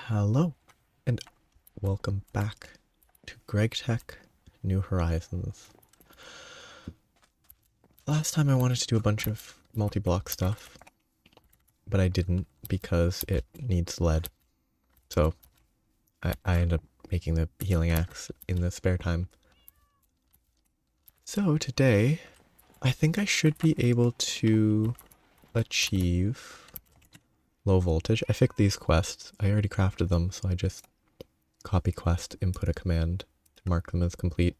Hello, and welcome back to Greg Tech New Horizons. Last time I wanted to do a bunch of multi-block stuff, but I didn't because it needs lead. So I ended up making the healing axe in the spare time. So today, I think I should be able to achieve low voltage. I fixed these quests. I already crafted them, so I just copy quest, input a command to mark them as complete.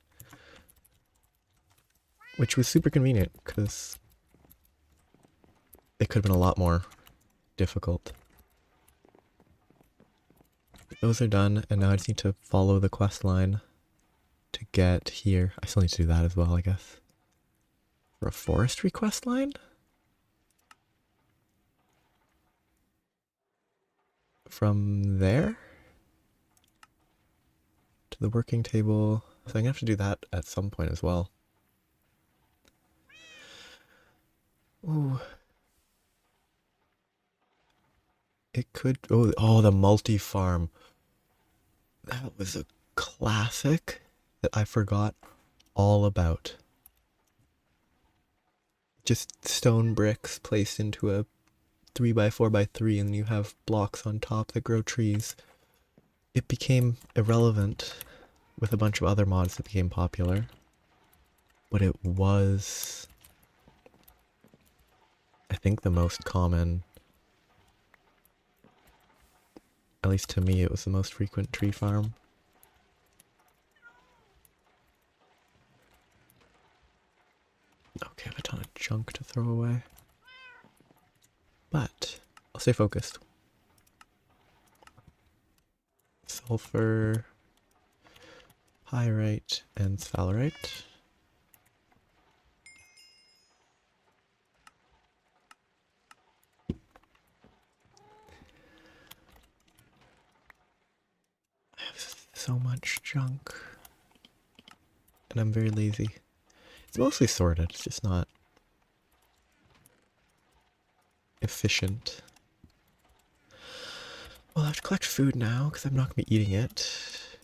Which was super convenient, because it could have been a lot more difficult. Those are done, and now I just need to follow the quest line to get here. I still need to do that as well, I guess. For a forestry quest line? From there? To the working table. So I'm gonna have to do that at some point as well. Ooh. It could... Oh, the multi-farm. That was a classic that I forgot all about. Just stone bricks placed into a 3x4x3 and you have blocks on top that grow trees. It became irrelevant with a bunch of other mods that became popular. But it was, I think, the most common. At least to me, it was the most frequent tree farm. Okay, I have a ton of junk to throw away. But I'll stay focused. Sulfur, pyrite, and sphalerite. I have so much junk. And I'm very lazy. It's mostly sorted, it's just not efficient. Well, I have to collect food now, because I'm not going to be eating it.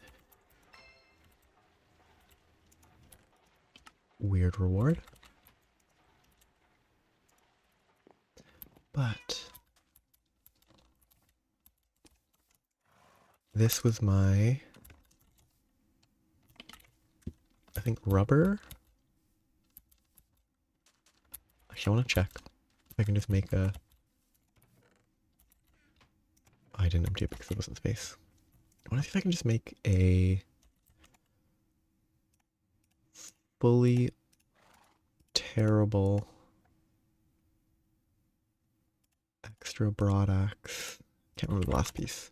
Weird reward. But this was my, I think, rubber. Actually, I want to check if I can just make a... Oh, I didn't empty it because there wasn't space. I want to see if I can just make a fully terrible extra broad axe. Can't remember the last piece.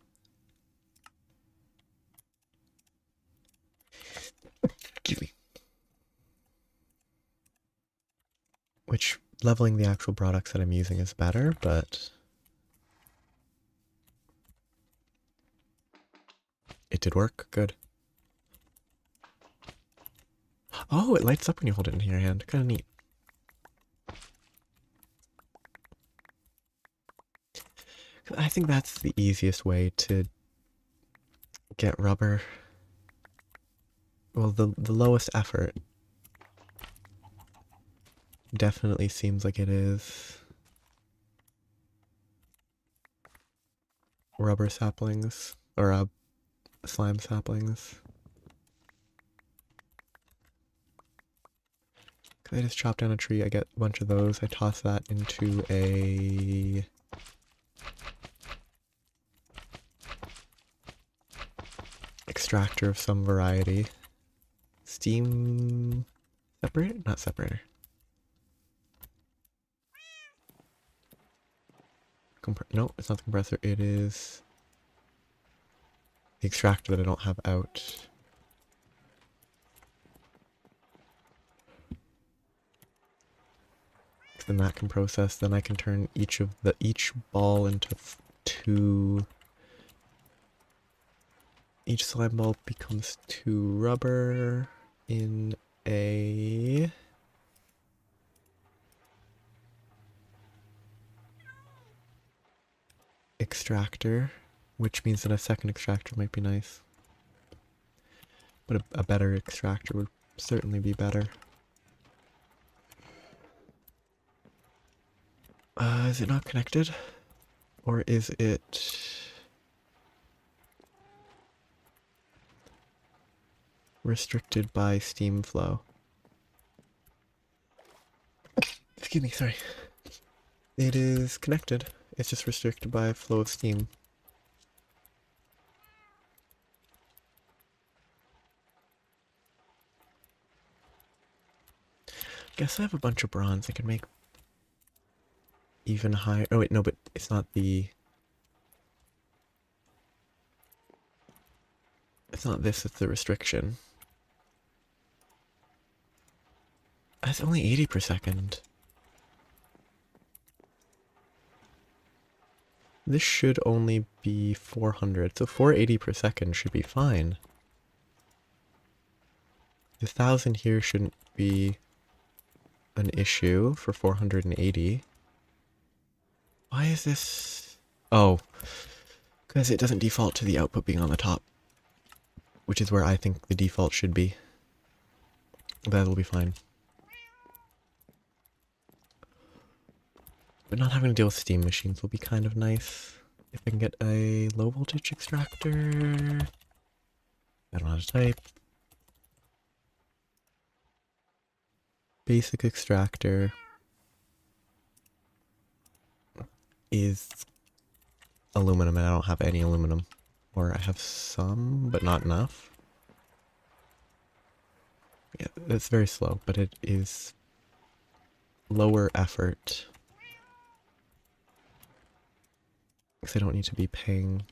Excuse me. Which leveling the actual broad axe that I'm using is better, but it did work. Good. Oh, it lights up when you hold it in your hand. Kind of neat. I think that's the easiest way to get rubber. Well, the lowest effort definitely seems like it is. Rubber saplings, or slime saplings. I just chop down a tree, I get a bunch of those, I toss that into a extractor of some variety. Steam separator? Not separator. No, it's not the compressor, it is the extractor that I don't have out. Then that can process, then I can turn each ball into two. Each slime ball becomes 2 rubber in a extractor which means that a second extractor might be nice. But a better extractor would certainly be better. Is it not connected? Or is it... restricted by steam flow? Excuse me, sorry. It is connected. It's just restricted by flow of steam. Guess I have a bunch of bronze. I can make even higher. Oh wait, no, but it's not the... It's not this, it's the restriction. That's only 80 per second. This should only be 400, so 480 per second should be fine. The 1000 here shouldn't be an issue for 480. Why is this... Oh, because it doesn't default to the output being on the top, which is where I think the default should be. That'll be fine. But not having to deal with steam machines will be kind of nice. If I can get a low voltage extractor... I don't know how to type. Basic extractor is aluminum, and I don't have any aluminum. Or I have some, but not enough. Yeah, it's very slow, but it is lower effort. Because I don't need to be paying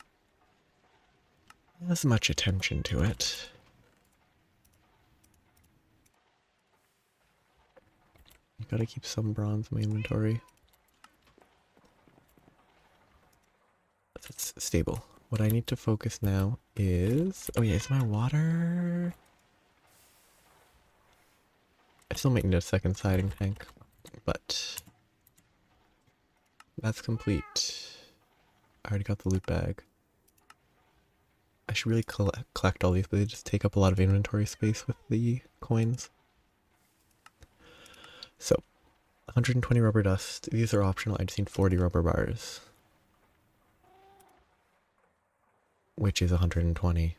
as much attention to it. You gotta keep some bronze in my inventory. It's stable. What I need to focus now is... Oh yeah, is my water... I still might need a second siding tank, but... That's complete. I already got the loot bag. I should really collect all these, but they just take up a lot of inventory space with the coins. So, 120 rubber dust. These are optional. I just need 40 rubber bars. Which is 120.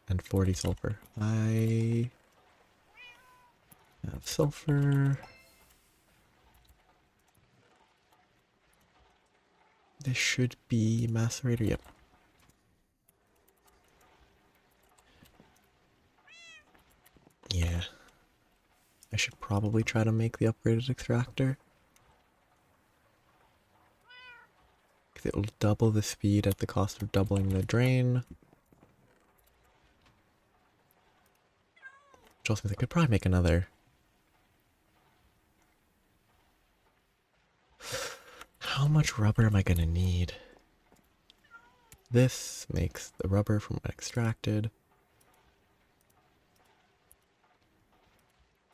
And 40 sulfur. I have sulfur. This should be macerator, yep. Yeah. I should probably try to make the upgraded extractor. Because it will double the speed at the cost of doubling the drain. Which also means I could probably make another. How much rubber am I gonna need? This makes the rubber from what extracted.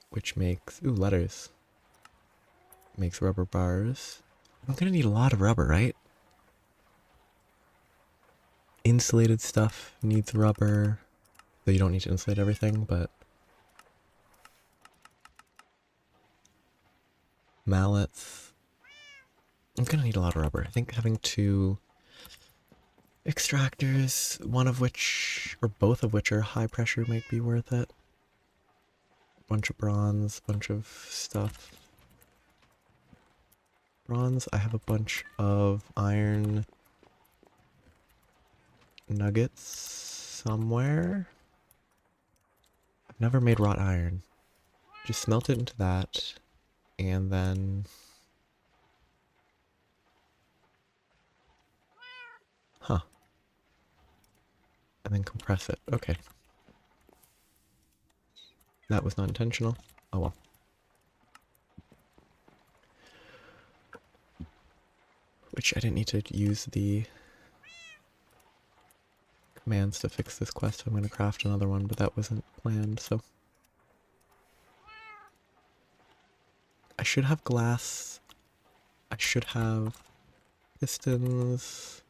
Which makes, ooh, letters. Makes rubber bars. I'm gonna need a lot of rubber, right? Insulated stuff needs rubber. Though you don't need to insulate everything, but... Mallets. I'm gonna need a lot of rubber. I think having 2 extractors, one of which, or both of which are high pressure, might be worth it. Bunch of bronze, bunch of stuff. Bronze, I have a bunch of iron nuggets somewhere. I've never made wrought iron. Just smelt it into that, and then... Huh. And then compress it. Okay. That was not intentional. Oh well. Which I didn't need to use the commands to fix this quest. So I'm going to craft another one, but that wasn't planned, so... I should have glass. I should have pistons.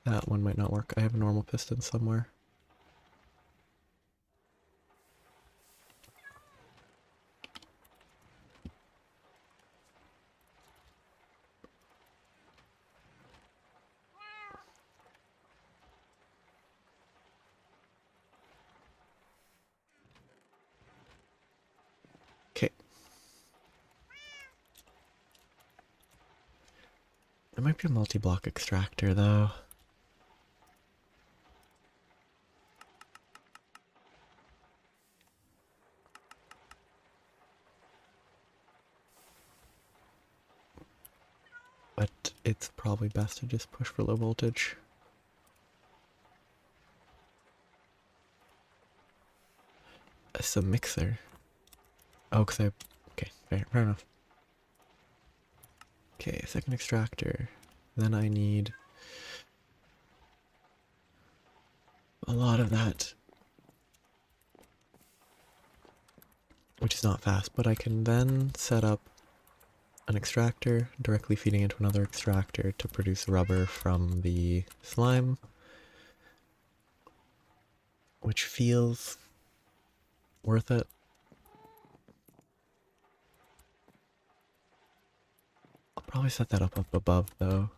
That one might not work. I have a normal piston somewhere. Okay. There might be a multi-block extractor though. But it's probably best to just push for low voltage. It's a mixer. Oh, because I... Okay, fair enough. Okay, second extractor. Then I need a lot of that. Which is not fast, but I can then set up an extractor directly feeding into another extractor to produce rubber from the slime. Which feels worth it. I'll probably set that up above though.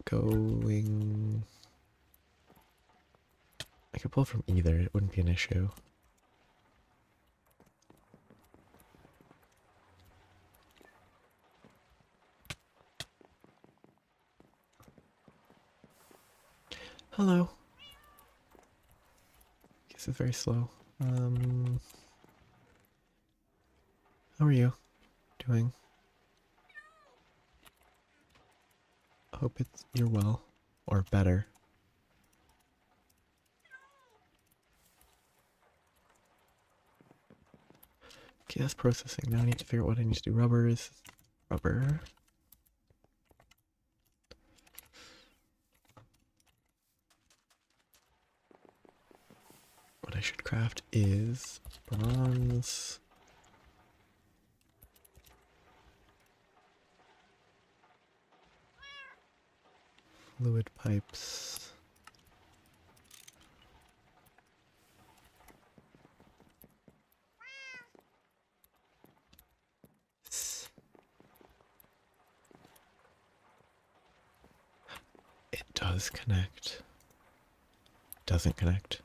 Going... I could pull from either, it wouldn't be an issue. Hello. Guess it's very slow. How are you doing? I hope you're well. Or better. Okay, that's processing. Now I need to figure out what I need to do. Rubber. What I should craft is bronze. Fluid pipes. It does connect. Doesn't connect.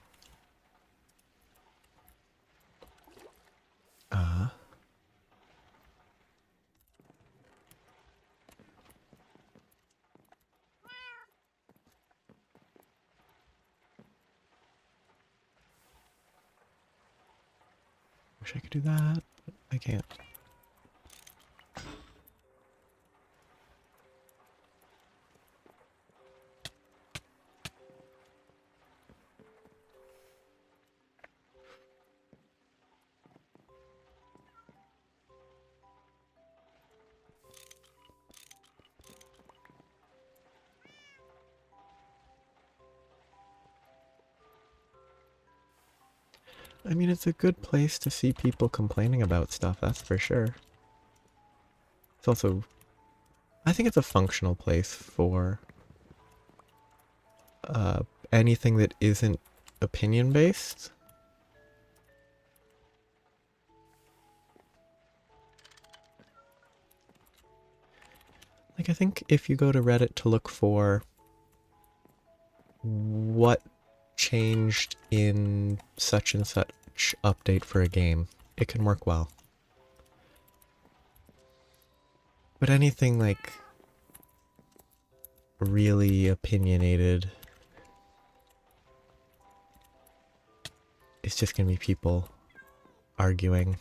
Wish I could do that, but I can't. I mean, it's a good place to see people complaining about stuff, that's for sure. It's also... I think it's a functional place for anything that isn't opinion-based. Like, I think if you go to Reddit to look for what changed in such and such update for a game, it can work well. But anything like really opinionated, it's just gonna be people arguing.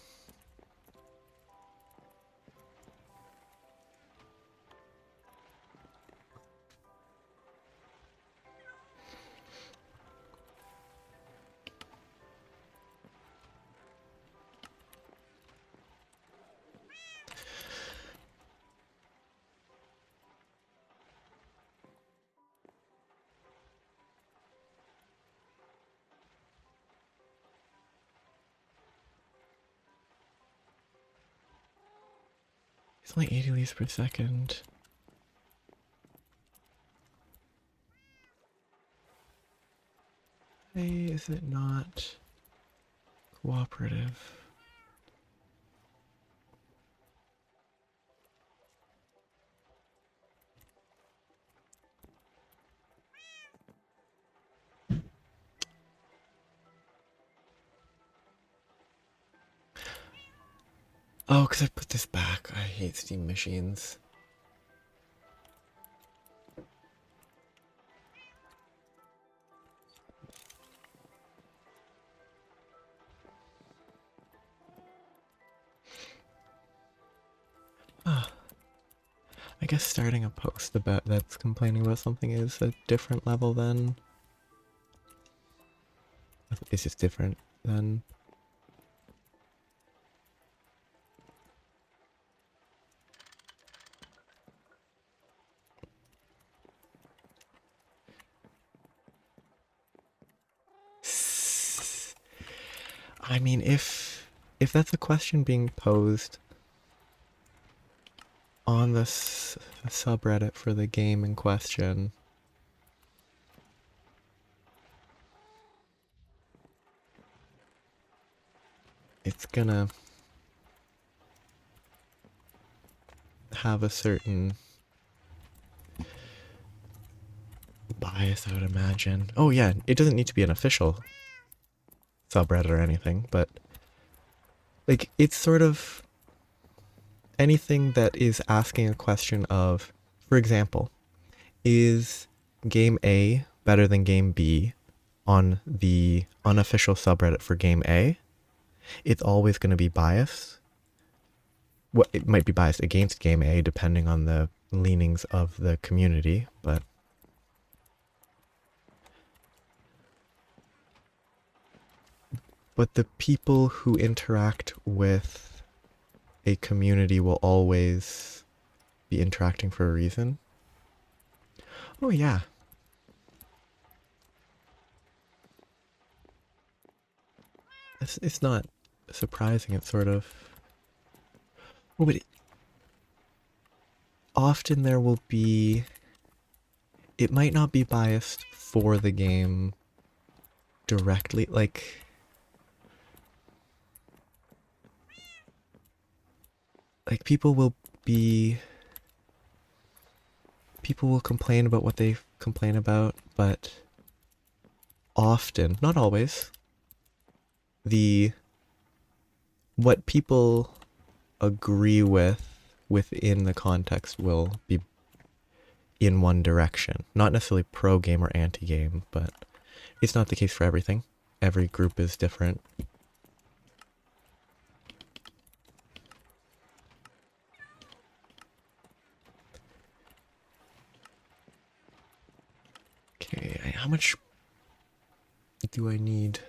It's only 80 liters per second. is it not cooperative? Oh, because I put this back. I hate Steam machines. Ah, I guess starting a post about that's complaining about something is a different level than... It's just different than... I mean, if that's a question being posed on the subreddit for the game in question, it's gonna have a certain bias, I would imagine. Oh yeah, it doesn't need to be an official subreddit or anything, but like it's sort of anything that is asking a question of, for example, is game A better than game B on the unofficial subreddit for game A? It's always going to be biased. Well, it might be biased against game A depending on the leanings of the community, but the people who interact with a community will always be interacting for a reason. Oh yeah. It's not surprising, it's sort of... Oh, but often there will be... It might not be biased for the game directly, like... Like, people will complain about what they complain about, but often, not always, what people agree with within the context will be in one direction. Not necessarily pro-game or anti-game, but it's not the case for everything. Every group is different. Okay, how much do I need?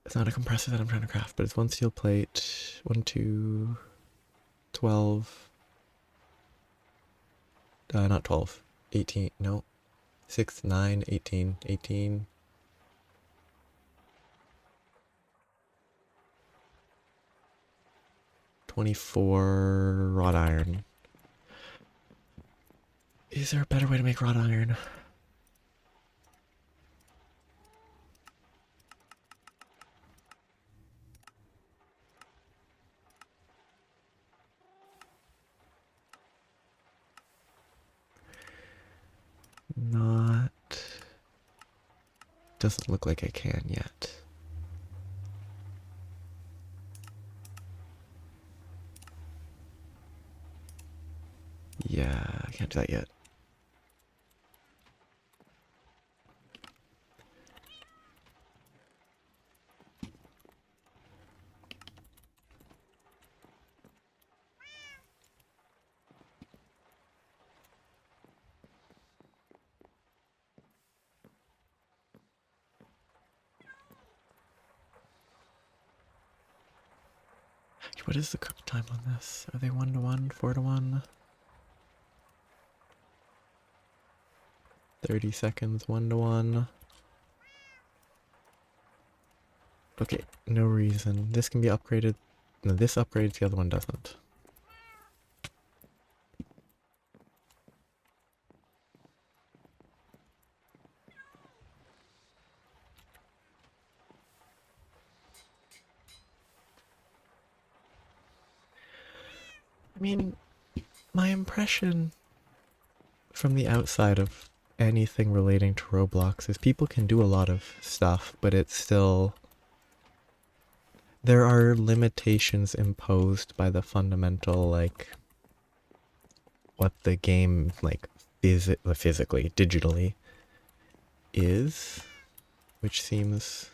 It's not a compressor that I'm trying to craft, but it's one steel plate, 1, 2, 12, not 12, 18, no, 6, 9, 18, 18, 24 wrought iron. Is there a better way to make wrought iron? Not... Doesn't look like I can yet. Yeah, I can't do that yet. What is the cook time on this? Are they 1 to 1, 4 to 1? 30 seconds, 1 to 1. Okay, no reason. This can be upgraded. No, this upgrades, the other one doesn't. I mean, my impression from the outside of anything relating to Roblox is people can do a lot of stuff, but it's still there are limitations imposed by the fundamental like what the game like physically, digitally is, which seems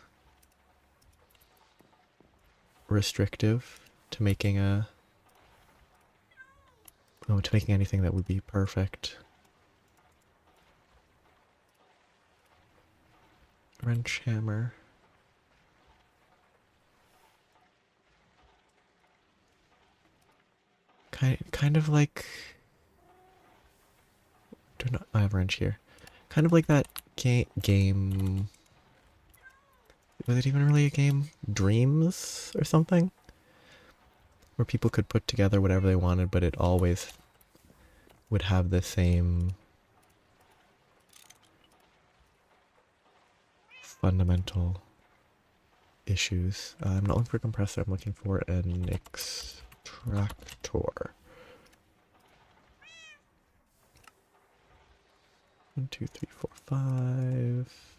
restrictive to making to making anything that would be perfect. Wrench hammer. Kind of like do not I have wrench here. Kind of like that game. Was it even really a game? Dreams or something? Where people could put together whatever they wanted, but it always would have the same fundamental issues. I'm not looking for a compressor, I'm looking for an extractor. 1, 2, 3, 4, 5.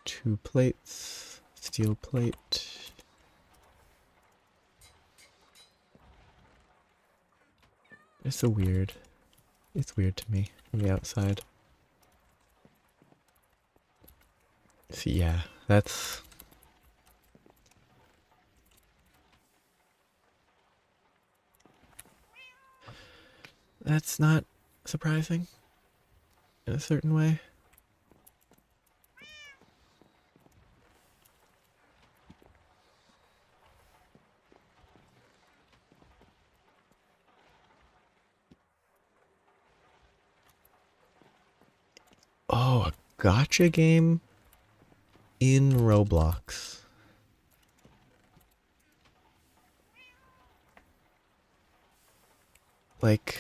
2 plates, steel plate. It's weird to me from the outside. See, yeah, that's not surprising in a certain way. Oh, a gotcha game in Roblox. Like,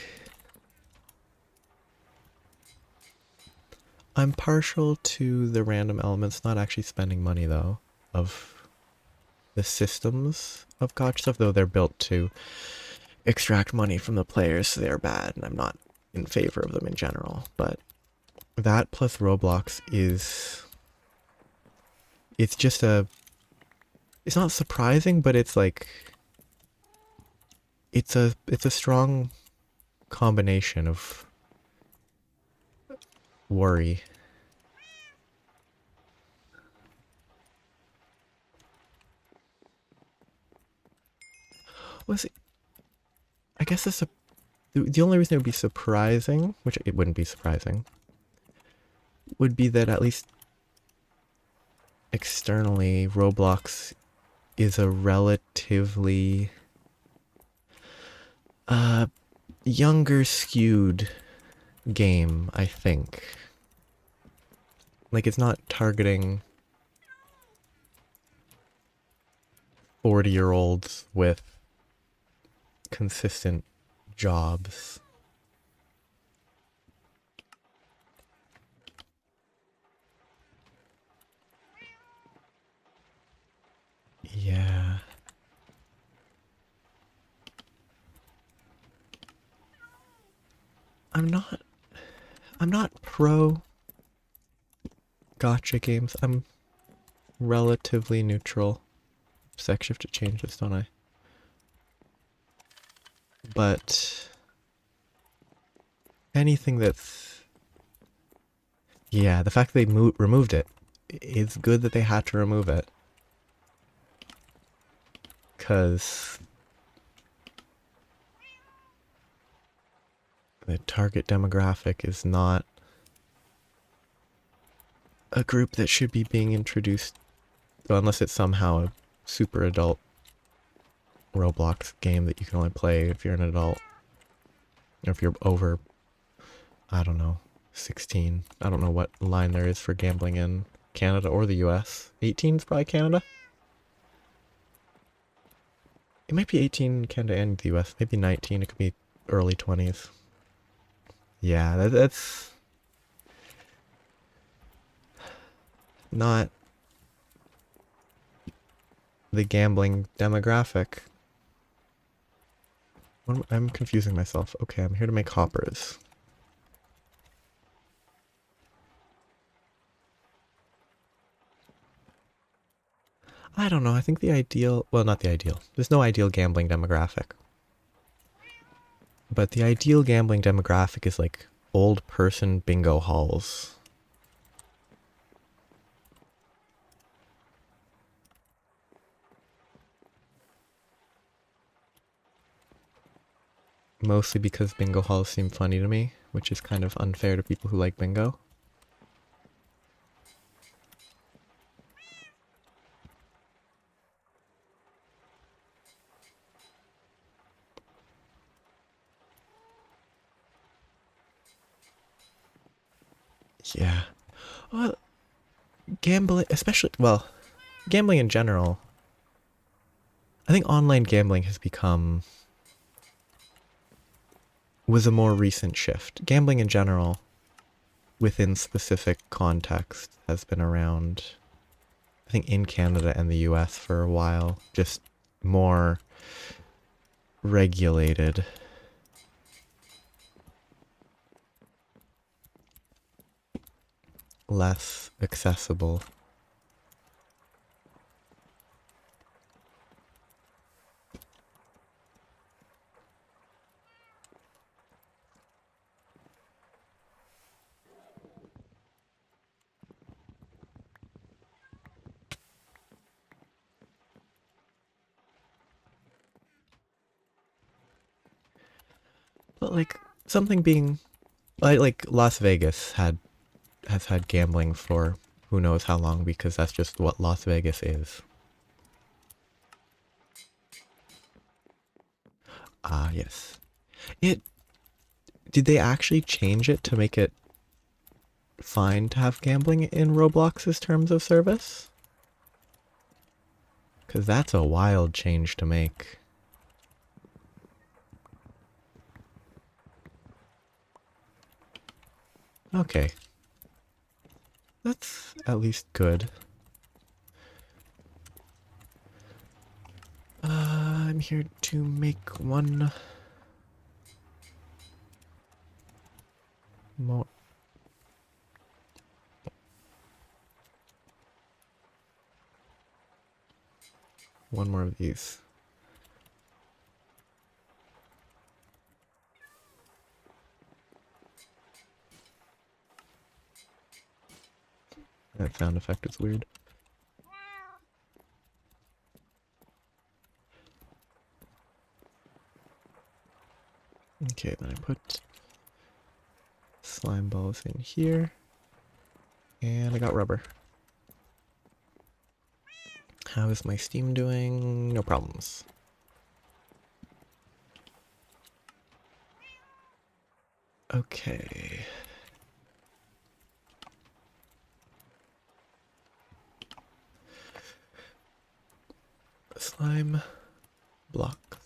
I'm partial to the random elements, not actually spending money though, of the systems of gotcha stuff, though they're built to extract money from the players, so they're bad, and I'm not in favor of them in general. But that plus Roblox it's just it's not surprising, but it's like, it's a strong combination of worry. Was it? I guess the only reason it would be surprising, which it wouldn't be surprising, would be that at least externally, Roblox is a relatively younger skewed game, I think. Like, it's not targeting 40-year-olds with consistent jobs. Yeah. I'm not pro gotcha games. I'm relatively neutral. Sec shift to change this, don't I? But anything that's, yeah, the fact they removed it, it's good that they had to remove it, because the target demographic is not a group that should be being introduced, well, unless it's somehow a super adult Roblox game that you can only play if you're an adult, or if you're over, I don't know, 16. I don't know what line there is for gambling in Canada or the US. 18 is probably Canada. It might be 18 in Canada and the US. Maybe 19. It could be early 20s. Yeah, that's not the gambling demographic. I'm confusing myself. Okay, I'm here to make hoppers. I don't know, I think the ideal, well, not the ideal. There's no ideal gambling demographic. But the ideal gambling demographic is like old person bingo halls. Mostly because bingo halls seem funny to me, which is kind of unfair to people who like bingo. Yeah. Well, gambling, especially, well, gambling in general. I think online gambling has become, was a more recent shift. Gambling in general, within specific context, has been around, I think, in Canada and the US for a while. Just more regulated. Less accessible. But like something being like Las Vegas has had gambling for who knows how long because that's just what Las Vegas is. Ah, yes. It did they actually change it to make it fine to have gambling in Roblox's terms of service? Cuz that's a wild change to make. Okay. That's at least good. I'm here to make one more. One more of these. That sound effect is weird. Okay, then I put slime balls in here. And I got rubber. How is my Steam doing? No problems. Okay. Slime block.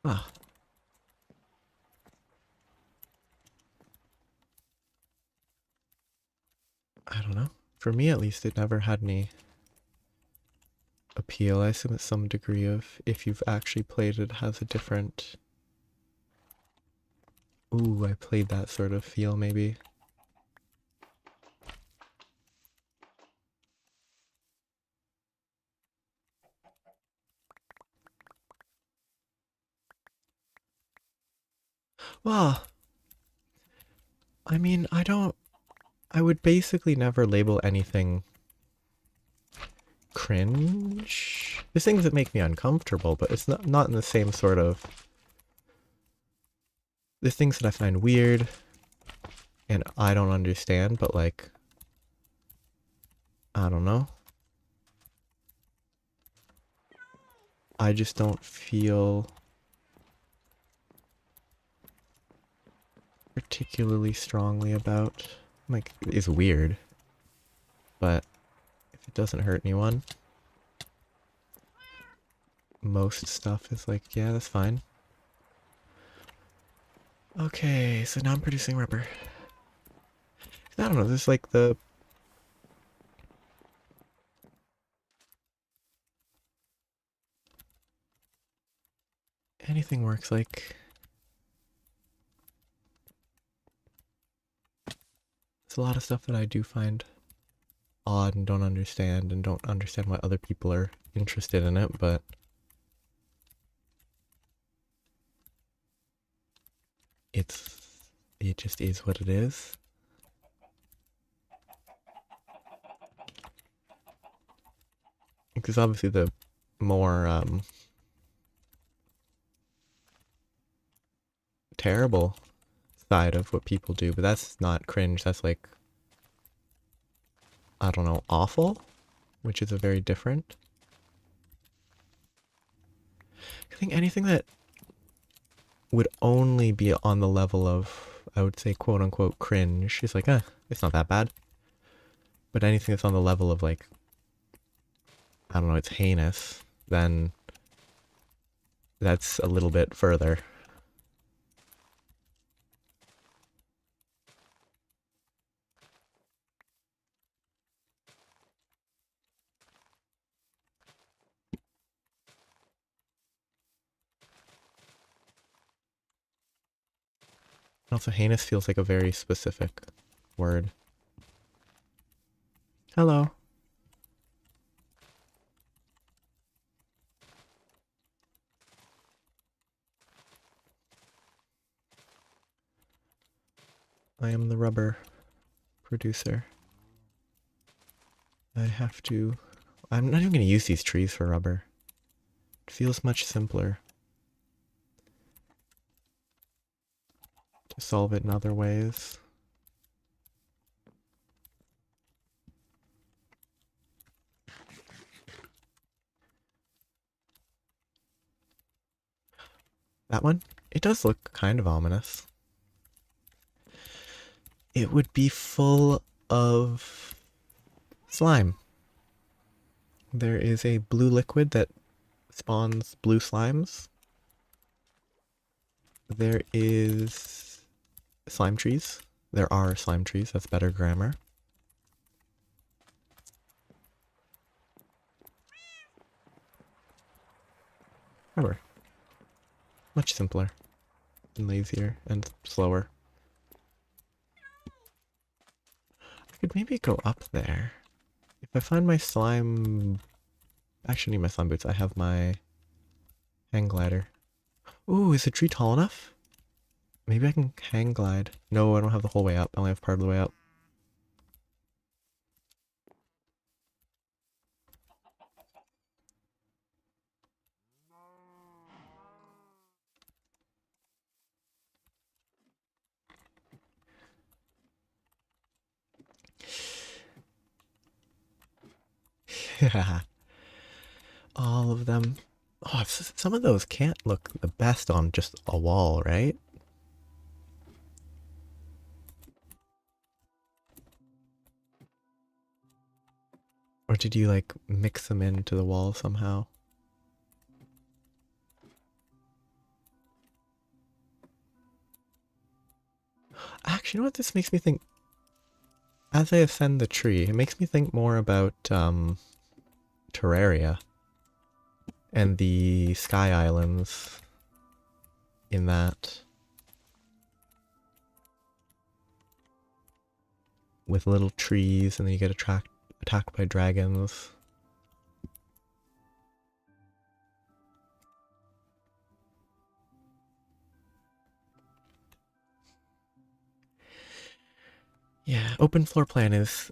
Ah. I don't know. For me, at least, it never had any appeal. I assume it's some degree of, if you've actually played it, has a different... Ooh, I played that sort of feel, maybe. Well, I mean, I would basically never label anything cringe. There's things that make me uncomfortable, but it's not in the same sort of... There's things that I find weird and I don't understand, but like, I don't know. I just don't feel particularly strongly about. Like, it's weird, but if it doesn't hurt anyone, most stuff is like, yeah, that's fine. Okay, so now I'm producing rubber. I don't know, this is like the... Anything works, like... There's a lot of stuff that I do find odd and don't understand why other people are interested in it, but... It just is what it is. Because obviously the more, terrible side of what people do, but that's not cringe, that's like, I don't know, awful, which is a very different. I think anything that would only be on the level of, I would say, quote unquote cringe is like, it's not that bad. But anything that's on the level of like, I don't know, it's heinous, then that's a little bit further. Also, heinous feels like a very specific word. Hello. I am the rubber producer. I have to... I'm not even going to use these trees for rubber. It feels much simpler to solve it in other ways. That one? It does look kind of ominous. It would be full of slime. There is a blue liquid that spawns blue slimes. There is slime trees. There are slime trees, that's better grammar. Rubber. Much simpler and lazier and slower. I could maybe go up there. If I find my slime... Actually, I need my slime boots. I have my hang glider. Ooh, is the tree tall enough? Maybe I can hang glide. No, I don't have the whole way up. I only have part of the way up. All of them. Oh, some of those can't look the best on just a wall, right? Or did you like mix them into the wall somehow? Actually, you know what this makes me think? As I ascend the tree, it makes me think more about Terraria and the Sky Islands in that. With little trees, and then you get attacked by dragons. Yeah, open floor plan is,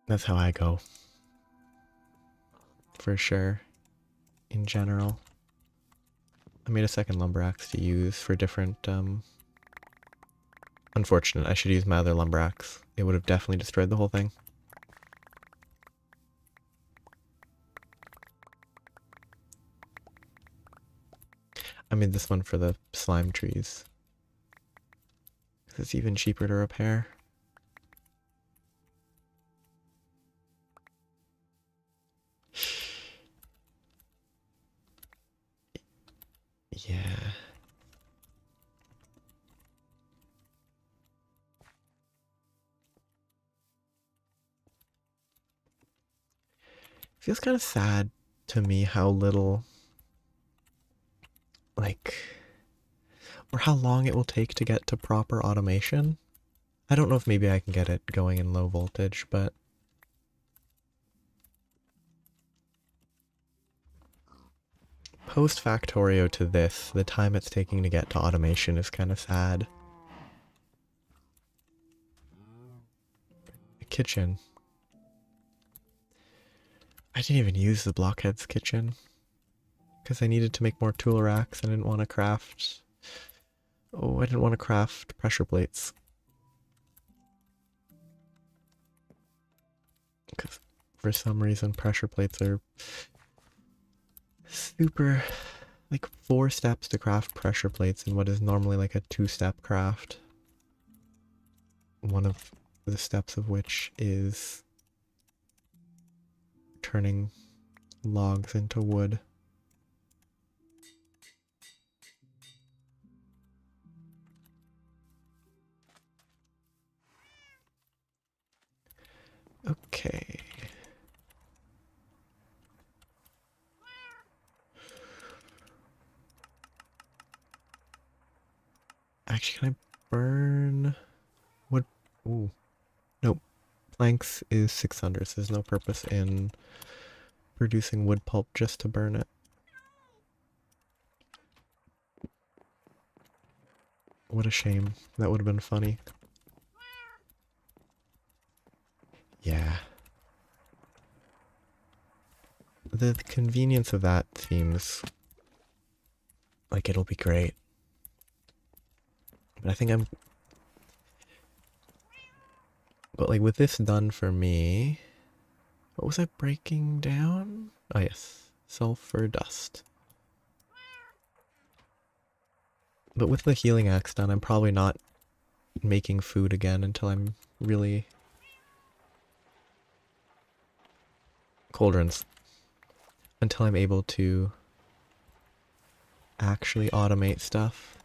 that's how I go. For sure. In general. I made a second lumber axe to use for different, Unfortunate, I should use my other lumber axe. It would have definitely destroyed the whole thing. made this one for the slime trees. It's even cheaper to repair. Yeah. Feels kind of sad to me how little, like, or how long it will take to get to proper automation. I don't know if maybe I can get it going in low voltage, but post Factorio to this, the time it's taking to get to automation is kind of sad. The kitchen. I didn't even use the Blockhead's kitchen because I needed to make more tool racks. I didn't want to craft. Oh, I didn't want to craft pressure plates. Because for some reason, pressure plates are super, like 4 steps to craft pressure plates in what is normally like a 2-step craft. One of the steps of which is turning logs into wood. Okay. Actually, can I burn wood? Ooh. Nope. Planks is 600, so there's no purpose in producing wood pulp just to burn it. What a shame. That would have been funny. Yeah. The convenience of that seems like it'll be great. But I think I'm... But like with this done for me... What was I breaking down? Oh yes. Sulfur dust. But with the healing axe done, I'm probably not making food again until I'm really... Cauldrons. Until I'm able to actually automate stuff.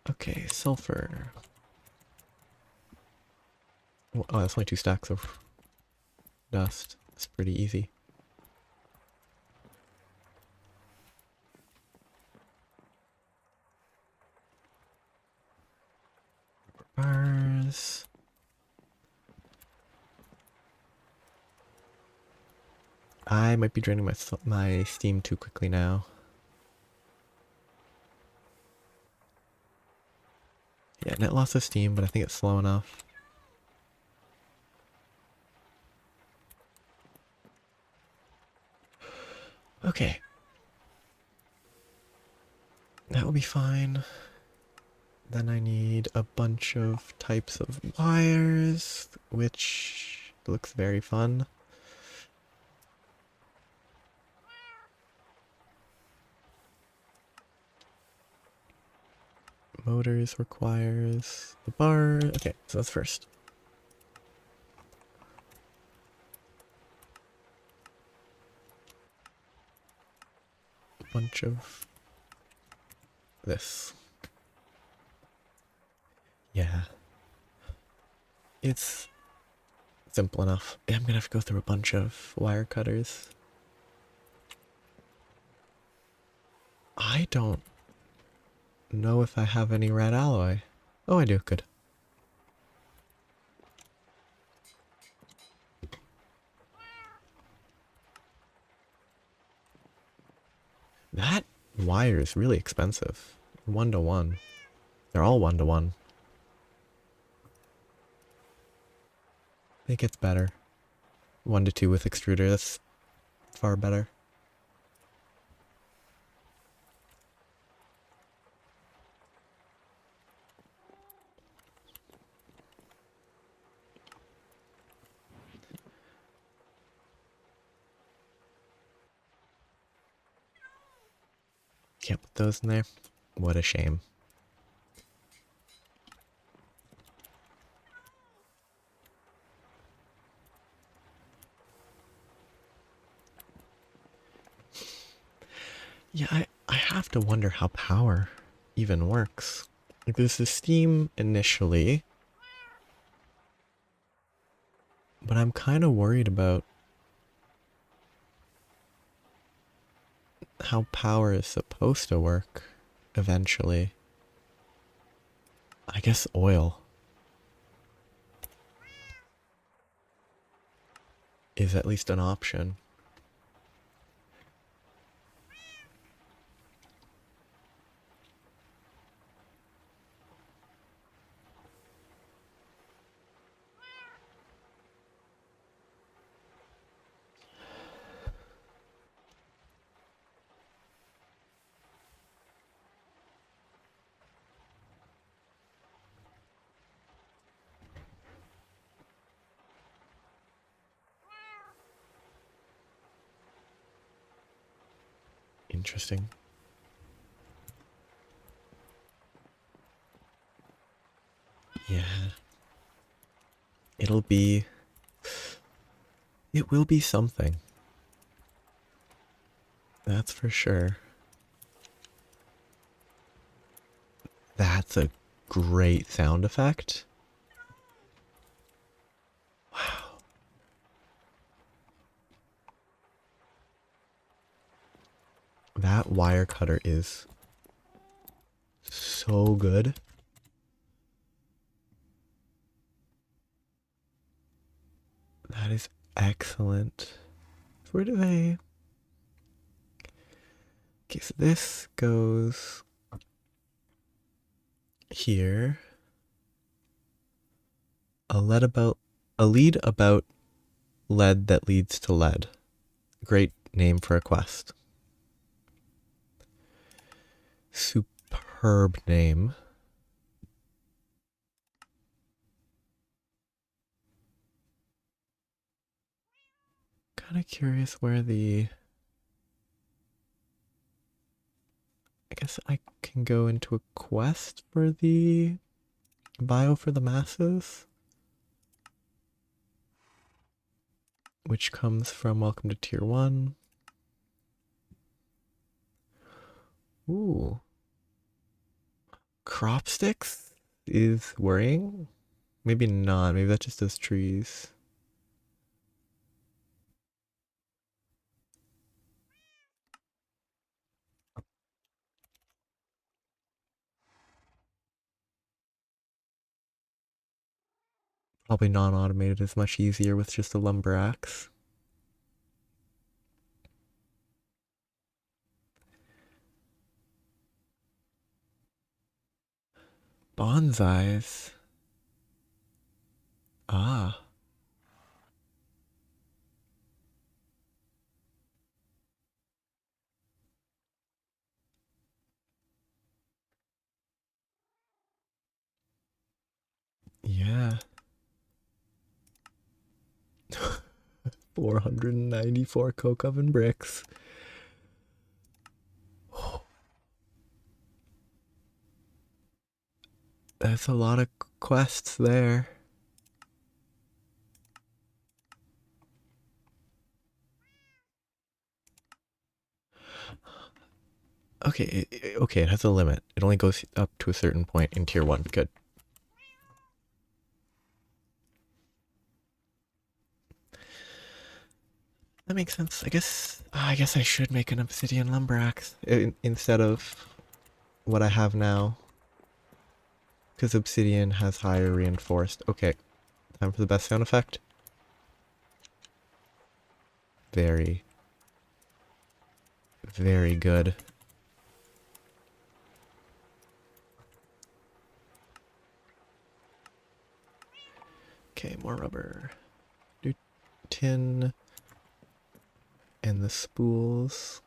Okay, sulfur. Oh, that's only 2 stacks of dust. It's pretty easy. Bars. I might be draining my steam too quickly now. Yeah, net loss of steam, but I think it's slow enough. Okay. That will be fine. Then I need a bunch of types of wires, which looks very fun. Motors requires the bar. Okay, so that's first. A bunch of this. Yeah. It's simple enough. I'm gonna have to go through a bunch of wire cutters. I don't know if I have any red alloy. Oh, I do. Good. That wire is really expensive. 1-to-1. They're all 1-to-1. It gets better. 1-to-2 with extruder. That's far better. Can't put those in there. What a shame. Yeah, I have to wonder how power even works. Like, there's the steam initially, but I'm kind of worried about how power is supposed to work eventually. I guess oil is at least an option. Interesting. Yeah. It'll be... It will be something. That's for sure. That's a great sound effect. Wow. That wire cutter is so good. That is excellent. Where do they... Okay, so this goes here. A lead about lead that leads to lead. Great name for a quest. Superb name. Kind of curious where the... I guess I can go into a quest for the bio for the masses, which comes from Welcome to Tier 1. Ooh. Crop sticks is worrying. Maybe not. Maybe that just does trees. Probably non-automated is much easier with just a lumber axe. Bonsais. Ah. Yeah. 494 coke oven bricks. That's a lot of quests there. Okay, okay, it has a limit. It only goes up to a certain point in tier 1. Good. That makes sense. I guess I should make an obsidian lumber axe instead of what I have now. Because obsidian has higher reinforced. Okay, time for the best sound effect. Very, very good. Okay, more rubber. Do tin and the spools.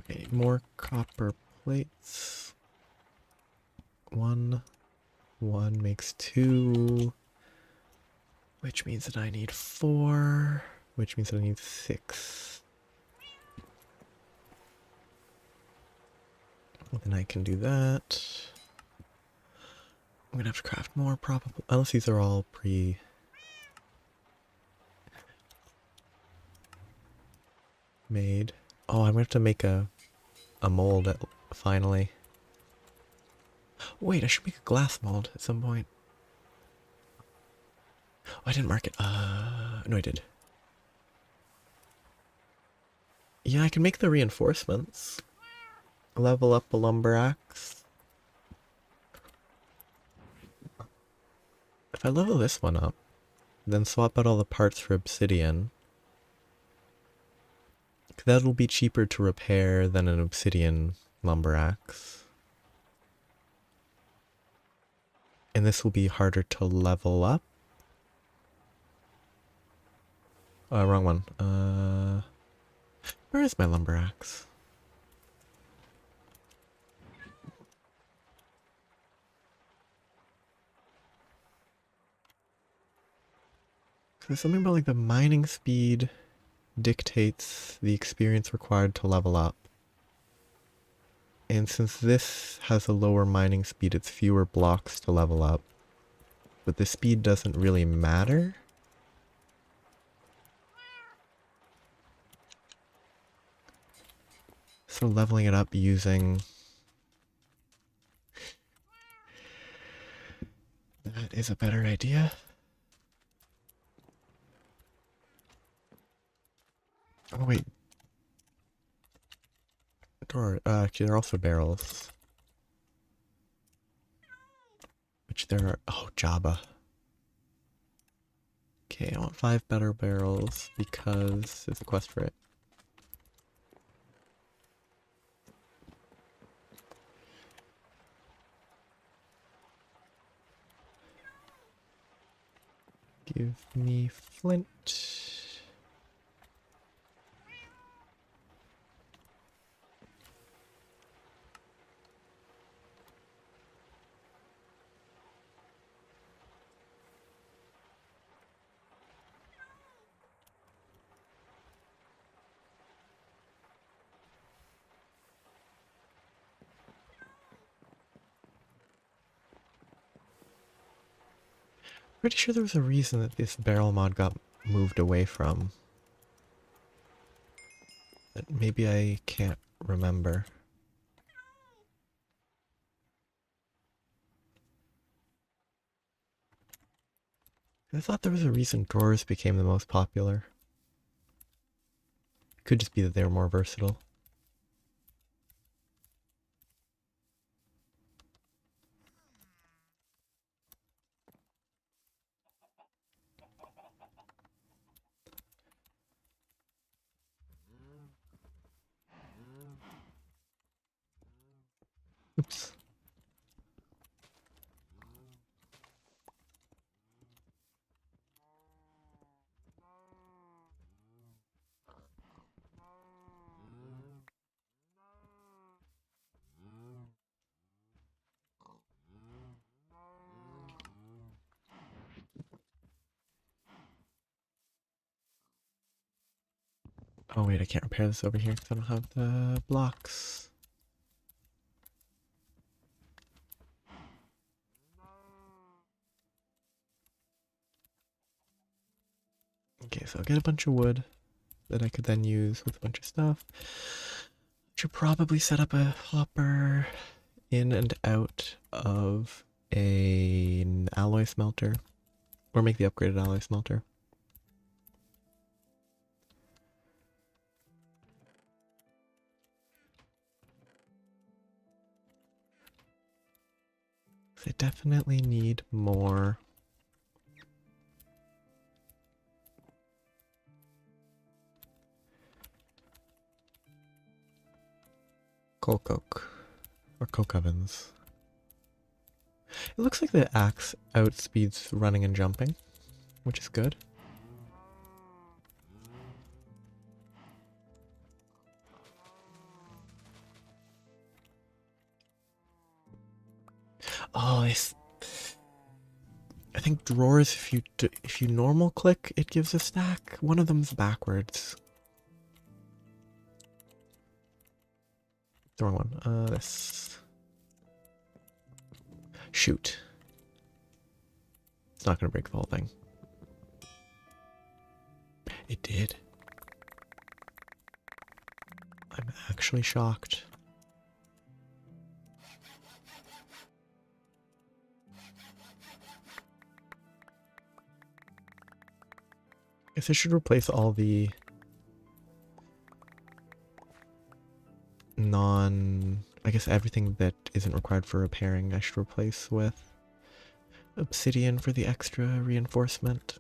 I need more copper plates. One makes 2, which means that I need 4, which means that I need 6. Then I can do that. I'm gonna have to craft more probably, unless these are all pre-made. Oh, I'm gonna have to make a mold finally. Wait, I should make a glass mold at some point. Oh, I didn't mark it. No, I did. Yeah, I can make the reinforcements. Level up a lumber axe. If I level this one up, then swap out all the parts for obsidian, that'll be cheaper to repair than an obsidian lumber axe. And this will be harder to level up. Wrong one. Where is my lumber axe? There's something about like the mining speed dictates the experience required to level up. And since this has a lower mining speed, it's fewer blocks to level up. But the speed doesn't really matter. So leveling it up using... that is a better idea. Oh wait. Actually they're also barrels. Which there are... oh, Jabba. Okay, I want 5 better barrels because there's a quest for it. Give me flint. Pretty sure there was a reason that this barrel mod got moved away from. But maybe I can't remember. I thought there was a reason drawers became the most popular. Could just be that they were more versatile. Oops. Oh wait, I can't repair this over here because I don't have the blocks. Okay, so I'll get a bunch of wood that I could then use with a bunch of stuff. Should probably set up a hopper in and out of an alloy smelter, or make the upgraded alloy smelter. I definitely need more coal coke, or coke ovens. It looks like the axe outspeeds running and jumping, which is good. Oh, I think drawers, if you normal click, it gives a stack. One of them's backwards. The wrong one. This. Shoot. It's not gonna break the whole thing. It did. I'm actually shocked. Guess I should replace all the I guess everything that isn't required for repairing I should replace with obsidian for the extra reinforcement.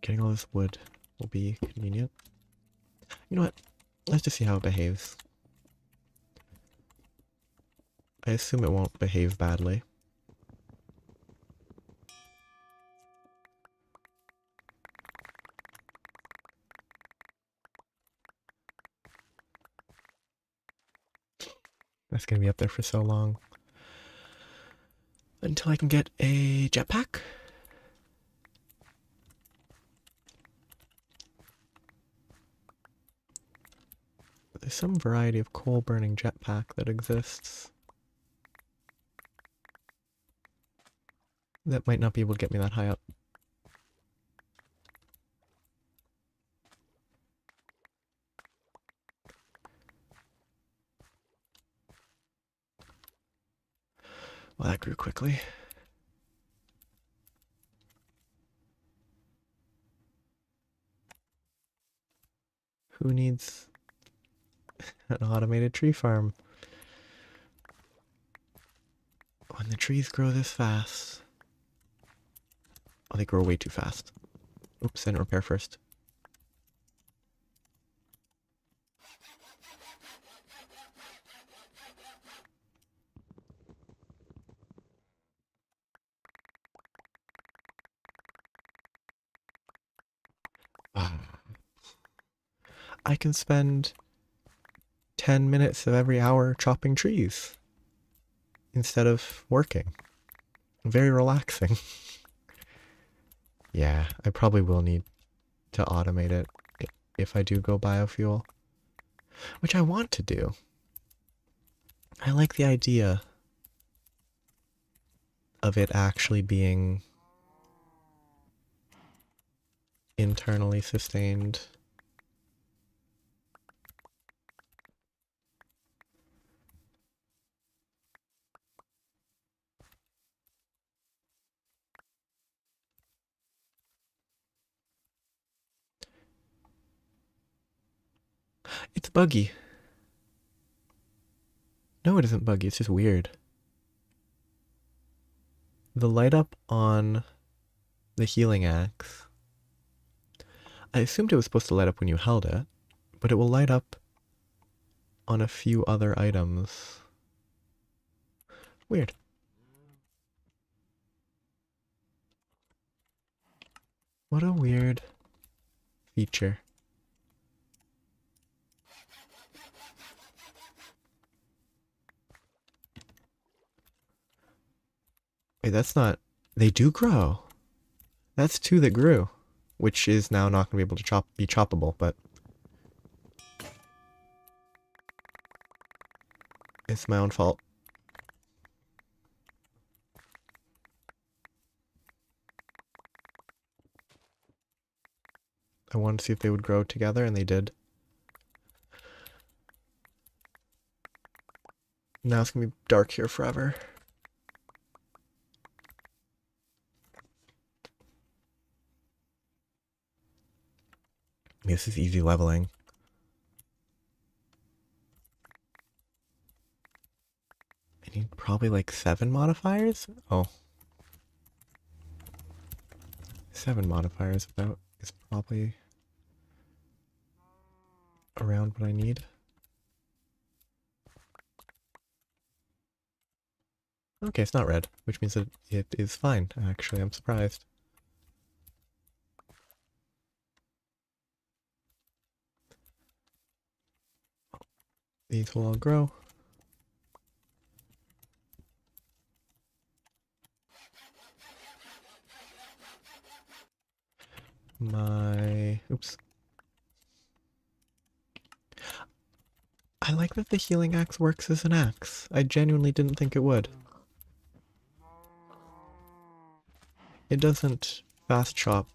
Getting all this wood will be convenient. You know what? Let's just see how it behaves. I assume it won't behave badly. That's gonna be up there for so long. Until I can get a jetpack. There's some variety of coal burning jetpack that exists. That might not be able to get me that high up. Well, that grew quickly. Who needs an automated tree farm when the trees grow this fast? Oh, they grow way too fast. Oops, I didn't repair first. I can spend 10 minutes of every hour chopping trees instead of working. Very relaxing. Yeah, I probably will need to automate it if I do go biofuel, which I want to do. I like the idea of it actually being internally sustained. It's buggy. No, it isn't buggy, it's just weird. The light up on the healing axe, I assumed it was supposed to light up when you held it, but it will light up on a few other items. Weird. What a weird feature. Wait, that's not... They do grow. That's two that grew, which is now not going to be able to be choppable, but... It's my own fault. I wanted to see if they would grow together, and they did. Now it's going to be dark here forever. This is easy leveling. I need probably like 7 modifiers? Oh. 7 modifiers about is probably around what I need. Okay, it's not red, which means that it is fine, actually. I'm surprised. These will all grow. Oops. I like that the healing axe works as an axe. I genuinely didn't think it would. It doesn't fast chop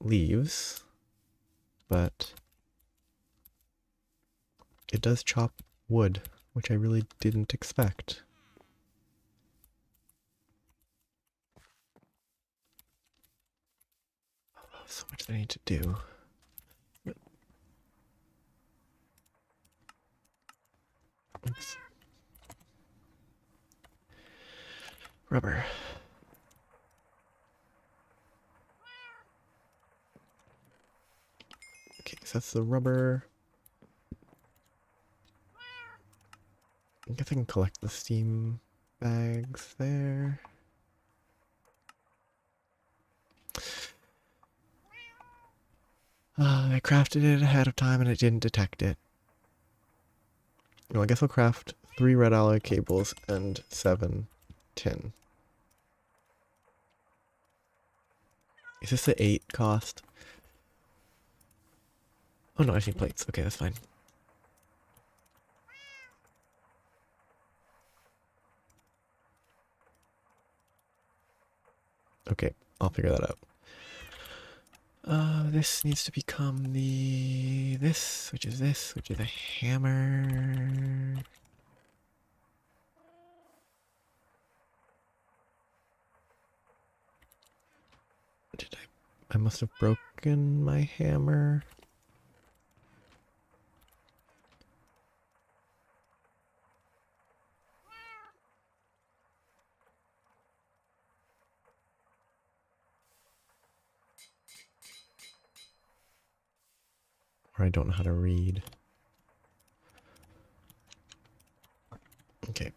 leaves, but it does chop wood, which I really didn't expect. So much I need to do. Oops. Rubber. Okay, so that's the rubber. I guess I can collect the steam bags there. I crafted it ahead of time and it didn't detect it. Well, I guess I'll craft 3 red alloy cables and 7 tin. Is this the 8 cost? Oh no, I need plates. Okay, that's fine. Okay, I'll figure that out. This needs to become this, which is a hammer. I must have broken my hammer. Or I don't know how to read. Okay.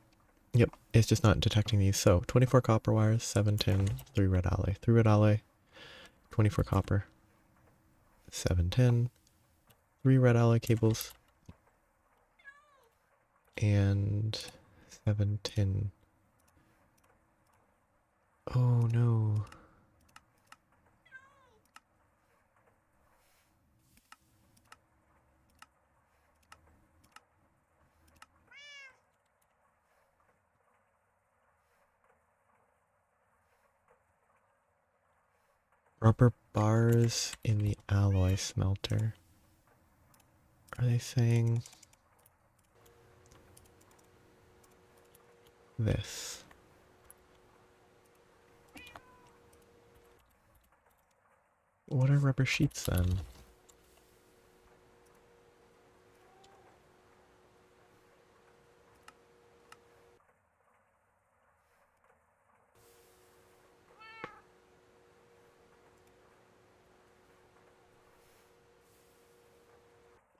Yep, it's just not detecting these. So 24 copper wires, 7 tin, 3 red alloy. 3 red alloy, 24 copper, 7 tin, 3 red alloy cables, and 7 tin. Oh no. Rubber bars in the alloy smelter. Are they saying this? What are rubber sheets then?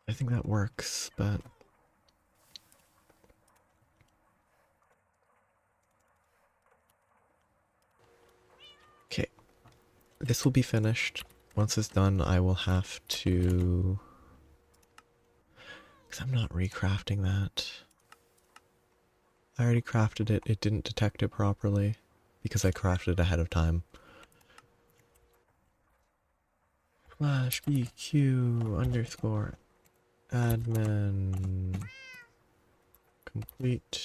I think that works, but okay. This will be finished. Once it's done, I will have to... Because I'm not recrafting that. I already crafted it. It didn't detect it properly because I crafted it ahead of time. Slash BQ underscore admin complete.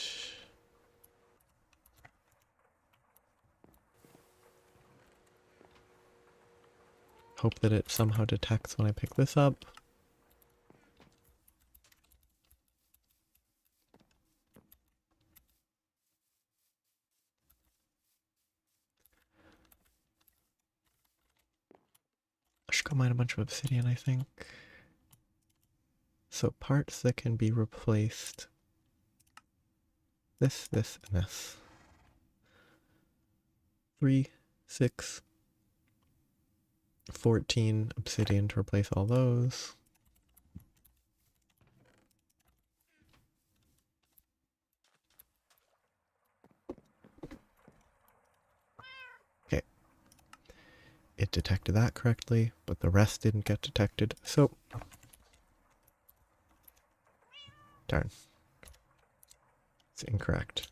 Hope that it somehow detects when I pick this up. I should go mine a bunch of obsidian, I think. So parts that can be replaced. This, and this. 3, 6, 14 obsidian to replace all those. detected that correctly, but the rest didn't get detected, so... Darn. It's incorrect.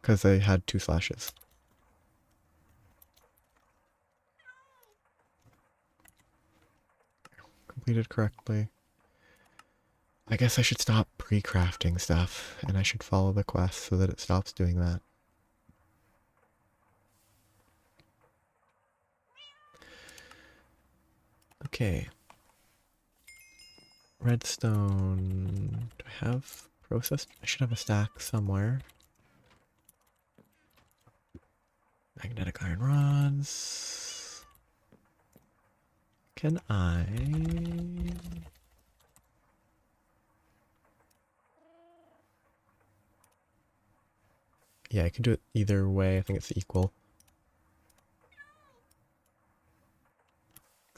Because I had 2 slashes. Completed correctly. I guess I should stop pre-crafting stuff, and I should follow the quest so that it stops doing that. Okay. Redstone. Do I have processed? I should have a stack somewhere. Magnetic iron rods. Can I... Yeah, I can do it either way. I think it's equal.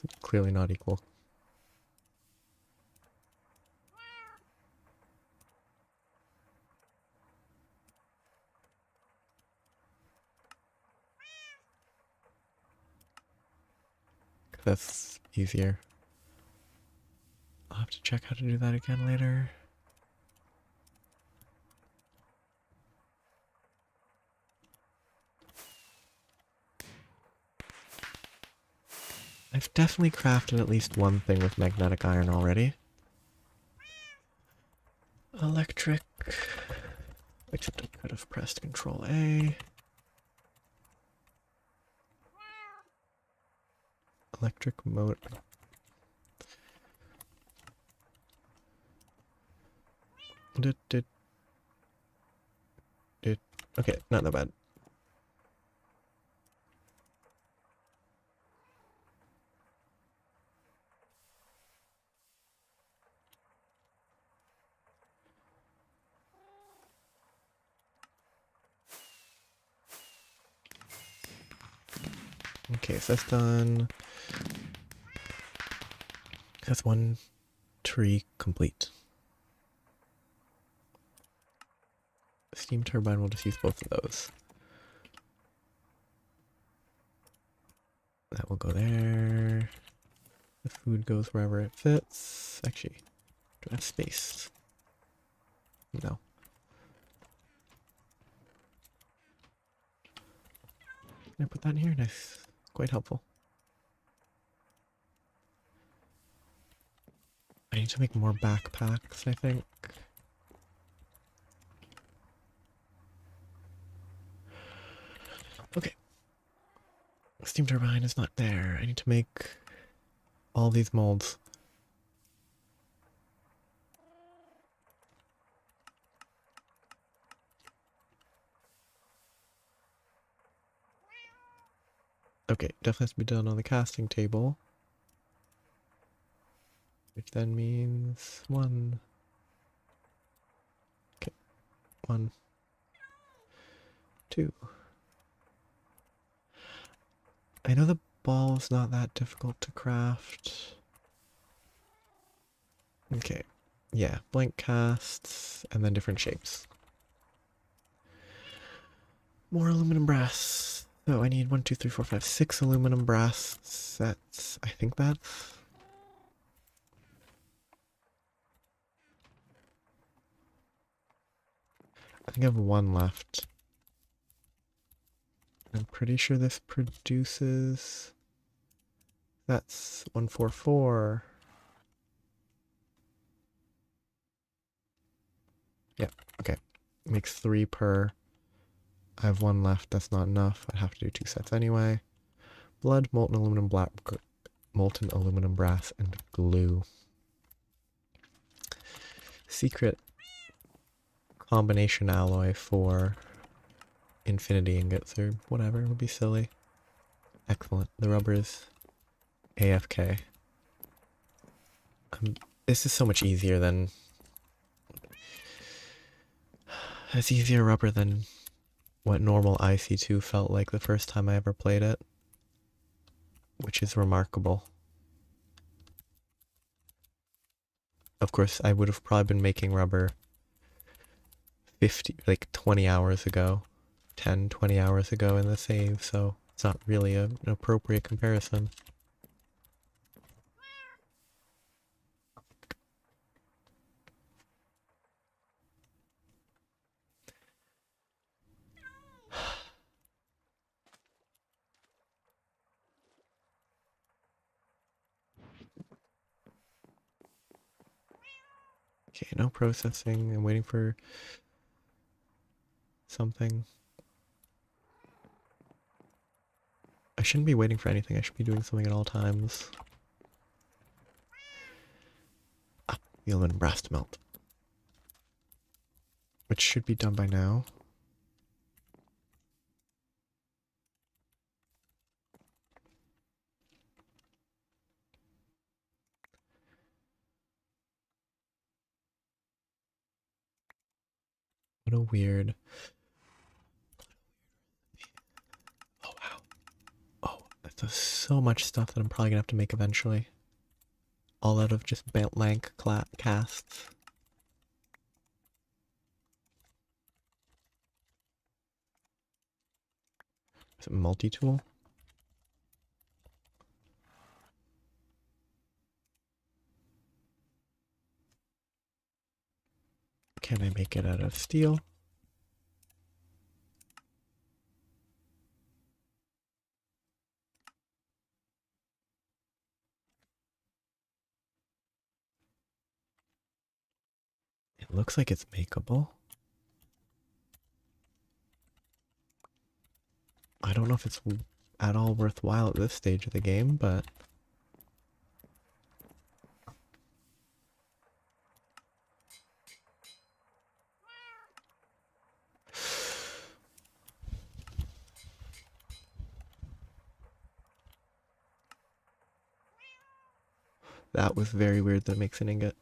It's clearly not equal. That's easier. I'll have to check how to do that again later. I've definitely crafted at least one thing with magnetic iron already. Electric. Except I could have pressed Control A. Electric motor. Okay, not that bad. Okay, so that's done. That's one tree complete. Steam turbine, we'll just use both of those. That will go there. The food goes wherever it fits. Actually, do I have space? No. Can I put that in here? Nice. Quite helpful. I need to make more backpacks, I think. Okay. Steam turbine is not there. I need to make all these molds. Okay, definitely has to be done on the casting table. Which then means 1. Okay, 1, 2. I know the ball's not that difficult to craft. Okay, yeah, blank casts, and then different shapes. More aluminum brass. So I need 1, 2, 3, 4, 5, 6 aluminum brass sets. I think that's... I think I have 1 left. I'm pretty sure this produces... That's 144. Yeah, okay. Makes 3 per. I have 1 left, that's not enough. I'd have to do 2 sets anyway. Blood, molten aluminum black, molten aluminum brass, and glue. Secret combination alloy for infinity ingots or whatever would be silly. Excellent. The rubber is AFK. This is so much easier than... It's easier rubber than what normal IC2 felt like the first time I ever played it. Which is remarkable. Of course, I would have probably been making rubber 20 hours ago. 10, 20 hours ago in the save, so it's not really an appropriate comparison. Okay, no processing. I'm waiting for something. I shouldn't be waiting for anything. I should be doing something at all times. Ah, the aluminum brass to melt. Which should be done by now. What a weird... Oh, wow. Oh, that's so much stuff that I'm probably gonna have to make eventually. All out of just blank casts. Is it multi-tool? Can I make it out of steel? It looks like it's makeable. I don't know if it's at all worthwhile at this stage of the game, but... That was very weird that it makes an ingot.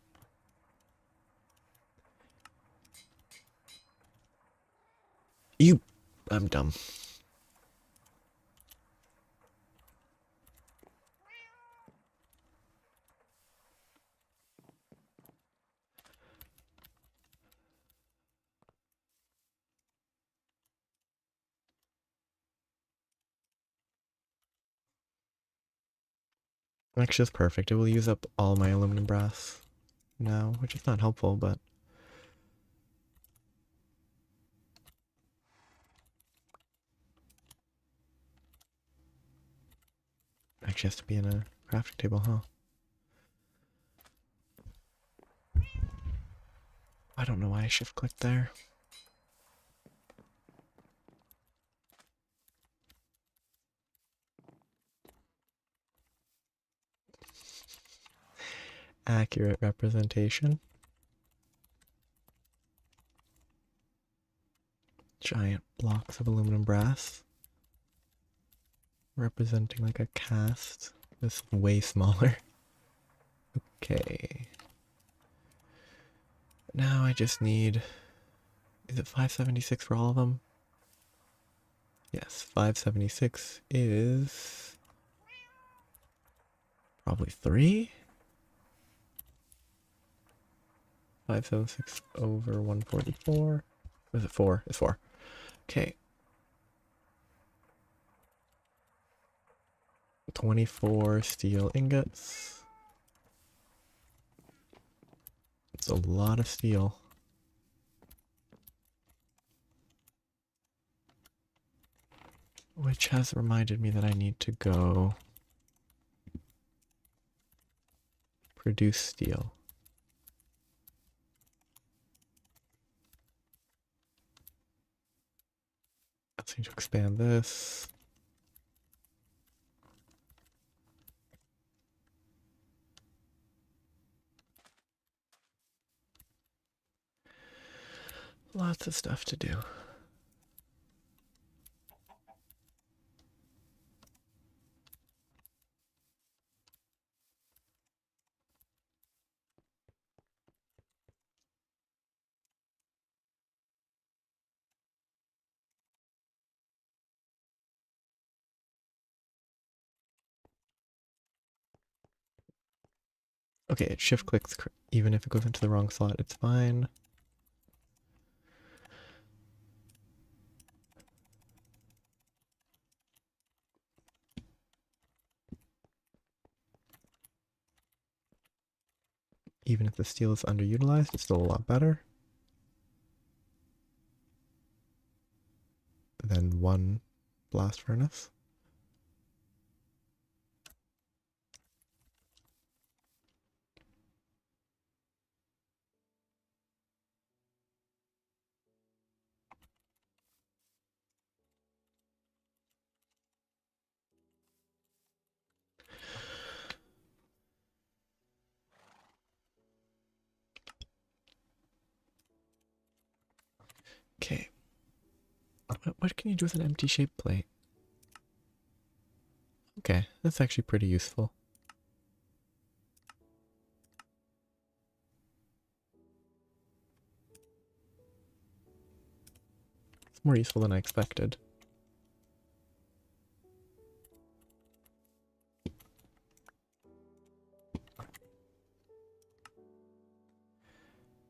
I'm dumb. Actually, that's perfect. It will use up all my aluminum brass now, which is not helpful, but... Actually has to be in a crafting table, huh? I don't know why I shift-clicked there. Accurate representation. Giant blocks of aluminum brass. Representing like a cast. This is way smaller. Okay. Now I just need... Is it 576 for all of them? Yes, 576 is... probably 3? 576 over 144. Or is it 4? It's 4. Okay. 24 steel ingots. It's a lot of steel. Which has reminded me that I need to go produce steel. I need to expand this. Lots of stuff to do. Okay, it shift clicks even if it goes into the wrong slot, it's fine. Even if the steel is underutilized, it's still a lot better than one blast furnace. Okay. What can you do with an empty shape plate? Okay, that's actually pretty useful. It's more useful than I expected.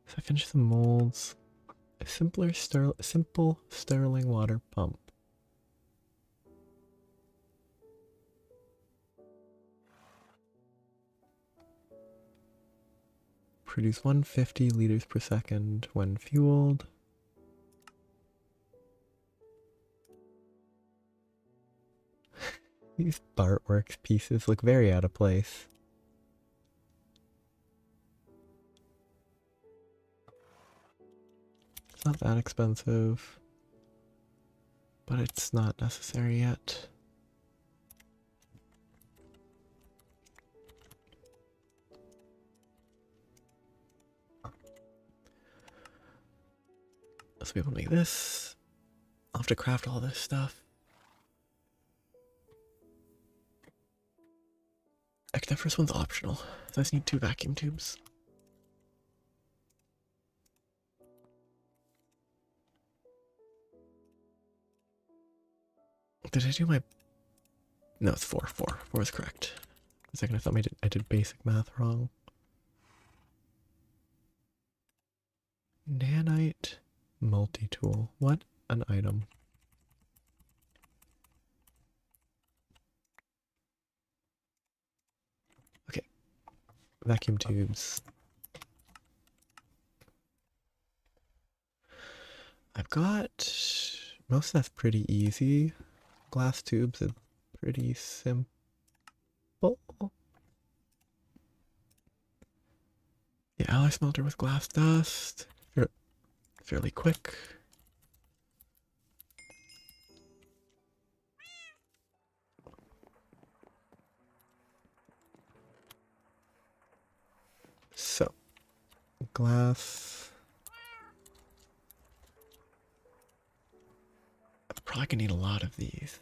So I finished the molds. A simple Sterling water pump. Produce 150 liters per second when fueled. These Bartworks pieces look very out of place. It's not that expensive, but it's not necessary yet. So we will make this. I'll have to craft all this stuff. Actually, that first one's optional. So I just need 2 vacuum tubes. Did I do my... No, it's 4. 4 is correct. For a second I thought I did basic math wrong. Nanite multi-tool. What an item. Okay. Vacuum tubes. I've got... Most of that's pretty easy. Glass tubes are pretty simple. The alloy smelter with glass dust. Fairly quick. So, glass. I'm probably gonna need a lot of these.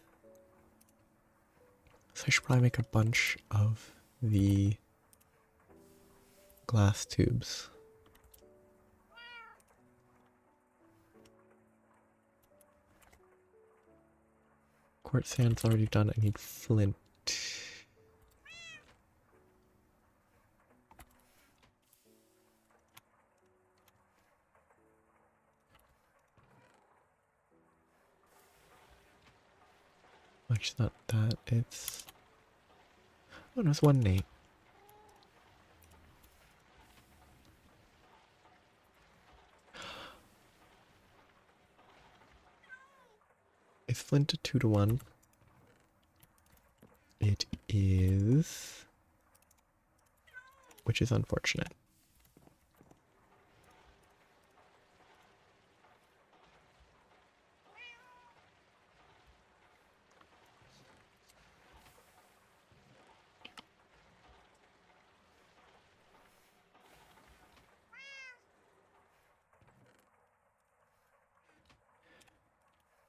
So I should probably make a bunch of the glass tubes. Quartz sand's already done. I need flint. Actually, not that. It's... Oh no, it's 1 and 8. Is flint a 2 to 1? It is... Which is unfortunate.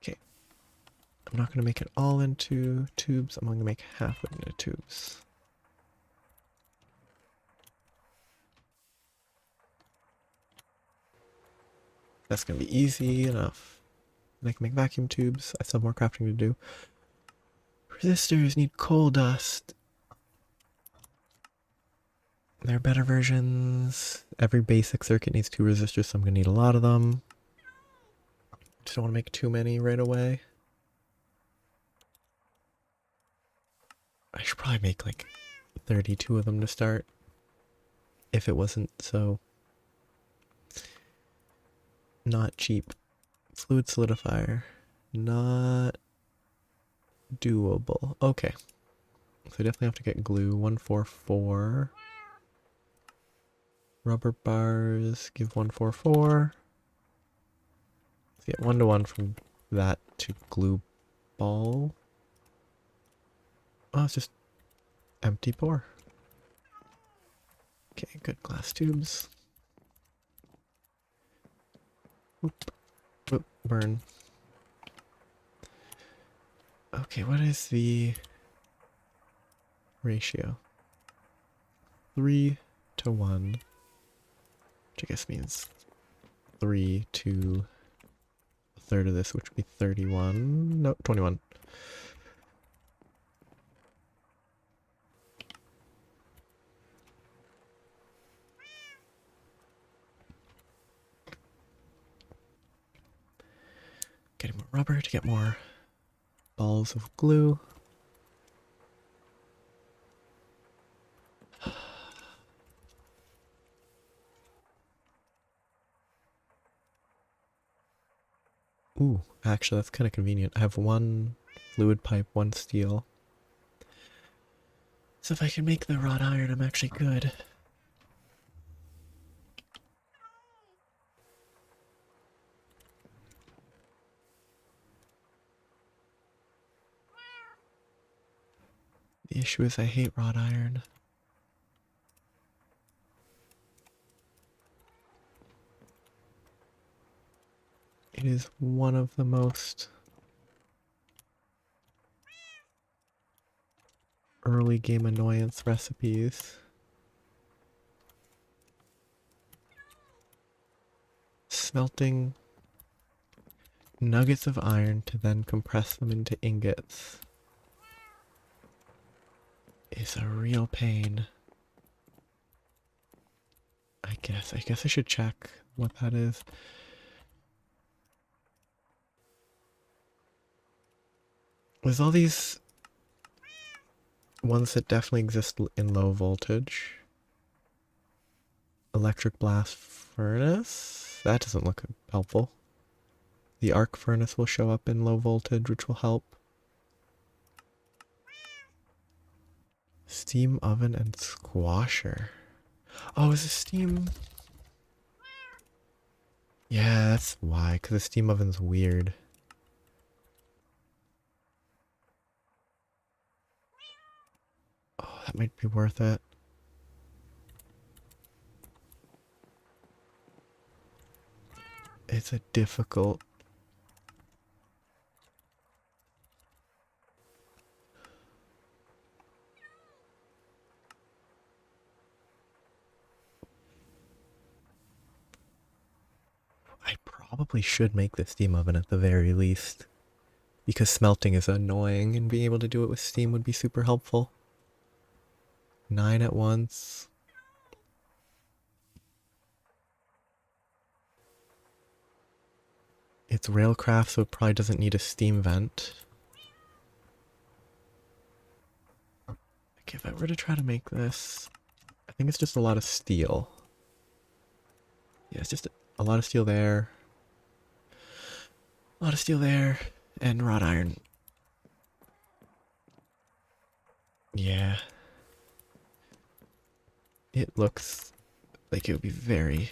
Okay. I'm not going to make it all into tubes. I'm only going to make half of it into tubes. That's going to be easy enough. And I can make vacuum tubes. I still have more crafting to do. Resistors need coal dust. There are better versions. Every basic circuit needs 2 resistors, so I'm going to need a lot of them. Just don't want to make too many right away. I should probably make like 32 of them to start. If it wasn't so not cheap. Fluid solidifier. Not doable. Okay. So I definitely have to get glue. 144. Rubber bars. Give 144. So get 1 to 1 from that to glue ball. Oh, it's just empty pour. Okay, good glass tubes. Oop. Oop, burn. Okay, what is the ratio? 3 to 1, which I guess means 3 to a third of this, which would be 31. No, 21. Getting more rubber to get more balls of glue. Ooh, actually that's kind of convenient. I have one fluid pipe, one steel. So if I can make the wrought iron, I'm actually good. The issue is I hate wrought iron. It is one of the most early game annoyance recipes. Smelting nuggets of iron to then compress them into ingots is a real pain. I guess I should check what that is. There's all these ones that definitely exist in low voltage. Electric blast furnace? That doesn't look helpful. The arc furnace will show up in low voltage, which will help. Steam oven and squasher. Oh, is a steam... Yeah, that's why, because the steam oven's weird. Oh, that might be worth it. It's a difficult... I probably should make the steam oven at the very least. Because smelting is annoying and being able to do it with steam would be super helpful. 9 at once. It's railcraft, so it probably doesn't need a steam vent. Okay, if I were to try to make this, I think it's just a lot of steel. Yeah, it's just a lot of steel there. A lot of steel there, and wrought iron. Yeah. It looks like it would be very,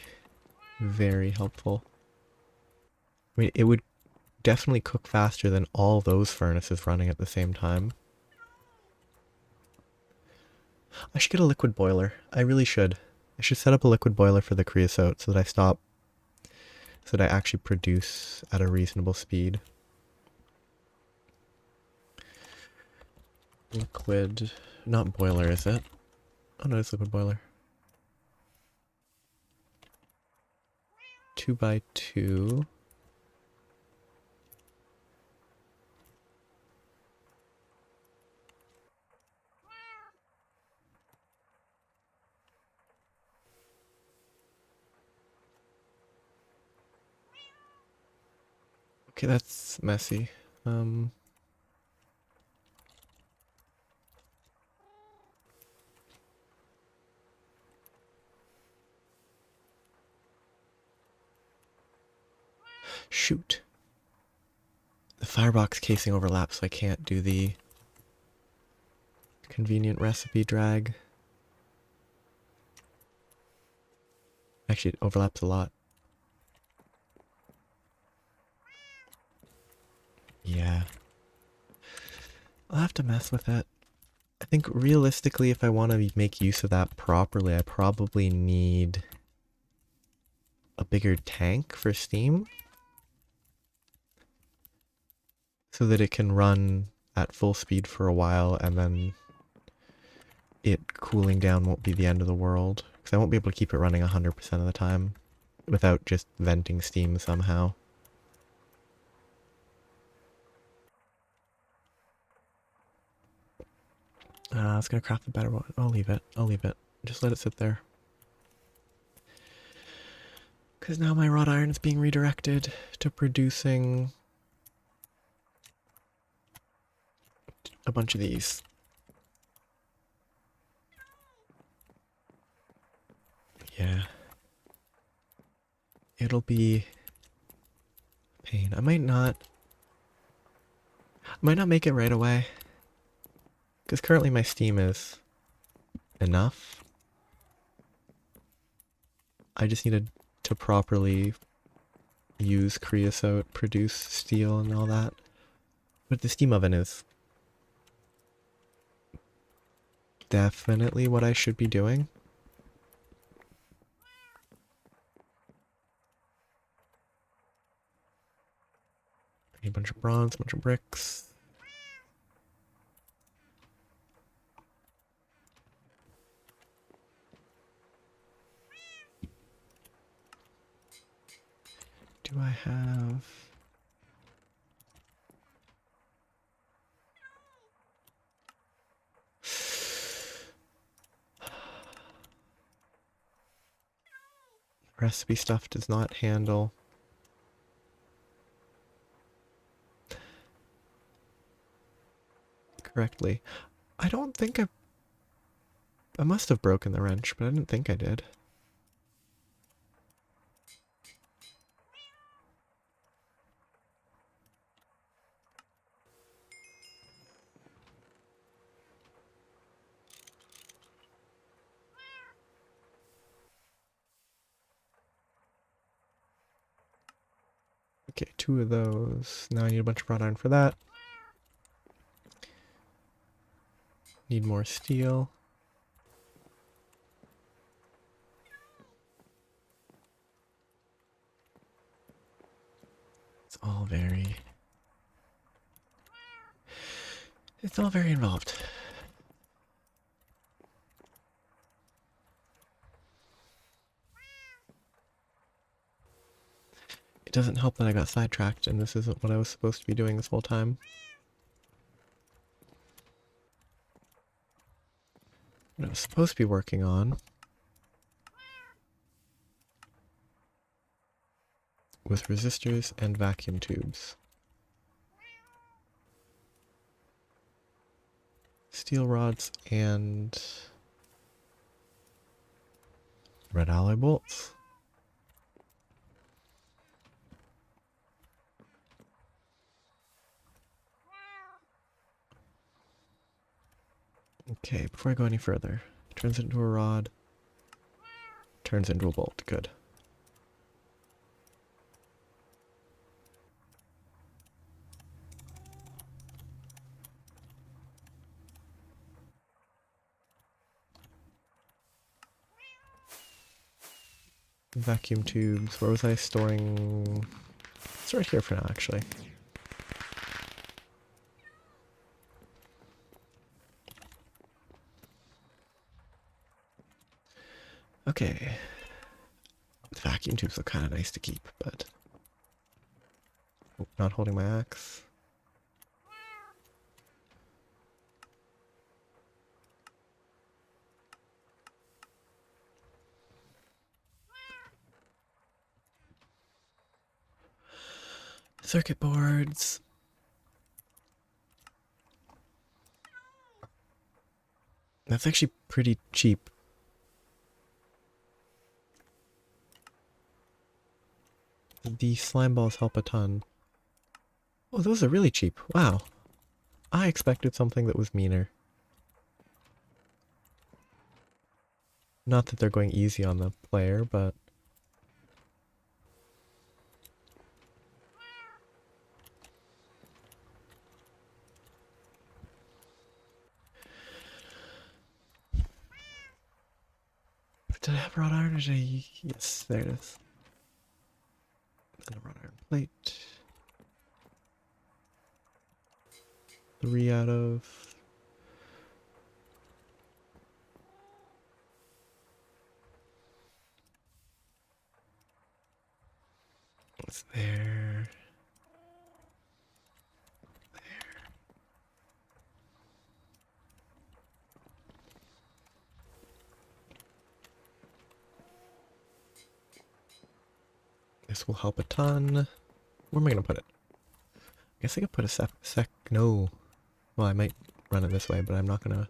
very helpful. I mean, it would definitely cook faster than all those furnaces running at the same time. I should get a liquid boiler. I really should. I should set up a liquid boiler for the creosote so that I stop, so that I actually produce at a reasonable speed. Liquid, not boiler, is it? Oh no, it's liquid boiler. 2x2. Okay, that's messy. Shoot. The firebox casing overlaps, so I can't do the convenient recipe drag. Actually, it overlaps a lot. Yeah. I'll have to mess with that. I think realistically, if I want to make use of that properly, I probably need a bigger tank for steam. so that it can run at full speed for a while, and then it cooling down won't be the end of the world. Because I won't be able to keep it running 100% of the time without just venting steam somehow. I was gonna craft a better one. I'll leave it. I'll leave it. Just let it sit there. Because now my wrought iron is being redirected to producing a bunch of these. Yeah. It'll be a pain. I might not make it right away. Because currently my steam is enough. I just needed to properly use creosote, produce steel and all that. But the steam oven is definitely what I should be doing. I need a bunch of bronze, a bunch of bricks. Do I have... Recipe stuff does not handle. Correctly. I don't think I must have broken the wrench, but I didn't think I did. Okay, 2 of those. Now I need a bunch of wrought iron for that. Need more steel. It's all very involved. It doesn't help that I got sidetracked and this isn't what I was supposed to be doing this whole time. What I was supposed to be working on was resistors and vacuum tubes. Steel rods and red alloy bolts. Okay, before I go any further, turns into a rod, turns into a bolt. Good. Vacuum tubes. Where was I storing? It's right here for now, actually. Okay. Vacuum tubes look kind of nice to keep, but... Oh, not holding my axe. Circuit boards. That's actually pretty cheap. The slime balls help a ton. Oh, those are really cheap. Wow. I expected something that was meaner. Not that they're going easy on the player, but... Did I have wrought iron or did I... Yes, there it is. And a wrought iron plate. 3 out of... What's there? This will help a ton. Where am I going to put it? I guess I could put a no. Well, I might run it this way, but I'm not going to.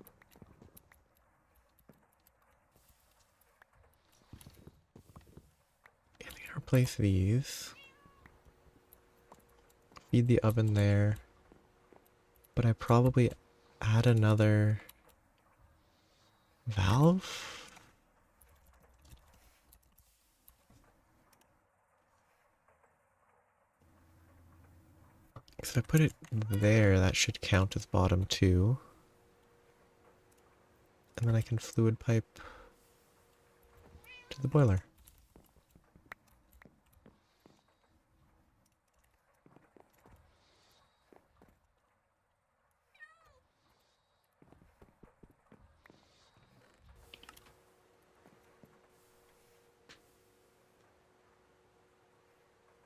I think I'll replace these. Feed the oven there. But I probably add another valve? So if I put it there, that should count as bottom 2. And then I can fluid pipe to the boiler.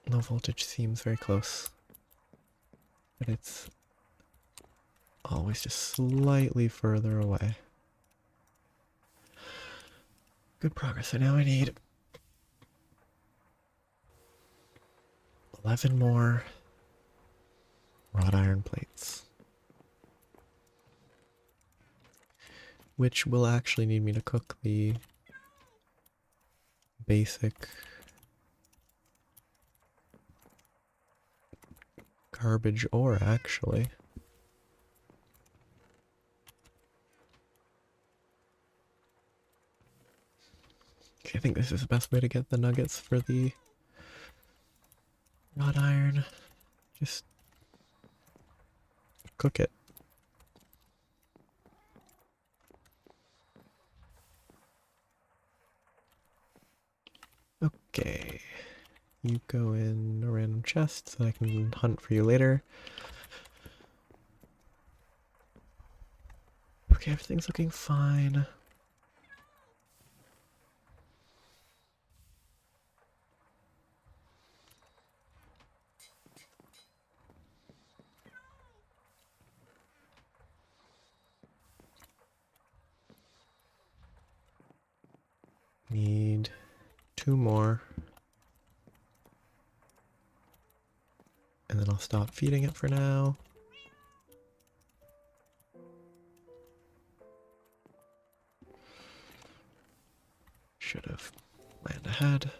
Low voltage seems very close. But it's always just slightly further away. Good progress. So now I need 11 more wrought iron plates. Which will actually need me to cook the basic garbage ore, actually. Okay, I think this is the best way to get the nuggets for the wrought iron. Just cook it. Okay. You go in a random chest so I can hunt for you later. Okay, everything's looking fine. Need 2 more. And then I'll stop feeding it for now. Should have planned ahead.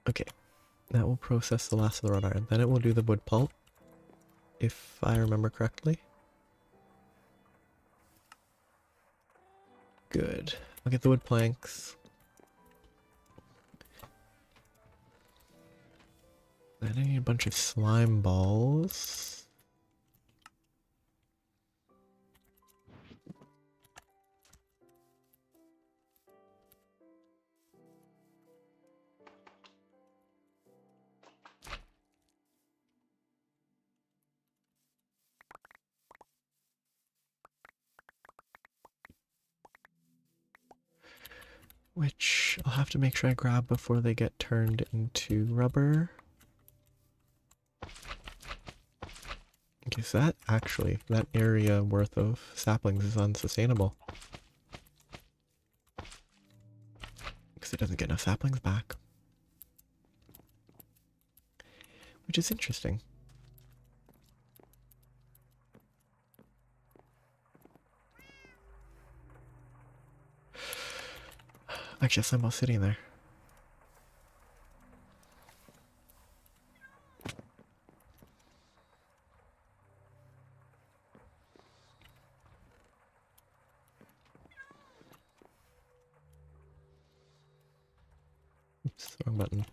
Okay, that will process the last of the wrought iron. Then it will do the wood pulp, if I remember correctly. Good. I'll get the wood planks. Then I need a bunch of slime balls. Which I'll have to make sure I grab before they get turned into rubber. Okay, so that area worth of saplings is unsustainable. Because it doesn't get enough saplings back. Which is interesting. Actually, I'm all sitting there. Oops, wrong button.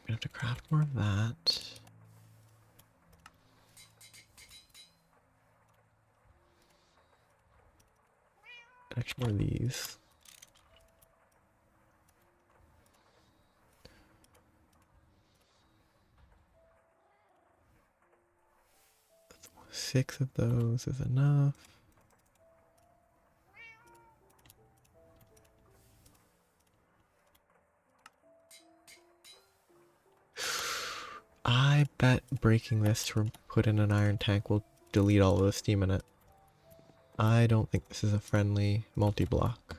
gonna have to craft more of that. Actually, more of these. Six of those is enough. I bet breaking this to put in an iron tank will delete all of the steam in it. I don't think this is a friendly multi-block.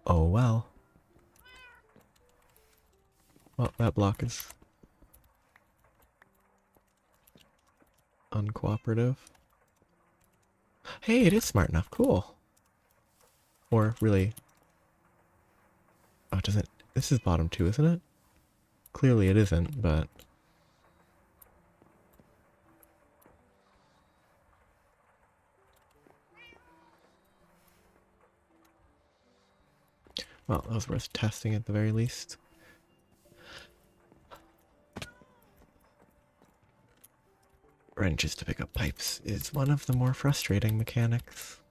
Oh well. Well, that block is uncooperative. Hey, it is smart enough. Cool. Or really... Oh, it doesn't... This is bottom 2, isn't it? Clearly it isn't, but... Well, that was worth testing at the very least. Wrenches to pick up pipes is one of the more frustrating mechanics.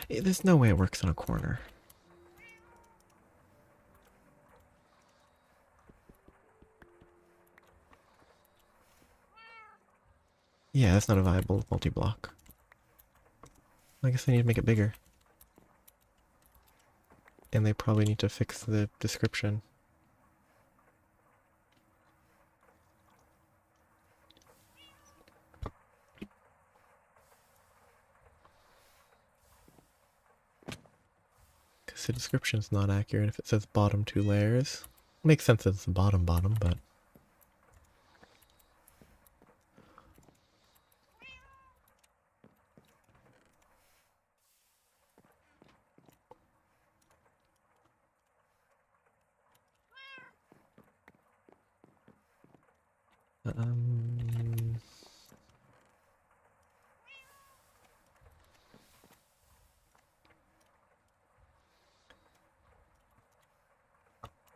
There's no way it works on a corner. Yeah, that's not a viable multi-block. I guess they need to make it bigger. And they probably need to fix the description. Because the description's not accurate if it says bottom 2 layers. Makes sense that it's the bottom, but...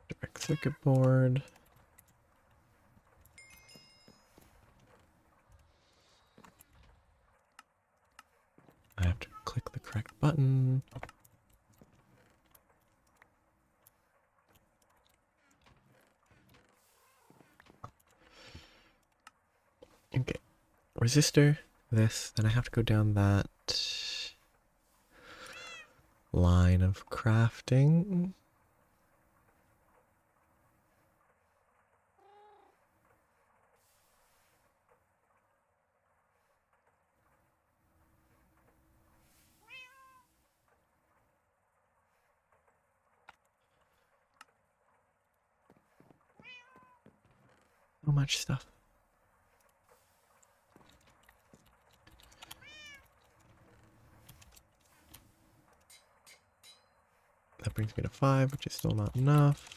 Direct circuit board. I have to click the correct button. Okay. Resistor, this, then I have to go down that line of crafting. So much stuff. That brings me to 5, which is still not enough.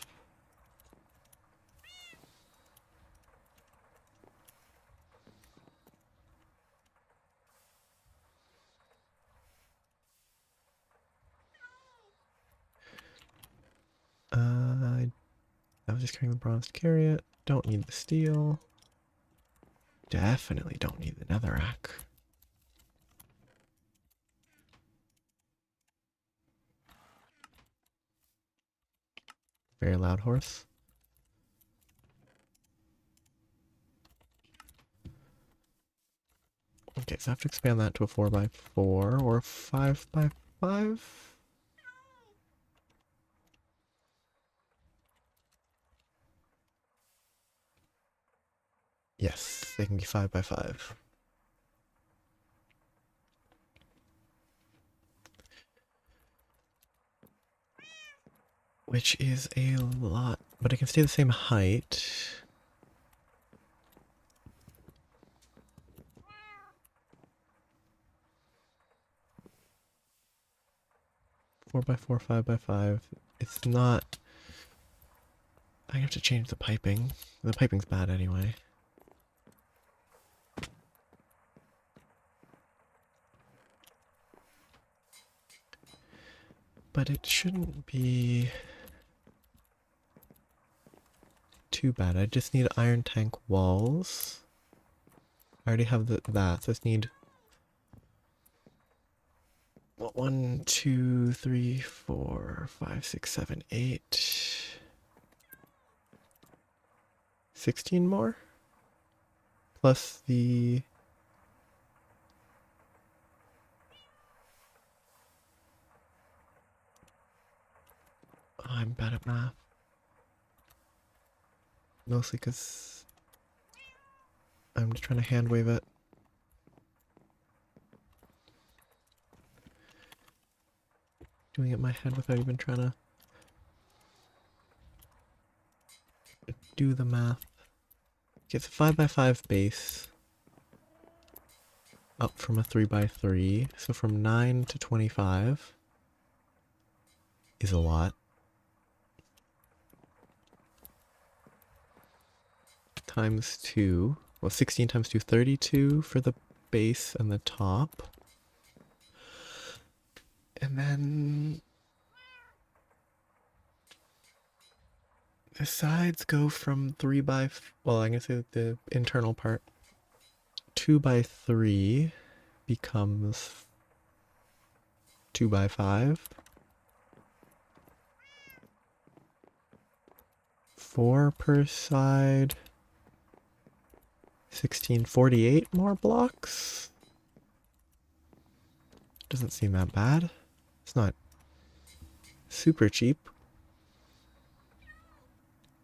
I was just carrying the bronze to carry it. Don't need the steel. Definitely don't need the netherrack. Very loud horse. Okay, so I have to expand that to a 4x4 or 5x5. Yes, they can be 5x5. Which is a lot, but it can stay the same height. Four by four, 5x5. It's not. I have to change the piping. The piping's bad anyway. But it shouldn't be too bad. I just need iron tank walls. I already have that, so I just need 1, 2, 3, 4, 5, 6, 7, 8, 16 more? Plus the... Oh, I'm bad at math. Mostly because I'm just trying to hand wave it. Doing it in my head without even trying to do the math. It's a 5x5 base. Up from a 3x3. So from 9 to 25 is a lot. Times 2. Well, 16 times 2, 32 for the base and the top. And then the sides go from 3 by... Well, I'm going to say the internal part. 2 by 3 becomes 2 by 5. 4 per side. 16, 48 more blocks. Doesn't seem that bad. It's not super cheap.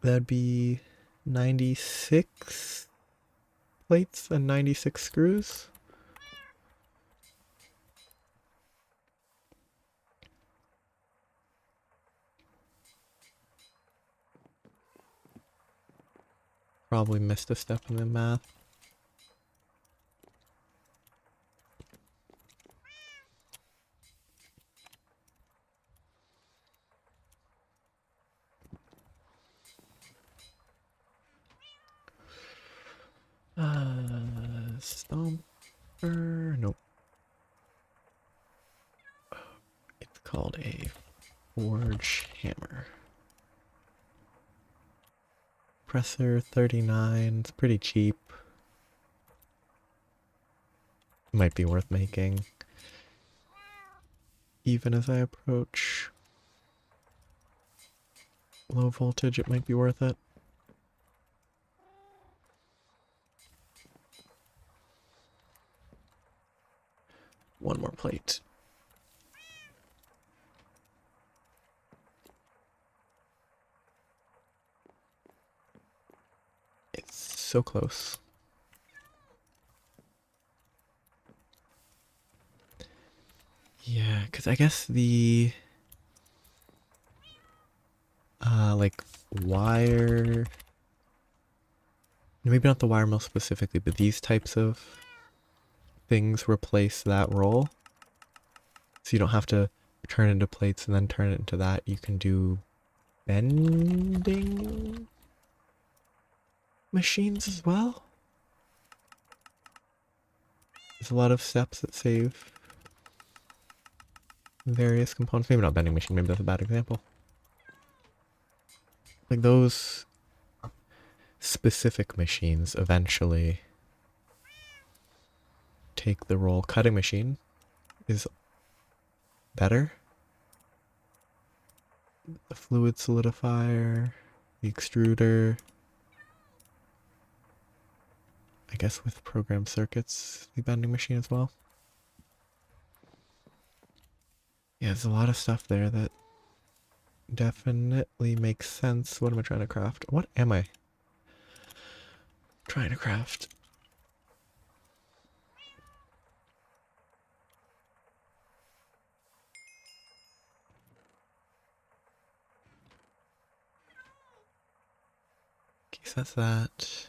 That'd be 96 plates and 96 screws. Probably missed a step in the math. Stomper, nope. It's called a forge hammer. Presser 39, it's pretty cheap. Might be worth making. Even as I approach low voltage, it might be worth it. One more plate. It's so close. Yeah, because I guess the like wire, maybe not the wire mill specifically, but these types of things replace that role. So you don't have to turn it into plates and then turn it into that. You can do bending machines as well. There's a lot of steps that save various components. Maybe not bending machine, maybe that's a bad example. Like those specific machines eventually take the role. Cutting machine is better. The fluid solidifier, the extruder. I guess with programmed circuits, the bending machine as well. Yeah, there's a lot of stuff there that definitely makes sense. What am I trying to craft? What am I trying to craft? Okay, so that's that.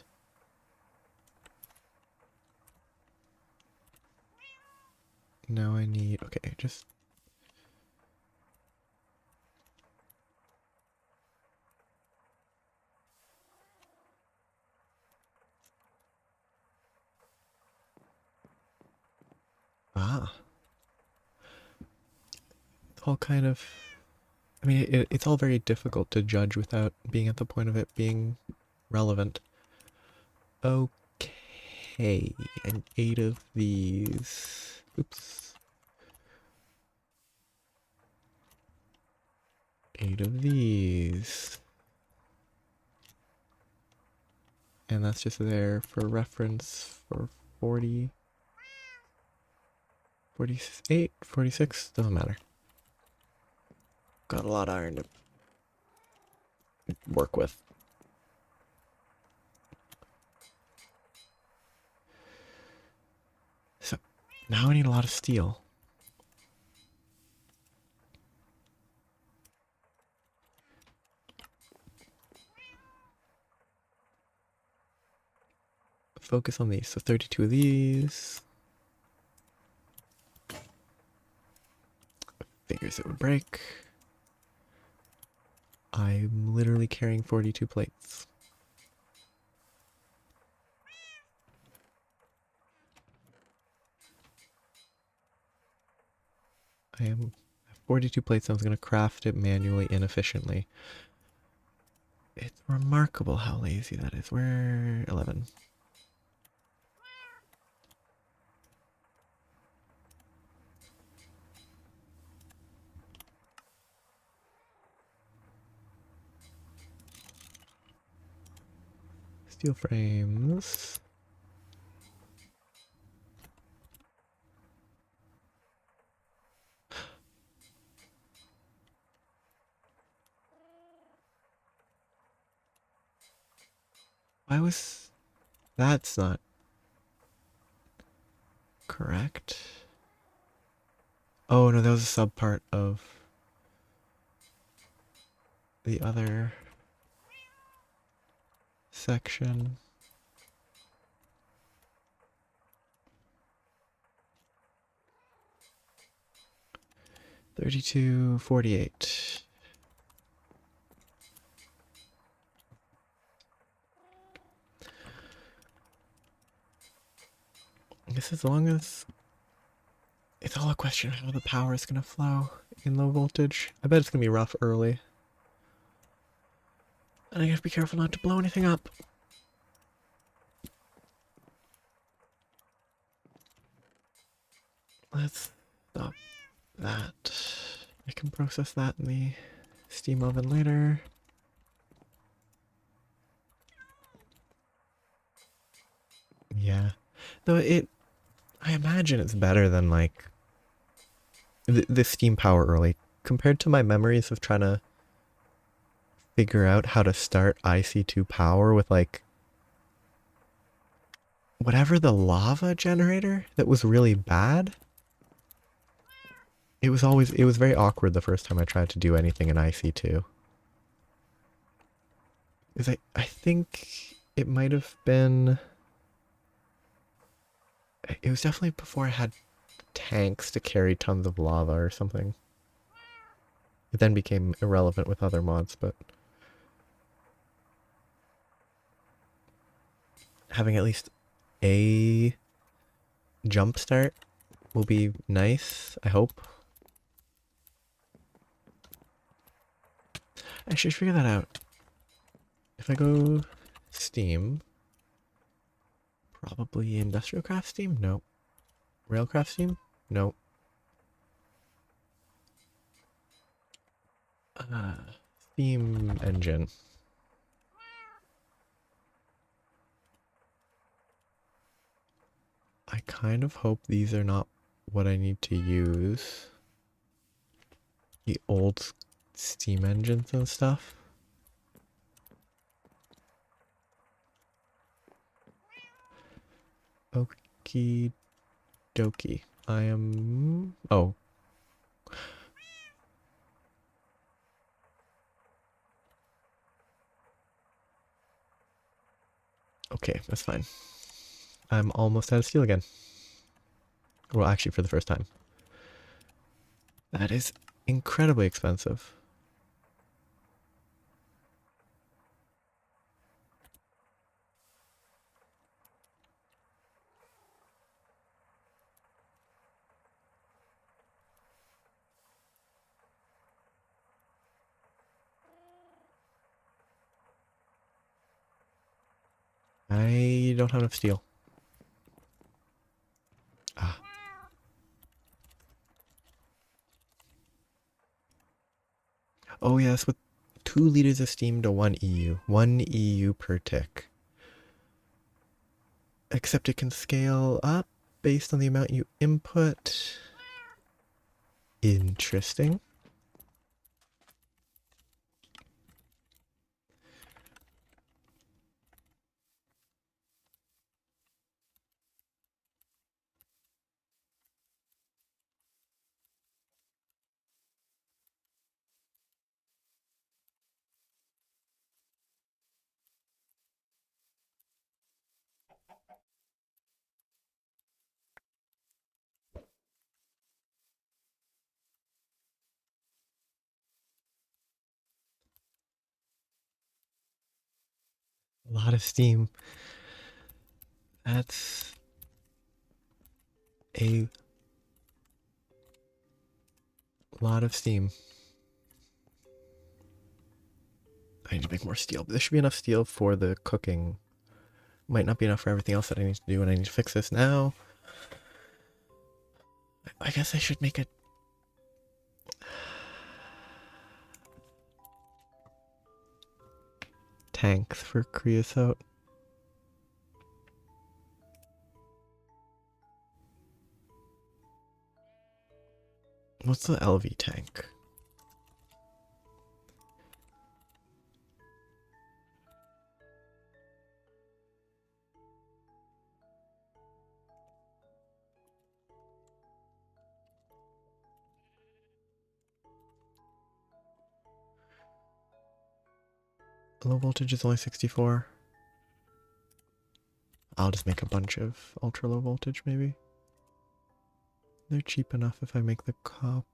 Now I need, okay, just... Ah. It's all kind of I mean, it's all very difficult to judge without being at the point of it being relevant. Okay, and 8 of these. Oops. 8 of these. And that's just there for reference for 40, 48, 46, doesn't matter. Got a lot of iron to work with. So now I need a lot of steel. Focus on these. So 32 of these. Figures it would break. I'm literally carrying 42 plates. I have 42 plates, and I was going to craft it manually inefficiently. It's remarkable how lazy that is. Where 11? Steel frames. Why was... That's not correct. Oh no, that was a sub part of the other section. $32, $48. I guess as long as it's all a question of how the power is going to flow in low voltage. I bet it's going to be rough early. And I have to be careful not to blow anything up. Let's stop that. I can process that in the steam oven later. Yeah. Though I imagine it's better than like the steam power early. Compared to my memories of trying to figure out how to start IC2 power with like whatever the lava generator that was really bad. It was very awkward the first time I tried to do anything in IC2. Because I think it might have been... It was definitely before I had tanks to carry tons of lava or something. It then became irrelevant with other mods, but... having at least a jump start will be nice, I hope. I should figure that out. If I go Steam, probably Industrial Craft Steam? No. Railcraft Steam? No. Steam engine. I kind of hope these are not what I need to use. The old steam engines and stuff. Okie dokie. I am... Oh. Okay, that's fine. I'm almost out of steel again. Well, actually, for the first time. That is incredibly expensive. I don't have enough steel. Ah. Oh yes, with 2 liters of steam to 1 EU. 1 EU per tick. Except it can scale up based on the amount you input. Interesting. A lot of steam. That's a lot of steam. I need to make more steel. There should be enough steel for the cooking. Might not be enough for everything else that I need to do, and I need to fix this now. I guess I should make a tanks for creosote. What's the LV tank? Low voltage is only 64. I'll just make a bunch of ultra low voltage maybe. They're cheap enough if I make the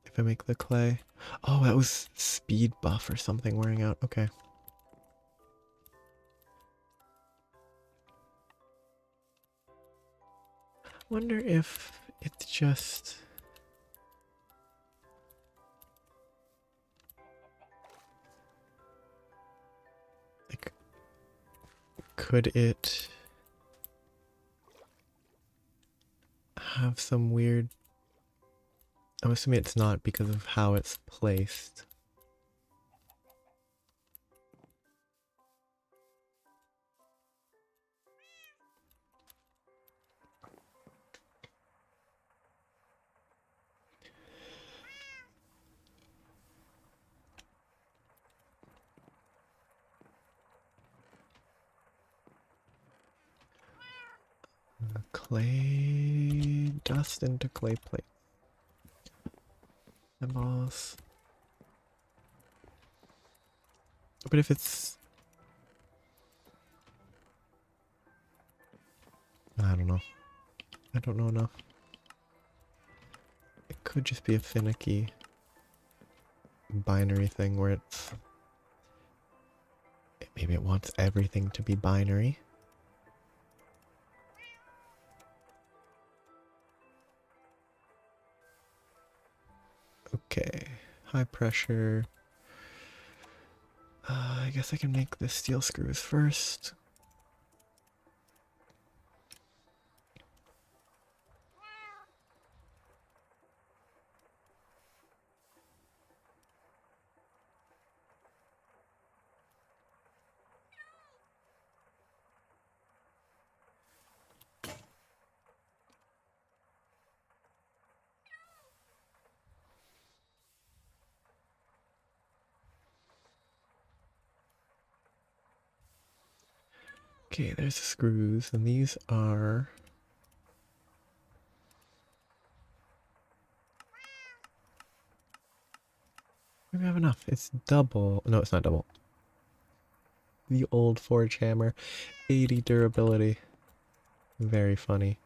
if I make the clay. Oh, that was speed buff or something wearing out. Okay. Wonder if it's just like, could it have some weird, I'm assuming it's not because of how it's placed. Clay dust into clay plate. Emboss. But if it's, I don't know. I don't know enough. It could just be a finicky binary thing where it's, maybe it wants everything to be binary. Okay, high pressure. I guess I can make the steel screws first. Okay, there's the screws, and these are... Maybe I have enough. It's double. No, it's not double. The old forge hammer. 80 durability. Very funny.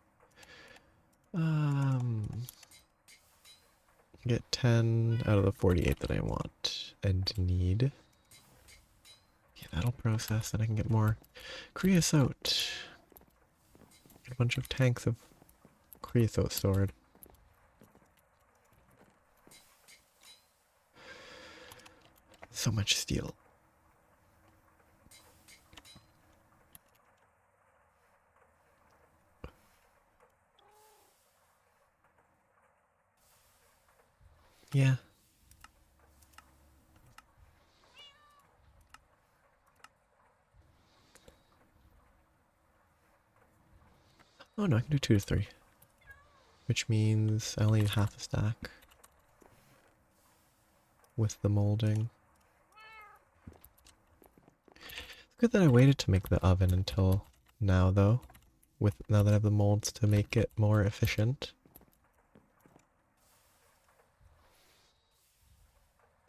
Get 10 out of the 48 that I want and need. Yeah, that'll process, and I can get more creosote. Get a bunch of tanks of creosote stored. So much steel. Yeah. Oh no, I can do 2 to 3. Which means I only need half a stack with the molding. It's good that I waited to make the oven until now though. Now that I have the molds to make it more efficient.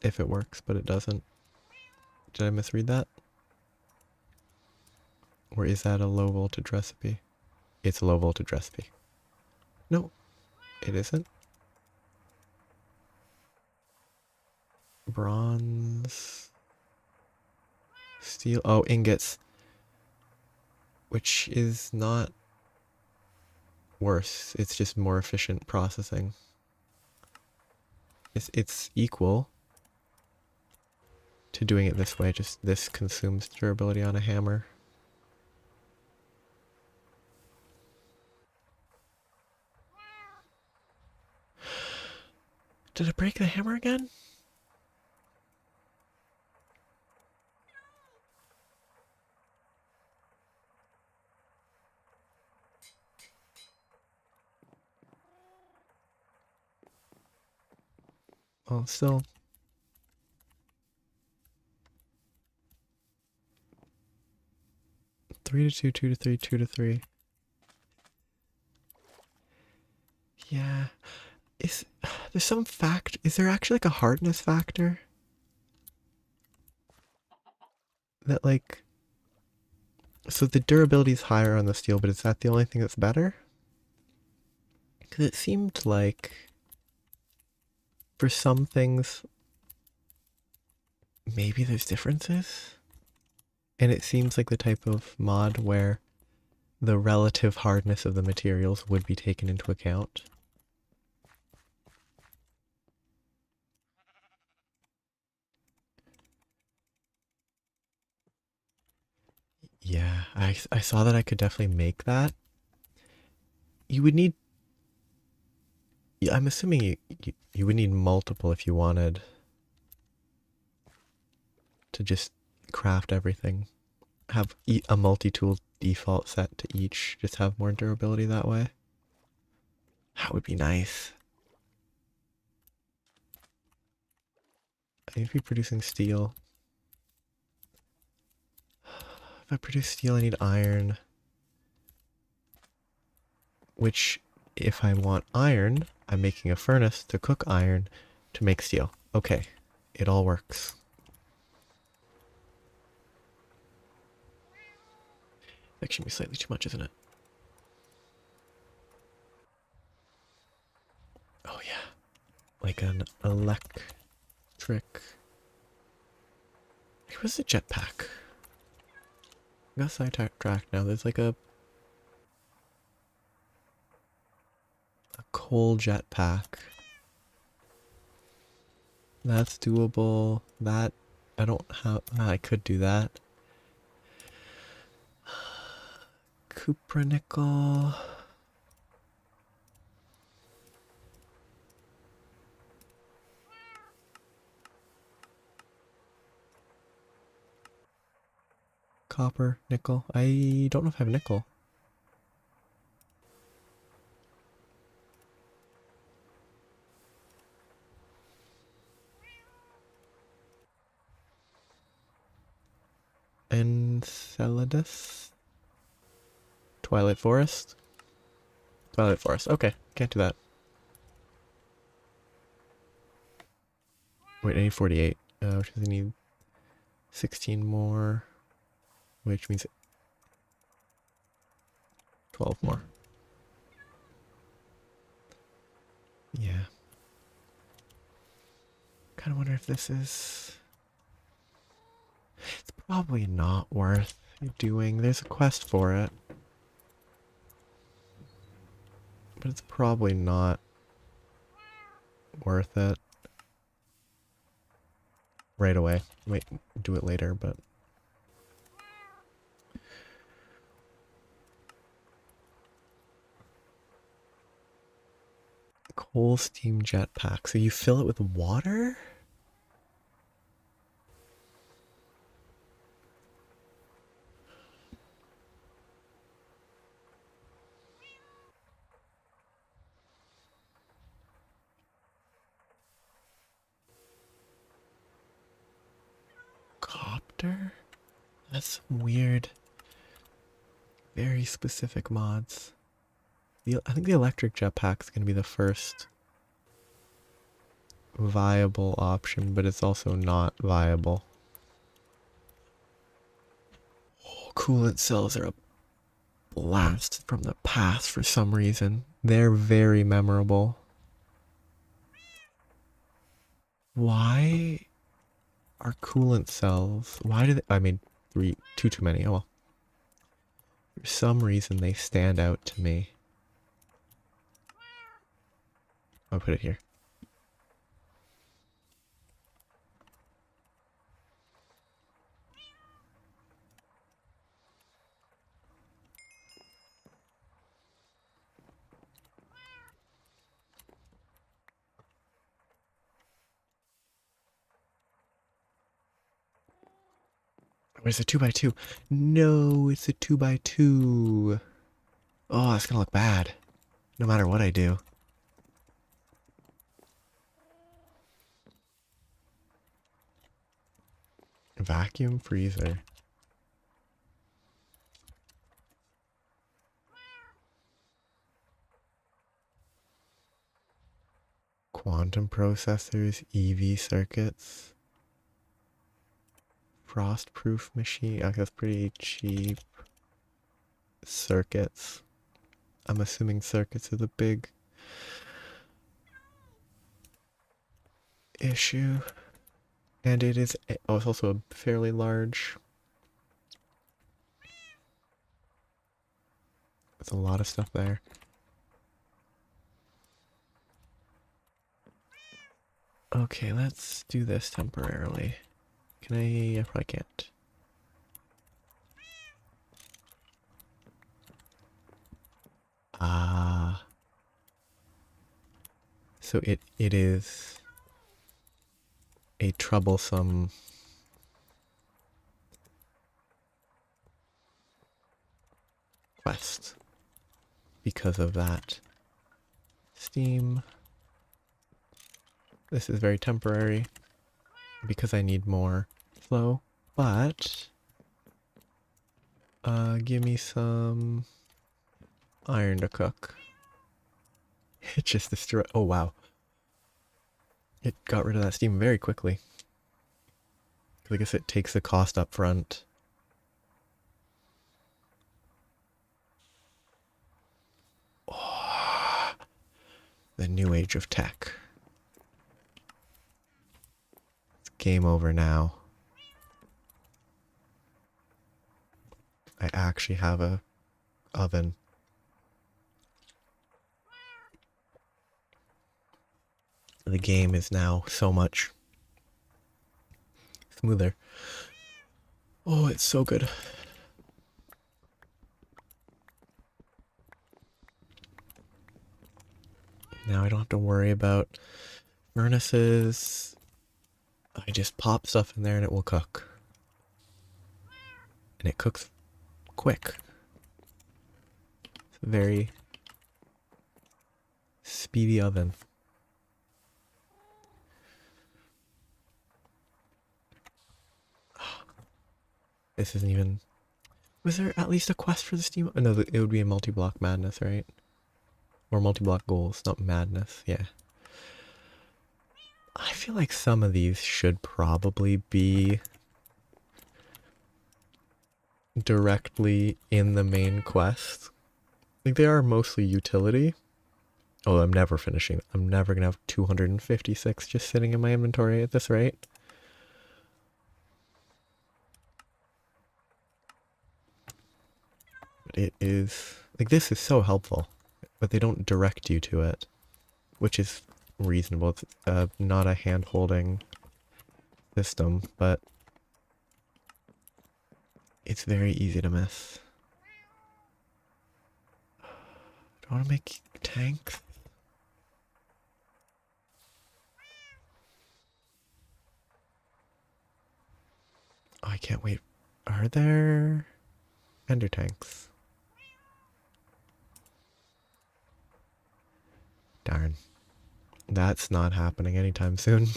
If it works, but it doesn't. Did I misread that? Or is that a low voltage recipe? It's a low voltage recipe. No, it isn't. Bronze. Steel. Oh, ingots. Which is not worse. It's just more efficient processing. It's equal to doing it this way. Just this consumes durability on a hammer. Did I break the hammer again? Oh, still. Three to two, 2 to 3, 2 to 3. Yeah. There's some fact. Is there actually like a hardness factor? That like. So the durability is higher on the steel, but is that the only thing that's better? Because it seemed like for some things, maybe there's differences. And it seems like the type of mod where the relative hardness of the materials would be taken into account. Yeah, I saw that I could definitely make that. You would need, yeah, I'm assuming you would need multiple if you wanted to just craft everything. Have a multi-tool default set to each, just have more durability that way. That would be nice. I need to be producing steel. If I produce steel, I need iron. Which, if I want iron, I'm making a furnace to cook iron to make steel. Okay, it all works. That should be slightly too much, isn't it? Oh yeah, like an electric. Hey, what's the jetpack? I got sidetracked now. There's like a coal jetpack. That's doable. That I don't have. I could do that. Cupronickel. Copper, nickel. I don't know if I have nickel. Enceladus? Twilight Forest? Twilight Forest. Okay, can't do that. Wait, I need 48. Which means I need 16 more. Which means 12 more. Yeah. Kind of wonder if this is... It's probably not worth doing. There's a quest for it. But it's probably not worth it right away. Wait, do it later, but... Coal steam jetpack. So you fill it with water? Copter? That's weird. Very specific mods. I think the electric jetpack is going to be the first viable option, but it's also not viable. Oh, coolant cells are a blast from the past for some reason. They're very memorable. Why are coolant cells? Why do they? I made too many. Oh well. For some reason, they stand out to me. I'll put it here. Where's the 2x2? No, it's a 2x2. Oh, that's gonna look bad. No matter what I do. Vacuum freezer. Quantum processors, EV circuits. Frost-proof machine. I guess pretty cheap. Circuits. I'm assuming circuits are the big issue. And it is, oh, it's also a fairly large. There's a lot of stuff there. Okay, let's do this temporarily. Can I probably can't. Ah. So it is a troublesome quest because of that. Steam. This is very temporary because I need more flow, but give me some iron to cook. It just destroyed. Oh wow. It got rid of that steam very quickly. I guess it takes the cost up front. Oh, the new age of tech. It's game over now. I actually have a oven. The game is now so much smoother. Oh, it's so good. Now I don't have to worry about furnaces. I just pop stuff in there and it will cook. And it cooks quick. It's a very speedy oven. This isn't even... Was there at least a quest for the steam? Oh, no, it would be a multi-block madness, right? Or multi-block goals, not madness, yeah. I feel like some of these should probably be directly in the main quest. Like, they are mostly utility. Oh, I'm never finishing. I'm never gonna have 256 just sitting in my inventory at this rate. But it is... Like, this is so helpful. But they don't direct you to it. Which is reasonable. It's not a hand-holding system, but it's very easy to miss. Do I want to make tanks? Oh, I can't wait. Are there ender tanks? Darn. That's not happening anytime soon.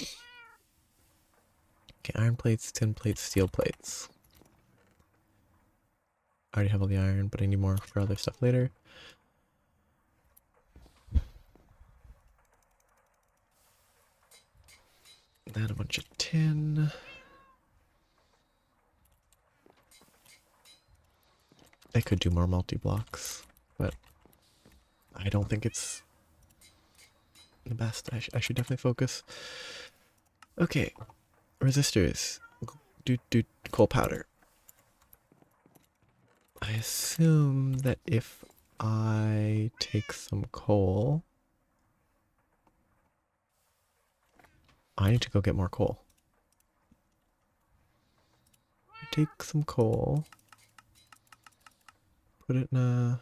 Okay, iron plates, tin plates, steel plates. I already have all the iron, but I need more for other stuff later. Then a bunch of tin. I could do more multi-blocks, but I don't think it's the best. I should definitely focus. Okay, resistors. Do coal powder. I assume that if I take some coal, I need to go get more coal. I take some coal, put it in a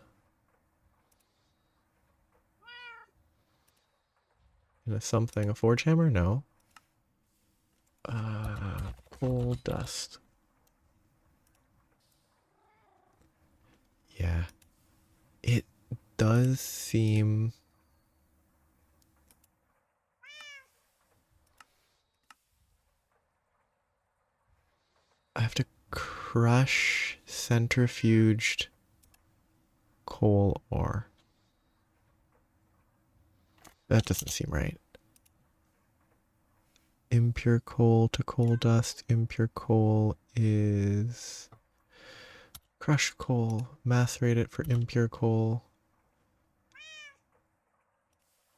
something, a forge hammer? No. Coal dust. Yeah. It does seem... I have to crush centrifuged coal ore. That doesn't seem right. Impure coal to coal dust. Impure coal is crushed coal. Macerate it for impure coal.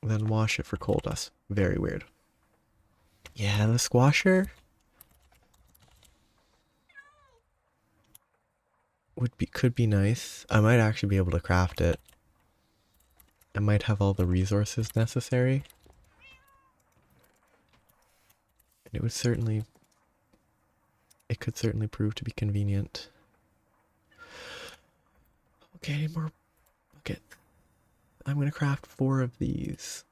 Then wash it for coal dust. Very weird. Yeah, the squasher could be nice. I might actually be able to craft it. I might have all the resources necessary. And it could certainly prove to be convenient. Okay, I need more bucket. I'm gonna craft 4 of these.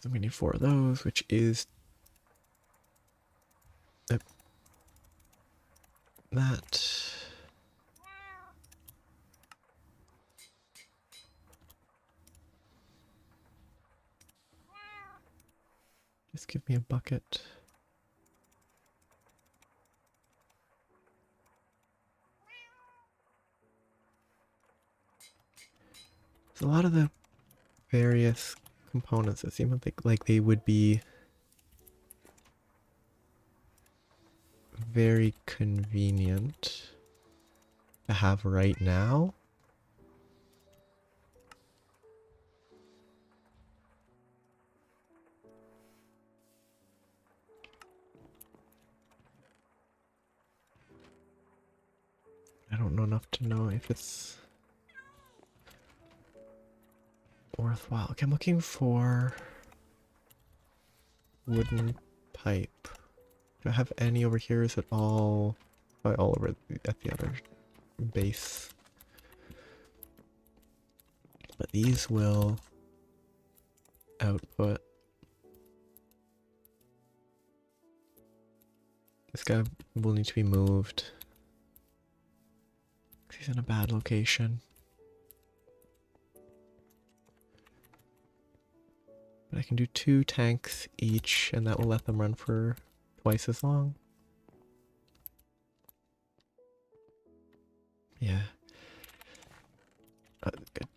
So we need 4 of those, which is that. Just give me a bucket. So a lot of the various components that seem like they would be very convenient to have right now. I don't know enough to know if it's worthwhile. Okay, I'm looking for wooden pipe. Do I have any over here? Is it all over at the other base? But these will output. This guy will need to be moved. He's in a bad location. But I can do 2 tanks each, and that will let them run for twice as long. Yeah. Good.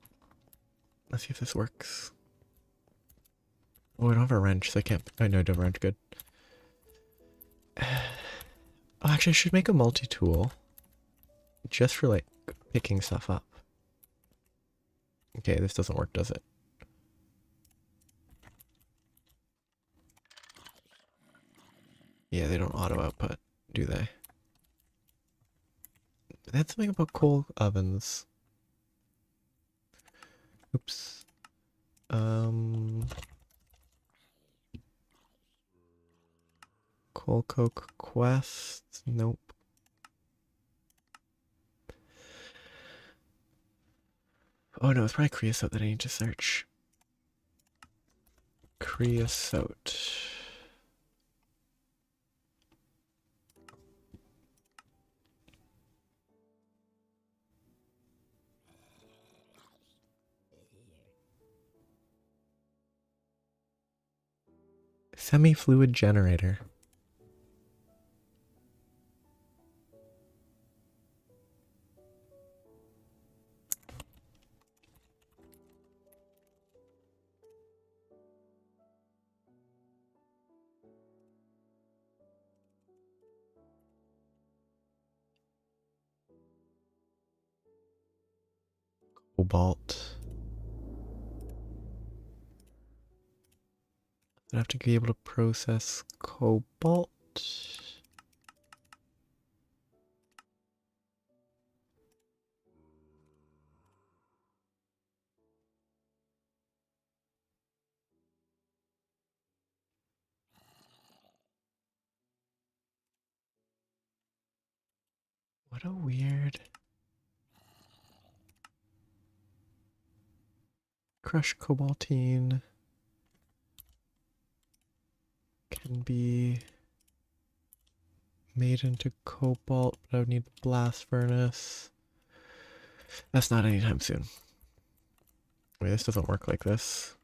Let's see if this works. Oh, I don't have a wrench, so I can't... I know I don't have a wrench. Good. Oh, actually, I should make a multi-tool. Just for, like, picking stuff up. Okay, this doesn't work, does it? Yeah, they don't auto-output, do they? That's something about coal ovens. Oops. Coal coke quest. Nope. Oh no, it's probably creosote that I need to search. Creosote. Semi-fluid generator. Cobalt. I'd have to be able to process cobalt. What a weird... Crushed cobaltine can be made into cobalt, but I would need the blast furnace. That's not anytime soon. Wait, this doesn't work like this.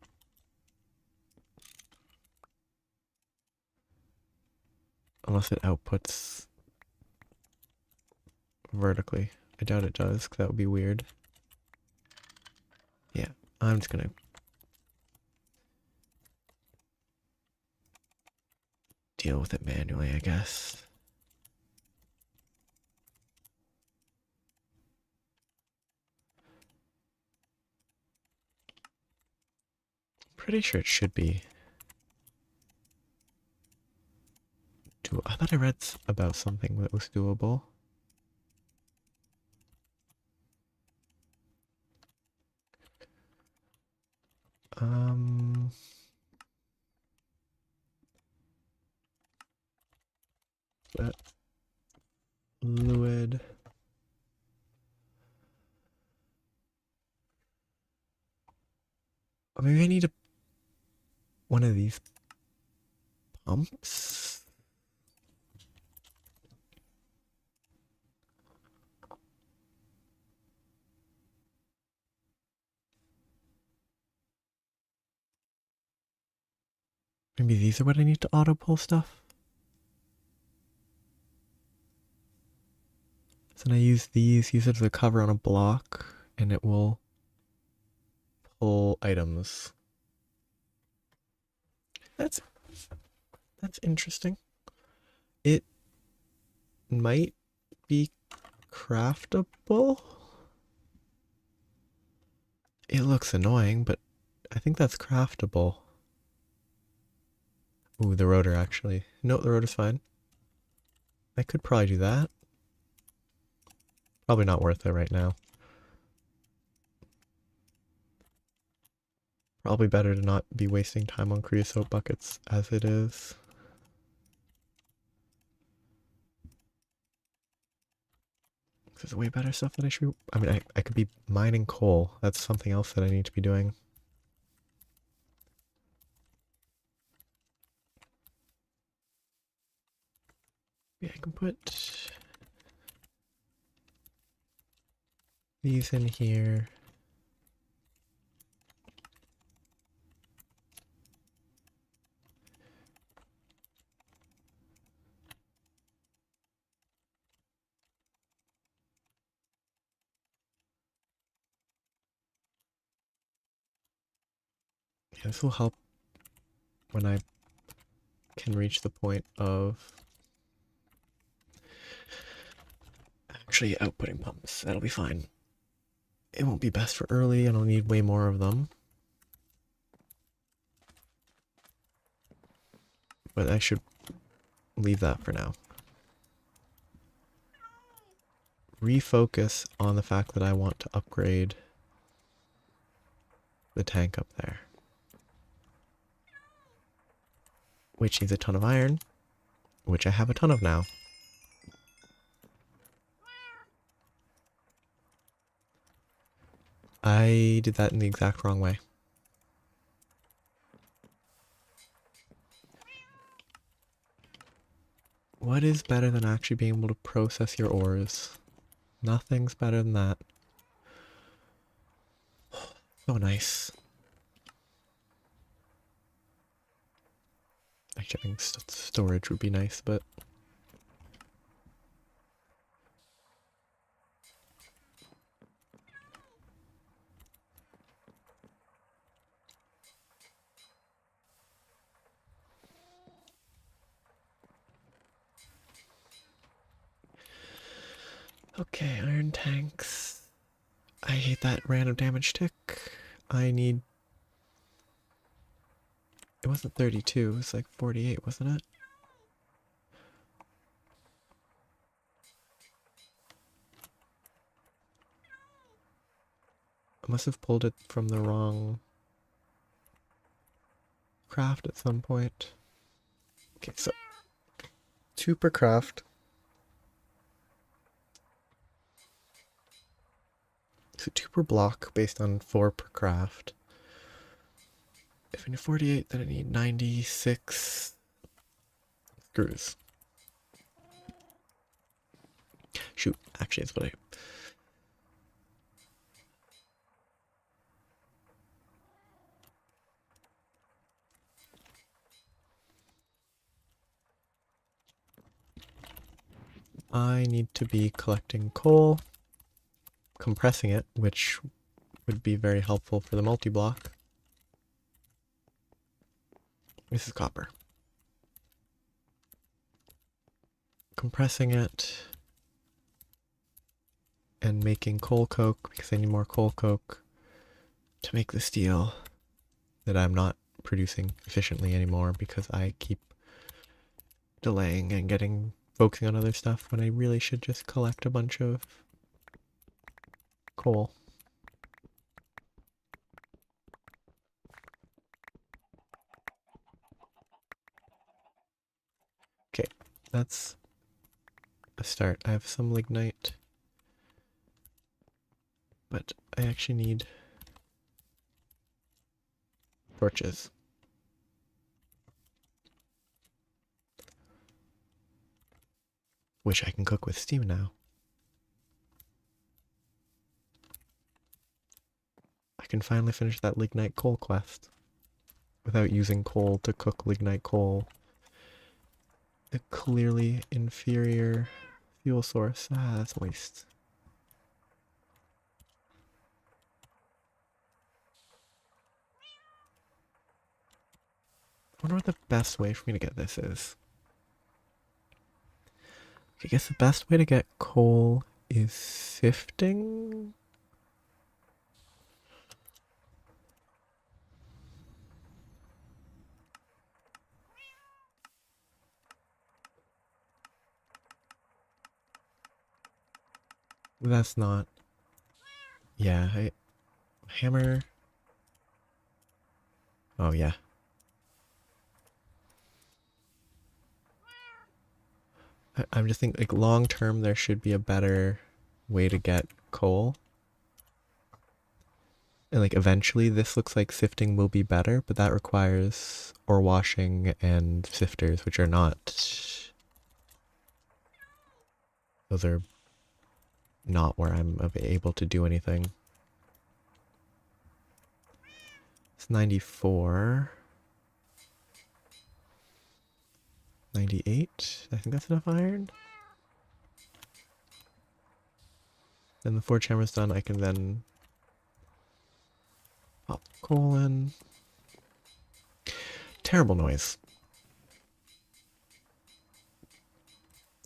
Unless it outputs vertically. I doubt it does, because that would be weird. Yeah, I'm just gonna deal with it manually, I guess. Pretty sure it should be. I thought I read about something that was doable. That fluid. Or maybe I need one of these pumps. Maybe these are what I need to auto pull stuff. So then I use these, use it as a cover on a block, and it will pull items. That's interesting. It might be craftable. It looks annoying, but I think that's craftable. Ooh, the rotor actually. No, the rotor's fine. I could probably do that. Probably not worth it right now. Probably better to not be wasting time on creosote buckets as it is. There's way better stuff that I should be... I mean, I could be mining coal. That's something else that I need to be doing. Yeah, I can put these in here. Yeah, this will help when I can reach the point of actually outputting pumps. That'll be fine. It won't be best for early, and I'll need way more of them. But I should leave that for now. Refocus on the fact that I want to upgrade the tank up there. Which needs a ton of iron, which I have a ton of now. I did that in the exact wrong way. What is better than actually being able to process your ores? Nothing's better than that. So nice. Actually, I think storage would be nice, but okay, iron tanks. I hate that random damage tick. I need. It wasn't 32, it was like 48, wasn't it? I must have pulled it from the wrong craft at some point. Okay, so 2 per craft. So 2 per block based on 4 per craft. If I need 48, then I need 96 screws. Shoot, actually, it's what I need to be collecting coal, compressing it, which would be very helpful for the multi-block. This is copper. Compressing it and making coal coke because I need more coal coke to make the steel that I'm not producing efficiently anymore because I keep delaying and focusing on other stuff when I really should just collect a bunch of coal. Okay, that's a start. I have some lignite, but I actually need torches. Which I can cook with steam now. I can finally finish that lignite coal quest without using coal to cook lignite coal. The clearly inferior fuel source. Ah, that's waste. I wonder what the best way for me to get this is. I guess the best way to get coal is sifting? That's not. Yeah, hammer. Oh, yeah. I'm just thinking, like, long term, there should be a better way to get coal. And, like, eventually, this looks like sifting will be better, but that requires ore washing and sifters, which are not. Those are not where I'm able to do anything. It's 94. 98. I think that's enough iron. Then the forge hammer's done. I can then pop coal in. Terrible noise.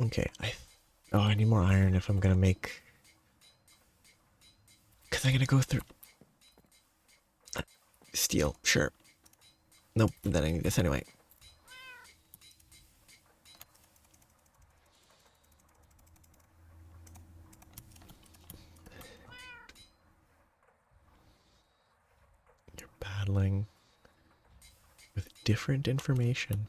Okay, I need more iron if I'm gonna make. Because I'm gonna go through. Steel, sure. Nope, then I need this anyway. You're battling with different information.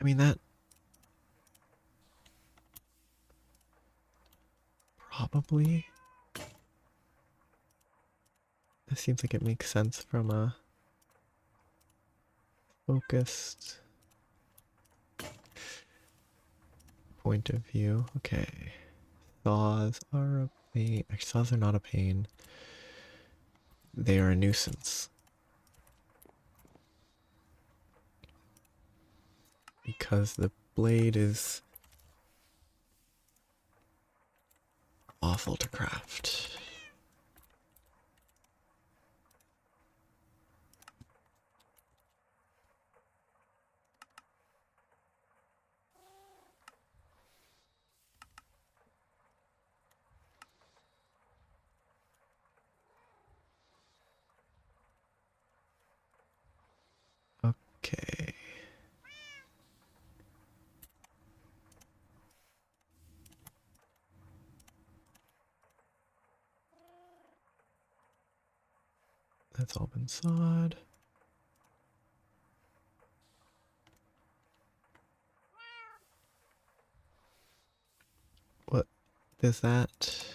I mean, that Probably. This seems like it makes sense from a focused point of view. Okay. Saws are a pain. Actually, saws are not a pain. They are a nuisance. Because the blade is awful to craft. Okay. That's all been sawed. What is that?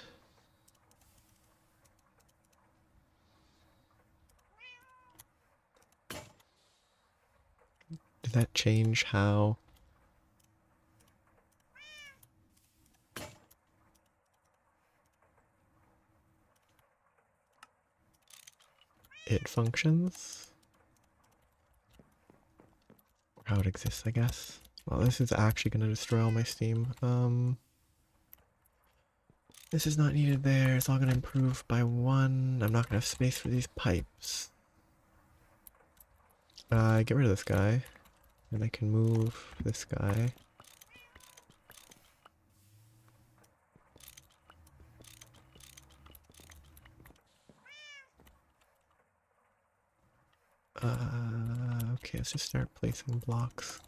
Did that change how it functions? Or how it exists, I guess. Well, this is actually going to destroy all my steam. This is not needed there. It's all going to improve by 1. I'm not going to have space for these pipes. Get rid of this guy. And I can move this guy. Okay, let's just start placing blocks.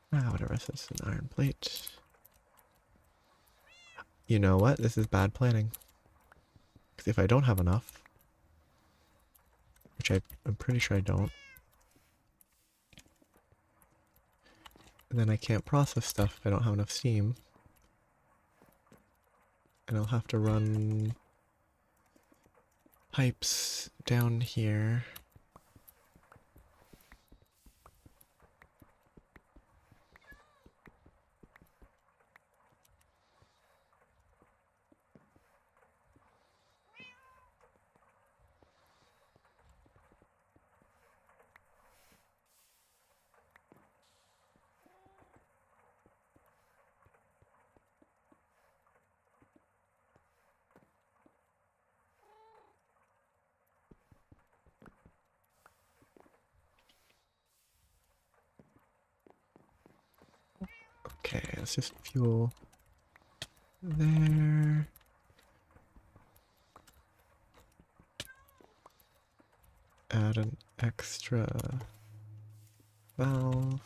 Whatever, this is an iron plate. You know what? This is bad planning. Because if I don't have enough, which I'm pretty sure I don't, then I can't process stuff if I don't have enough steam. And I'll have to run pipes down here. Okay, let's just fuel there. Add an extra valve.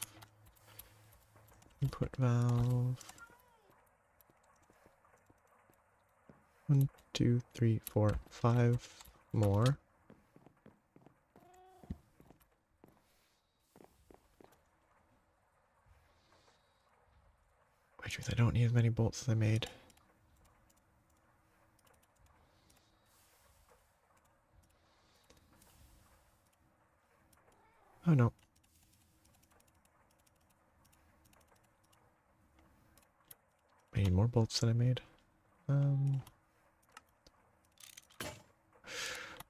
Input valve. 1, 2, 3, 4, 5 more. Which means I don't need as many bolts as I made. Oh no. I need more bolts than I made. No,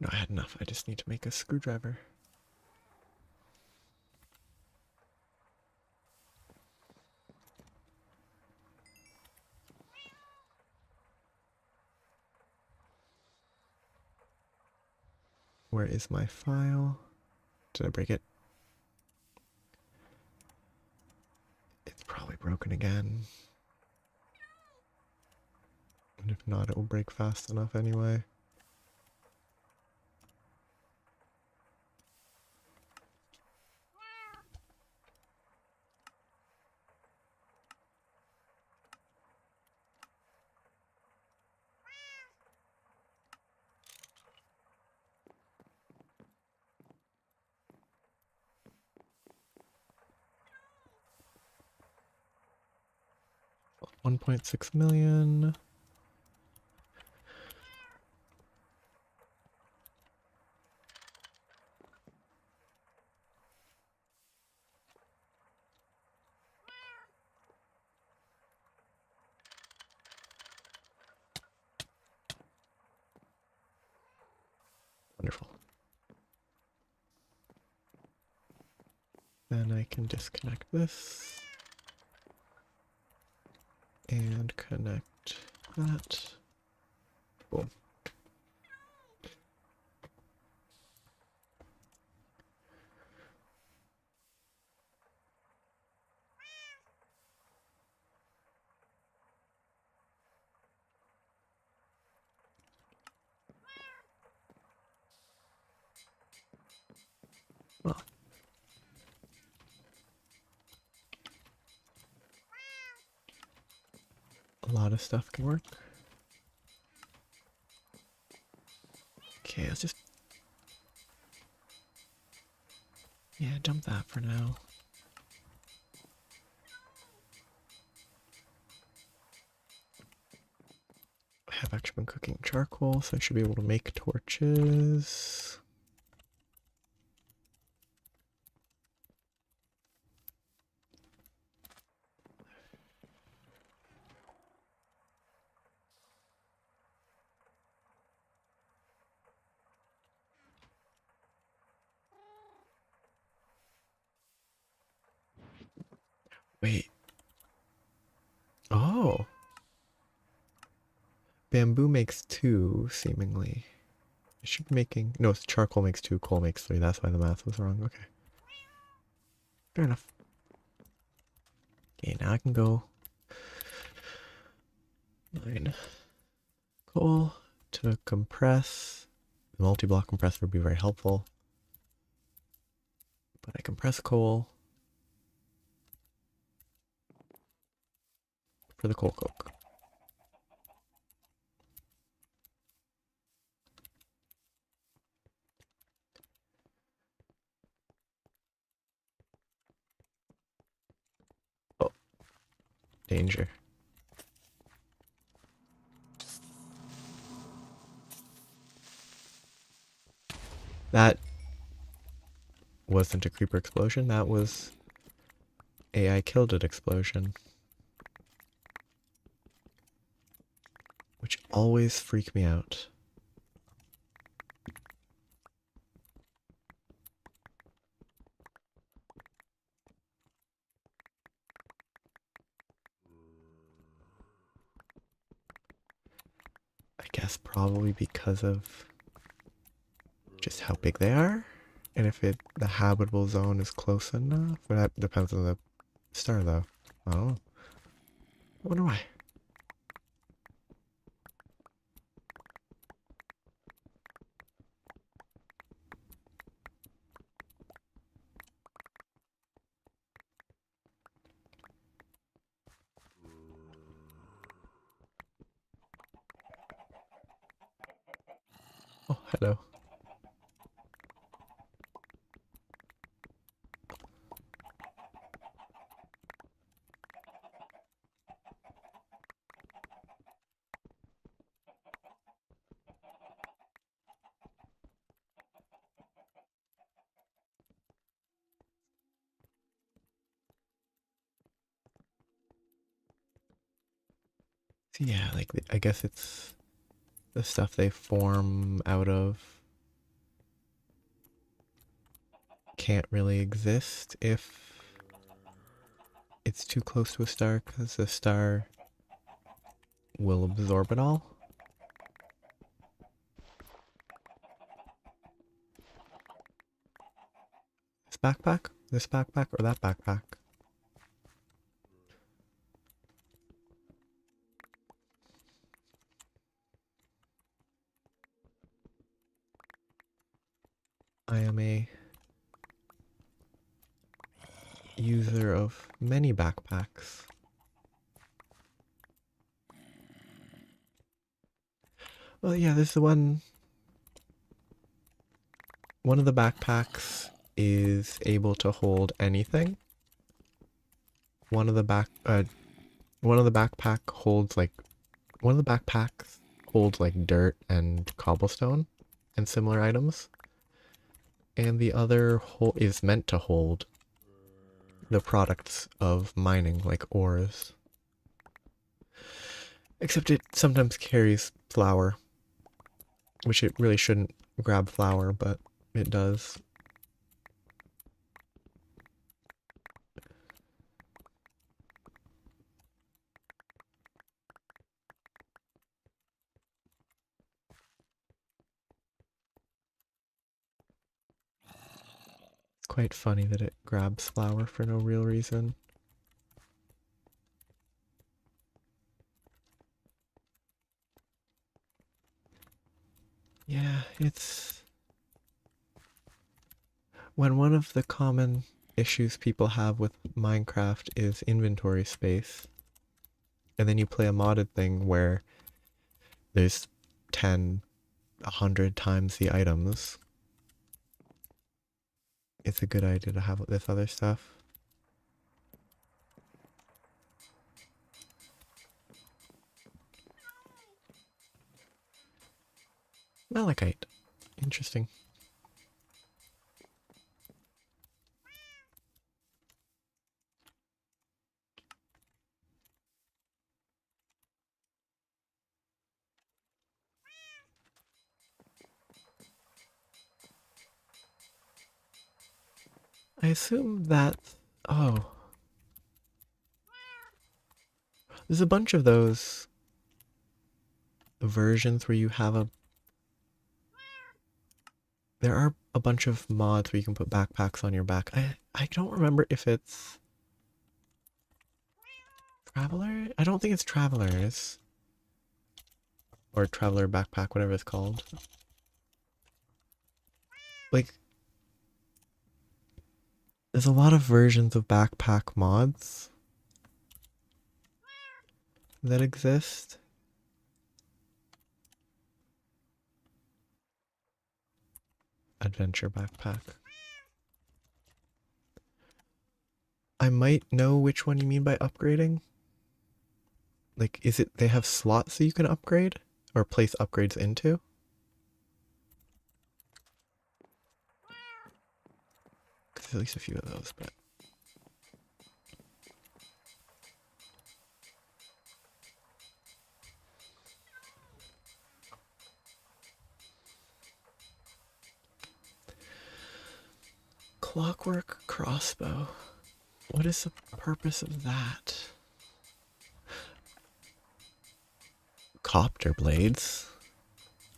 I had enough. I just need to make a screwdriver. Where is my file? Did I break it? It's probably broken again. And if not, it will break fast enough anyway. 1.6 million. Wonderful. Then I can disconnect this and connect that. Boom. Well, a lot of stuff can work. Okay, let's just... yeah, dump that for now. I have actually been cooking charcoal, so I should be able to make torches. Wait. Oh. Bamboo makes 2, seemingly. It should be making... no, charcoal makes 2, coal makes 3. That's why the math was wrong. Okay. Fair enough. Okay, now I can go mine coal to compress. The multi-block compressor would be very helpful. But I compress coal for the coal coke. Oh, danger. That wasn't a creeper explosion, that was AI killed it explosion. Which always freak me out. I guess probably because of just how big they are, and if the habitable zone is close enough. But that depends on the star, though. I don't know. I wonder why. Oh, hello. So yeah, like I guess it's the stuff they form out of can't really exist if it's too close to a star, because the star will absorb it all. This backpack, or that backpack? I am a user of many backpacks. Well, yeah, there's the one of the backpacks is able to hold anything. One of the one of the backpack holds like one of the backpacks holds like dirt and cobblestone and similar items, and the other is meant to hold the products of mining, like ores. Except it sometimes carries flour, which it really shouldn't grab flour, but it does. It's quite funny that it grabs flour for no real reason. Yeah, it's... When one of the common issues people have with Minecraft is inventory space, and then you play a modded thing where there's 10, 100 times the items, it's a good idea to have this other stuff. Malachite. Interesting. I assume that... Oh. There's a bunch of those versions where you have a... There are a bunch of mods where you can put backpacks on your back. I don't remember if it's... Traveler? I don't think it's Travelers. Or Traveler Backpack, whatever it's called. Like... There's a lot of versions of backpack mods that exist. Adventure backpack. I might know which one you mean by upgrading. Like, is it they have slots that you can upgrade? Or place upgrades into? There's at least a few of those, but... Clockwork crossbow. What is the purpose of that? Copter blades?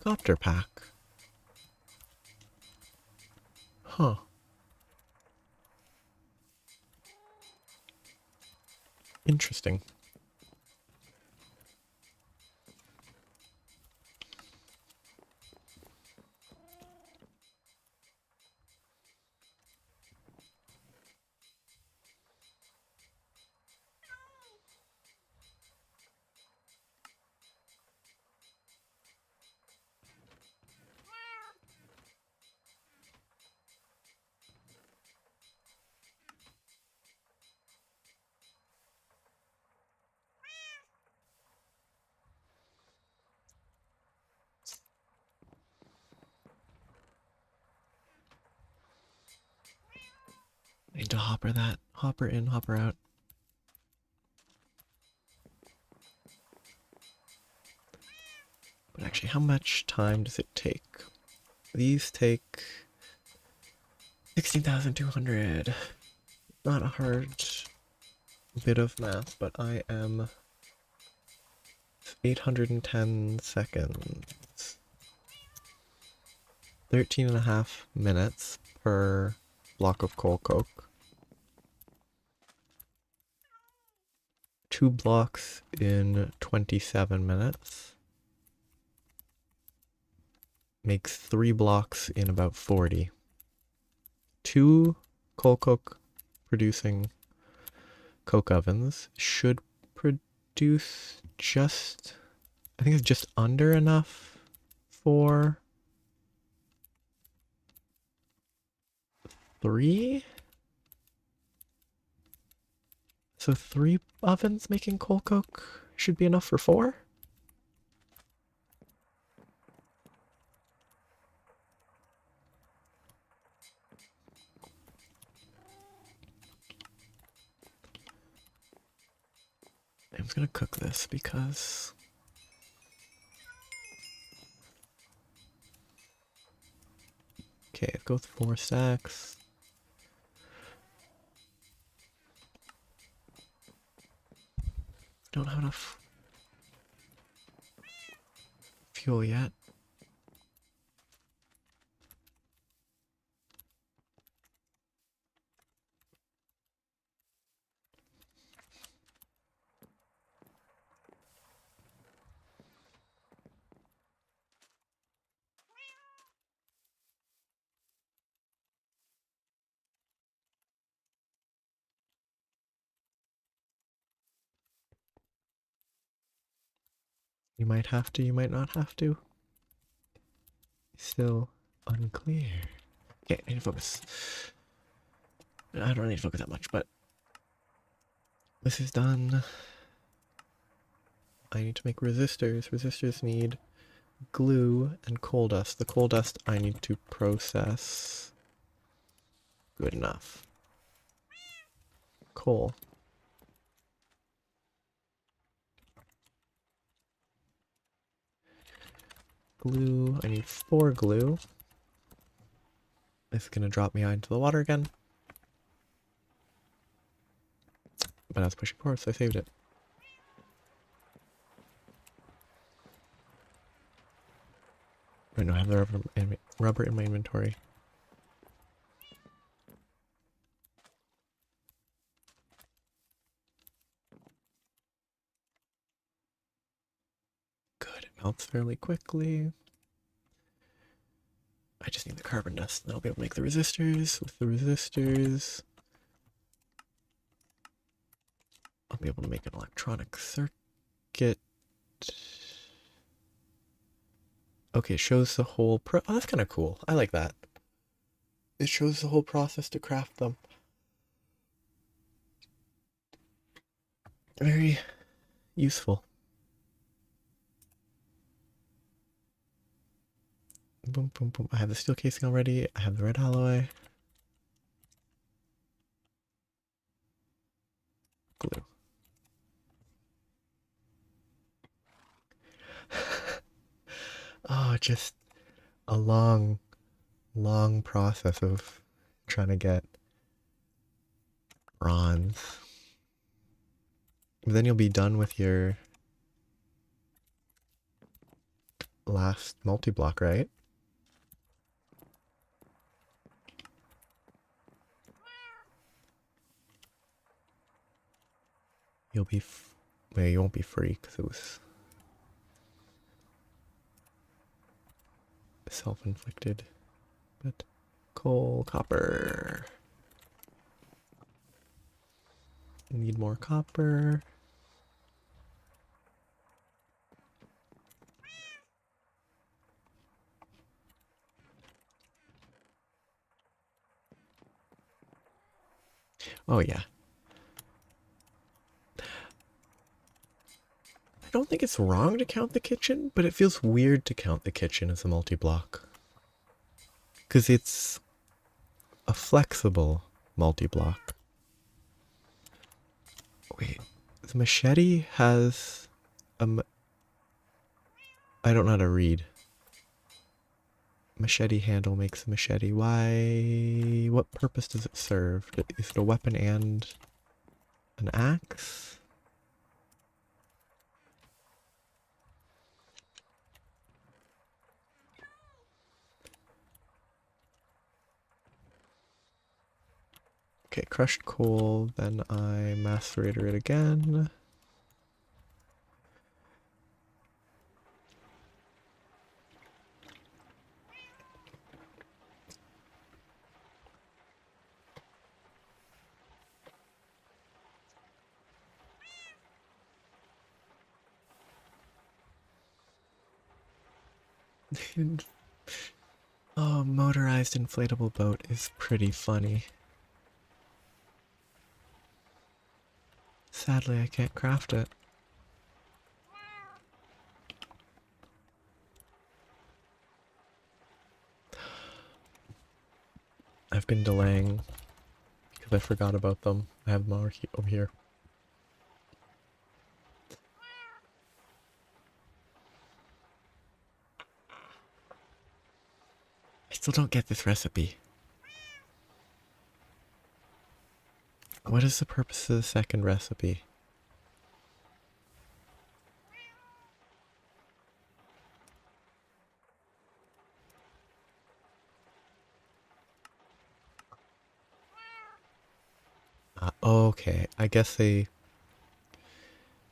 Copter pack. Huh. Interesting. I need to hopper that. Hopper in, hopper out. But actually, how much time does it take? These take 16,200. Not a hard bit of math, but I am 810 seconds. 13.5 minutes per block of coal coke. 2 blocks in 27 minutes. Makes 3 blocks in about 40. 2 coal coke producing coke ovens should produce just, I think it's just under enough for 3? So 3 ovens making coal coke should be enough for 4? I'm just gonna cook this because... Okay, go with 4 stacks. Don't have enough fuel yet. You might have to, you might not have to. Still unclear. Okay, I need to focus. I don't need to focus that much, but this is done. I need to make resistors. Resistors need glue and coal dust. The coal dust I need to process. Good enough. Coal. Glue. I need 4 glue. This is gonna drop me out into the water again. But I was pushing forward, so I saved it. Wait, no, I have the rubber in my inventory. Good, it melts fairly quickly. I just need the carbon dust, and I'll be able to make the resistors. With the resistors, I'll be able to make an electronic circuit. Okay, it shows the whole oh, that's kind of cool. I like that. It shows the whole process to craft them. Very useful. Boom, boom, boom. I have the steel casing already. I have the red alloy. Glue. Oh, just a long, long process of trying to get bronze. But then you'll be done with your last multi-block, right? You'll be, well, you won't be free because it was self-inflicted. But coal, copper. Need more copper. Oh yeah. I don't think it's wrong to count the kitchen, but it feels weird to count the kitchen as a multi-block. Because it's a flexible multi-block. Wait, the machete has a... I don't know how to read. Machete handle makes a machete. Why? What purpose does it serve? Is it a weapon and an axe? Okay, crushed coal, then I macerator it again. Oh, motorized inflatable boat is pretty funny. Sadly, I can't craft it. I've been delaying because I forgot about them. I have them over here. I still don't get this recipe. What is the purpose of the second recipe? Okay, I guess they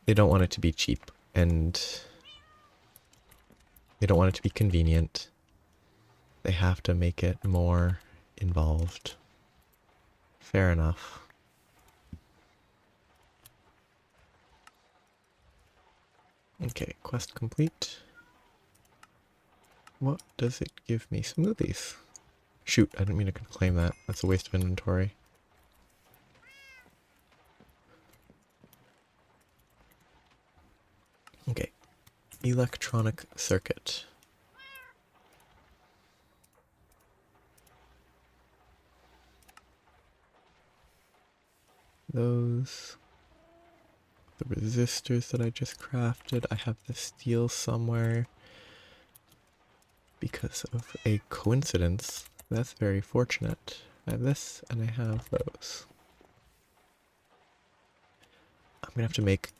don't want it to be cheap, and they don't want it to be convenient. They have to make it more involved. Fair enough. Okay, quest complete. What does it give me? Smoothies. Shoot, I didn't mean to claim that. That's a waste of inventory. Okay. Electronic circuit. Those. The resistors that I just crafted. I have the steel somewhere. Because of a coincidence. That's very fortunate. I have this and I have those. I'm gonna have to make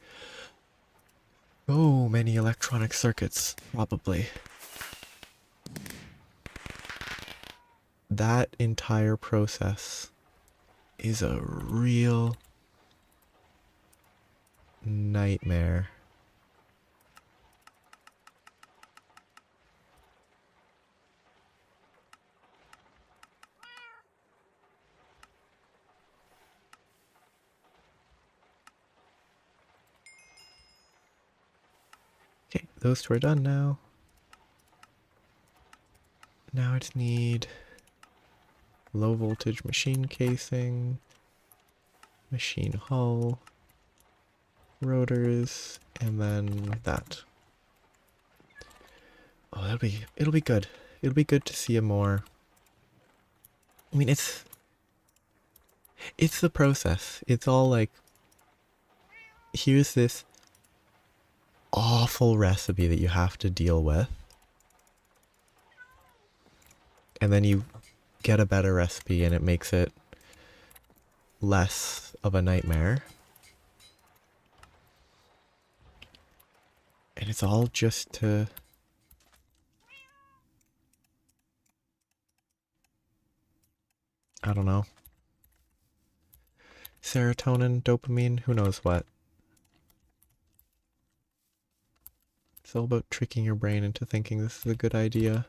so many electronic circuits, probably. That entire process is a real nightmare. Okay, those two are done now. Now I just need low voltage machine casing, machine hull, rotors, and then that. Oh, it'll be good. It'll be good to see a more. I mean, it's the process. It's all like, here's this awful recipe that you have to deal with, and then you get a better recipe and it makes it less of a nightmare. And it's all just to I don't know. Serotonin, dopamine, who knows what. It's all about tricking your brain into thinking this is a good idea.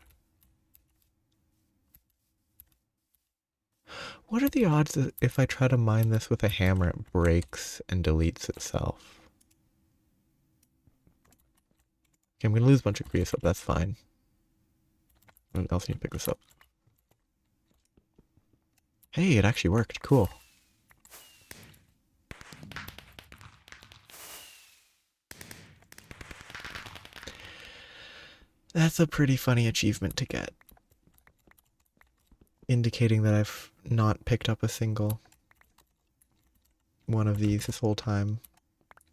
What are the odds that if I try to mine this with a hammer, it breaks and deletes itself? Okay, I'm gonna lose a bunch of creosote, that's fine. What else need to pick this up? Hey, it actually worked, cool. That's a pretty funny achievement to get. Indicating that I've not picked up a single one of these this whole time.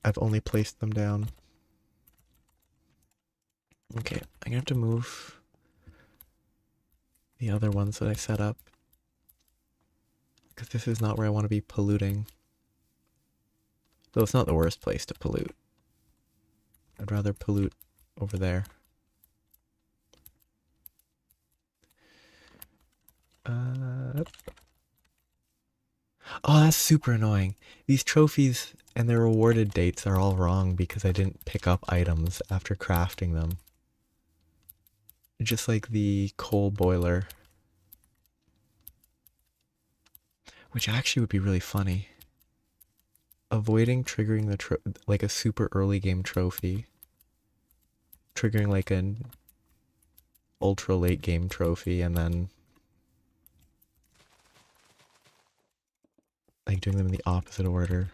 I've only placed them down. Okay, I'm gonna have to move the other ones that I set up. Because this is not where I want to be polluting. Though it's not the worst place to pollute. I'd rather pollute over there. Oh, that's super annoying. These trophies and their rewarded dates are all wrong because I didn't pick up items after crafting them. Just like the coal boiler. Which actually would be really funny. Avoiding triggering the like a super early game trophy. Triggering like an ultra late game trophy and then like doing them in the opposite order.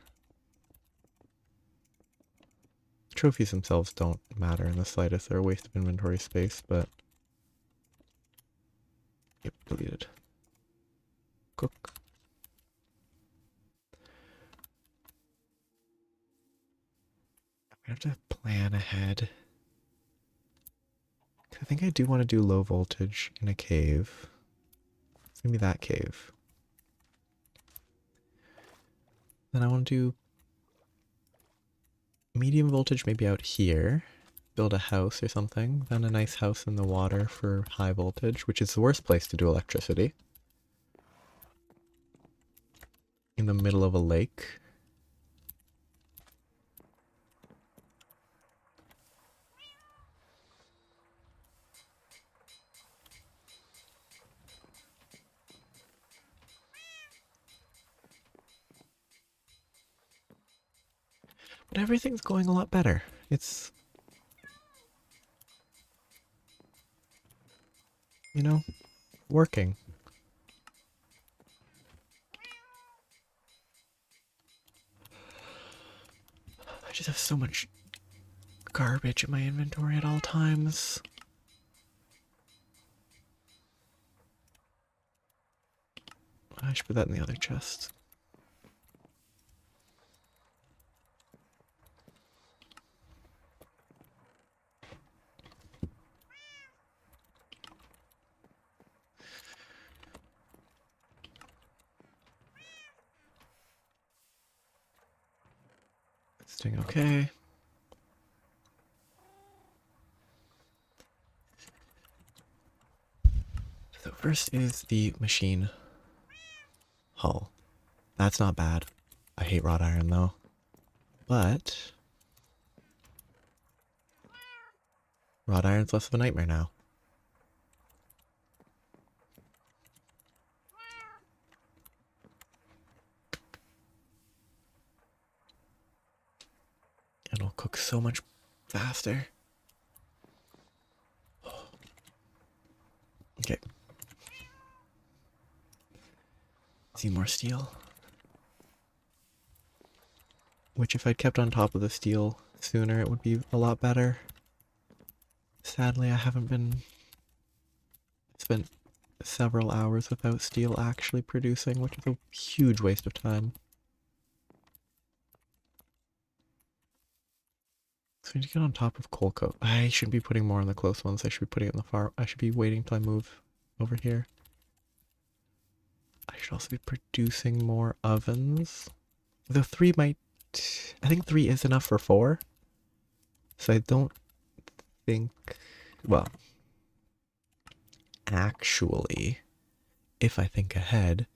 trophies themselves don't matter in the slightest. They're a waste of inventory space, but... Yep, deleted. Cook. I have to plan ahead. I think I do want to do low voltage in a cave. It's gonna be that cave. Then I want to do medium voltage maybe out here. Build a house or something. Then a nice house in the water for high voltage, which is the worst place to do electricity. In the middle of a lake. But everything's going a lot better. It's, you know, working. I just have so much garbage in my inventory at all times. I should put that in the other chest. It's doing okay. So first is the machine hull. That's not bad. I hate wrought iron though. But wrought iron's less of a nightmare now. It'll cook so much faster. Okay. See more steel. Which if I'd kept on top of the steel sooner, it would be a lot better. Sadly, I haven't been... spent several hours without steel actually producing, which is a huge waste of time. So I need to get on top of coal coke. I shouldn't be putting more on the close ones. I should be putting it in the far... I should be waiting till I move over here. I should also be producing more ovens. The 3 might... I think 3 is enough for 4. So I don't think... Well... Actually, if I think ahead,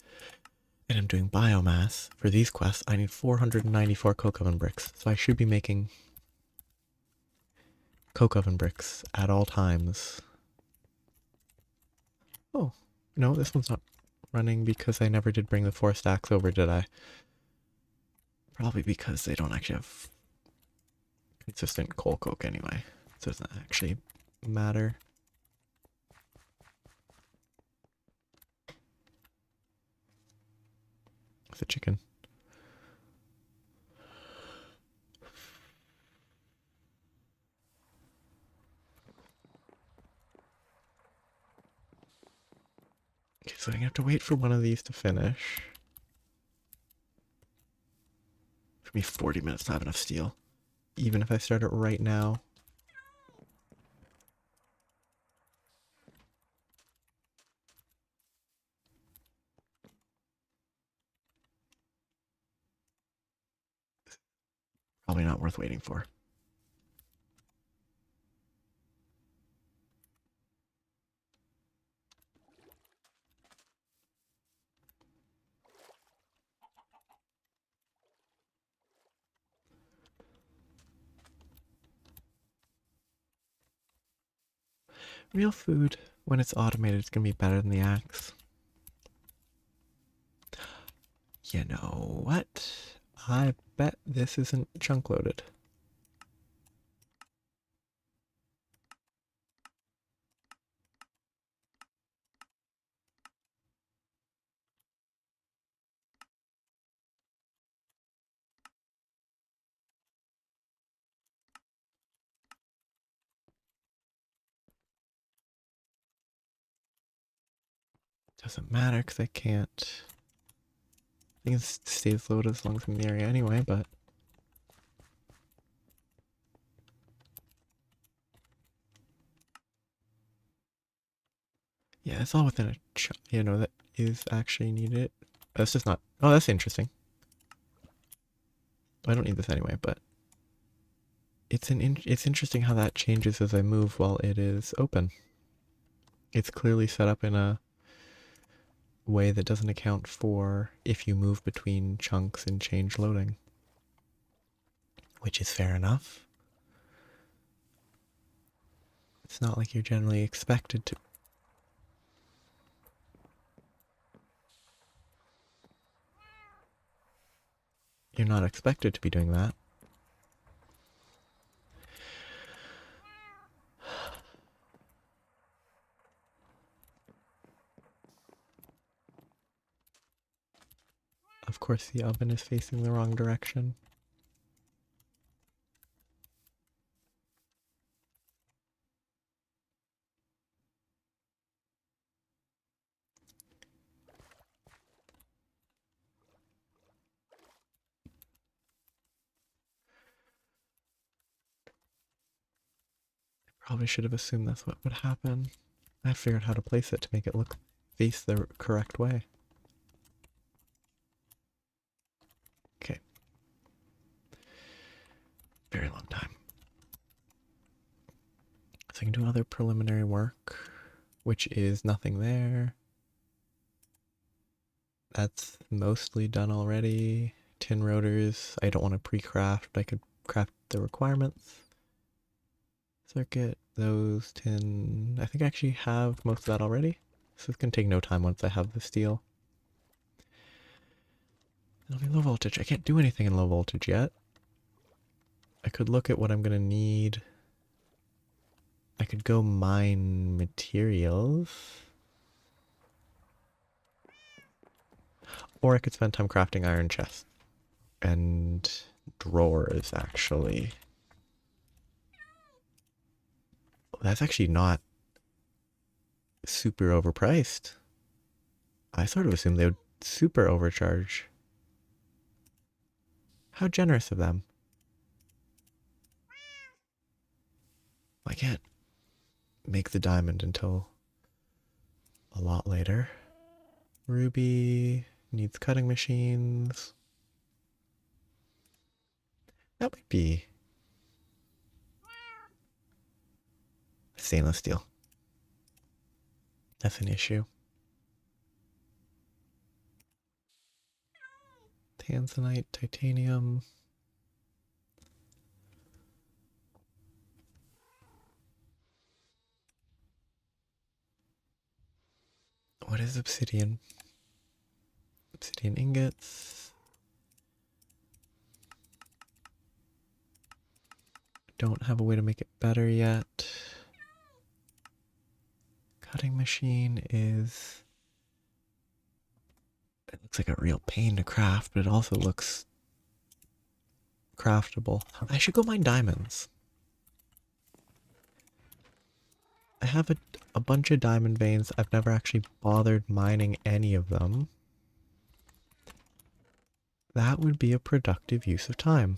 and I'm doing biomass for these quests, I need 494 coke oven bricks. So I should be making coke oven bricks at all times. Oh, no, this one's not running because I never did bring the 4 stacks over, did I? Probably because they don't actually have consistent coal coke anyway. So it doesn't actually matter. The chicken. Okay, so I have to wait for one of these to finish. For me, 40 minutes to have enough steel. Even if I start it right now. Probably not worth waiting for. Real food, when it's automated, is going to be better than the axe. You know what? I bet this isn't chunk loaded. Doesn't matter because I can't. I think it stays loaded as long as I'm in the area anyway, but. Yeah, it's all within that is actually needed. That's just not. Oh, that's interesting. I don't need this anyway, but it's interesting how that changes as I move while it is open. It's clearly set up in a way that doesn't account for if you move between chunks and change loading, which is fair enough. It's not like you're generally expected to. You're not expected to be doing that. Of course, the oven is facing the wrong direction. Probably should have assumed that's what would happen. I figured how to place it to make it face the correct way. Okay. Very long time. So I can do other preliminary work, which is nothing there. That's mostly done already. Tin rotors, I don't want to pre-craft. I could craft the requirements. Circuit, those tin. I think I actually have most of that already. So it's going to take no time once I have the steel. It'll be low voltage. I can't do anything in low voltage yet. I could look at what I'm going to need. I could go mine materials. Or I could spend time crafting iron chests. And drawers, actually. That's actually not super overpriced. I sort of assumed they would super overcharge. How generous of them. I can't make the diamond until a lot later. Ruby needs cutting machines. That might be stainless steel. That's an issue. Tanzanite, titanium. What is obsidian? Obsidian ingots. Don't have a way to make it better yet. Cutting machine is... It looks like a real pain to craft, but it also looks craftable. I should go mine diamonds. I have a bunch of diamond veins. I've never actually bothered mining any of them. That would be a productive use of time.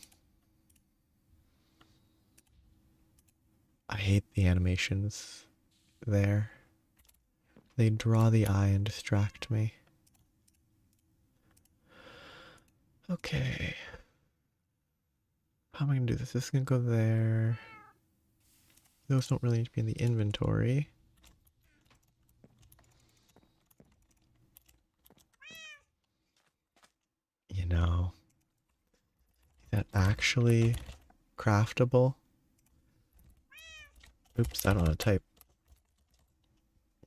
I hate the animations there. They draw the eye and distract me. Okay. How am I going to do this? This is going to go there. Those don't really need to be in the inventory. You know, is that actually craftable? Oops, I don't know how to type.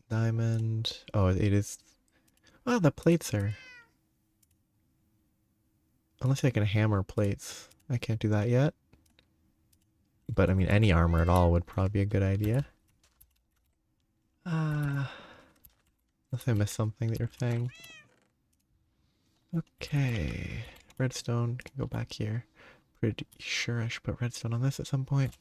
Diamond. Oh, it is. Oh, the plates are. Unless I can hammer plates. I can't do that yet. But I mean, any armor at all would probably be a good idea. Unless I missed something that you're saying. Okay. Redstone can go back here. Pretty sure I should put redstone on this at some point.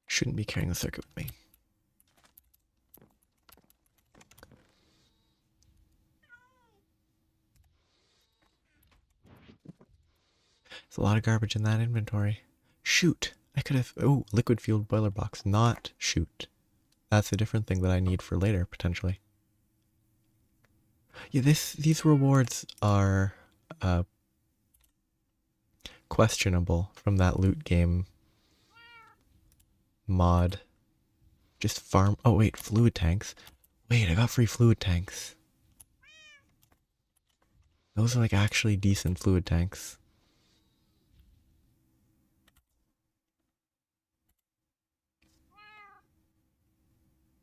Shouldn't be carrying the circuit with me. There's a lot of garbage in that inventory. Shoot! I could have... Oh, liquid fueled boiler box. Not shoot. That's a different thing that I need for later, potentially. Yeah, these rewards are questionable from that loot game mod. Just farm... Oh, wait, fluid tanks. Wait, I got free fluid tanks. Those are like actually decent fluid tanks.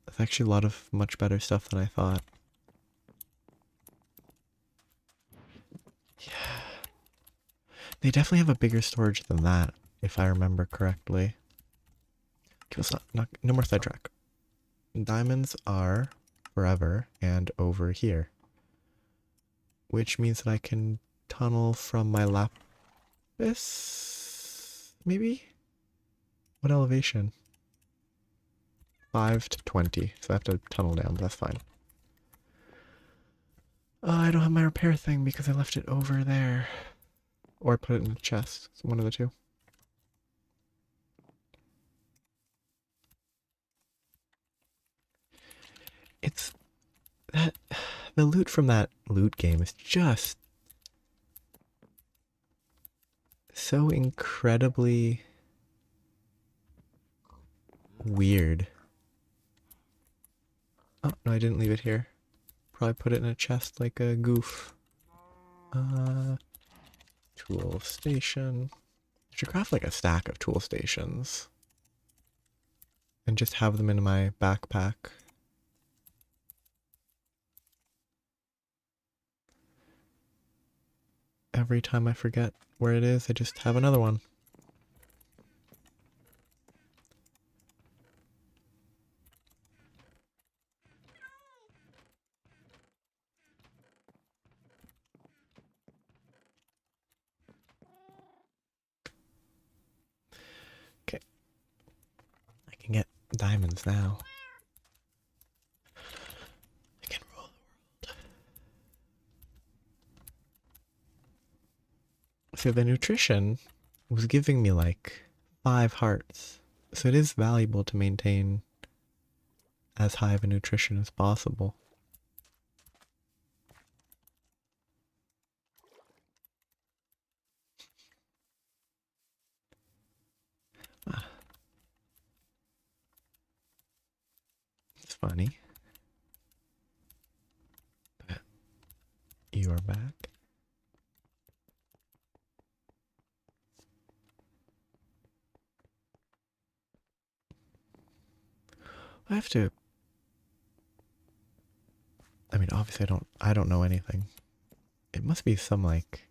That's actually a lot of much better stuff than I thought. Yeah. They definitely have a bigger storage than that, if I remember correctly. Okay, let's no more sidetrack. Diamonds are forever and over here. Which means that I can tunnel from my lapis, maybe? What elevation? 5 to 20, so I have to tunnel down, but that's fine. I don't have my repair thing because I left it over there. Or I put it in the chest, it's one of the two. It's that the loot from that loot game is just so incredibly weird. Oh, no, I didn't leave it here. Probably put it in a chest like a goof. Tool station. I should craft like a stack of tool stations. And just have them in my backpack. Every time I forget where it is, I just have another one. Okay. I can get diamonds now. I can rule the world. So the nutrition was giving me like 5 hearts. So it is valuable to maintain as high of a nutrition as possible. Ah, it's funny. You are back. I have to... I mean, obviously I don't know anything. It must be some like...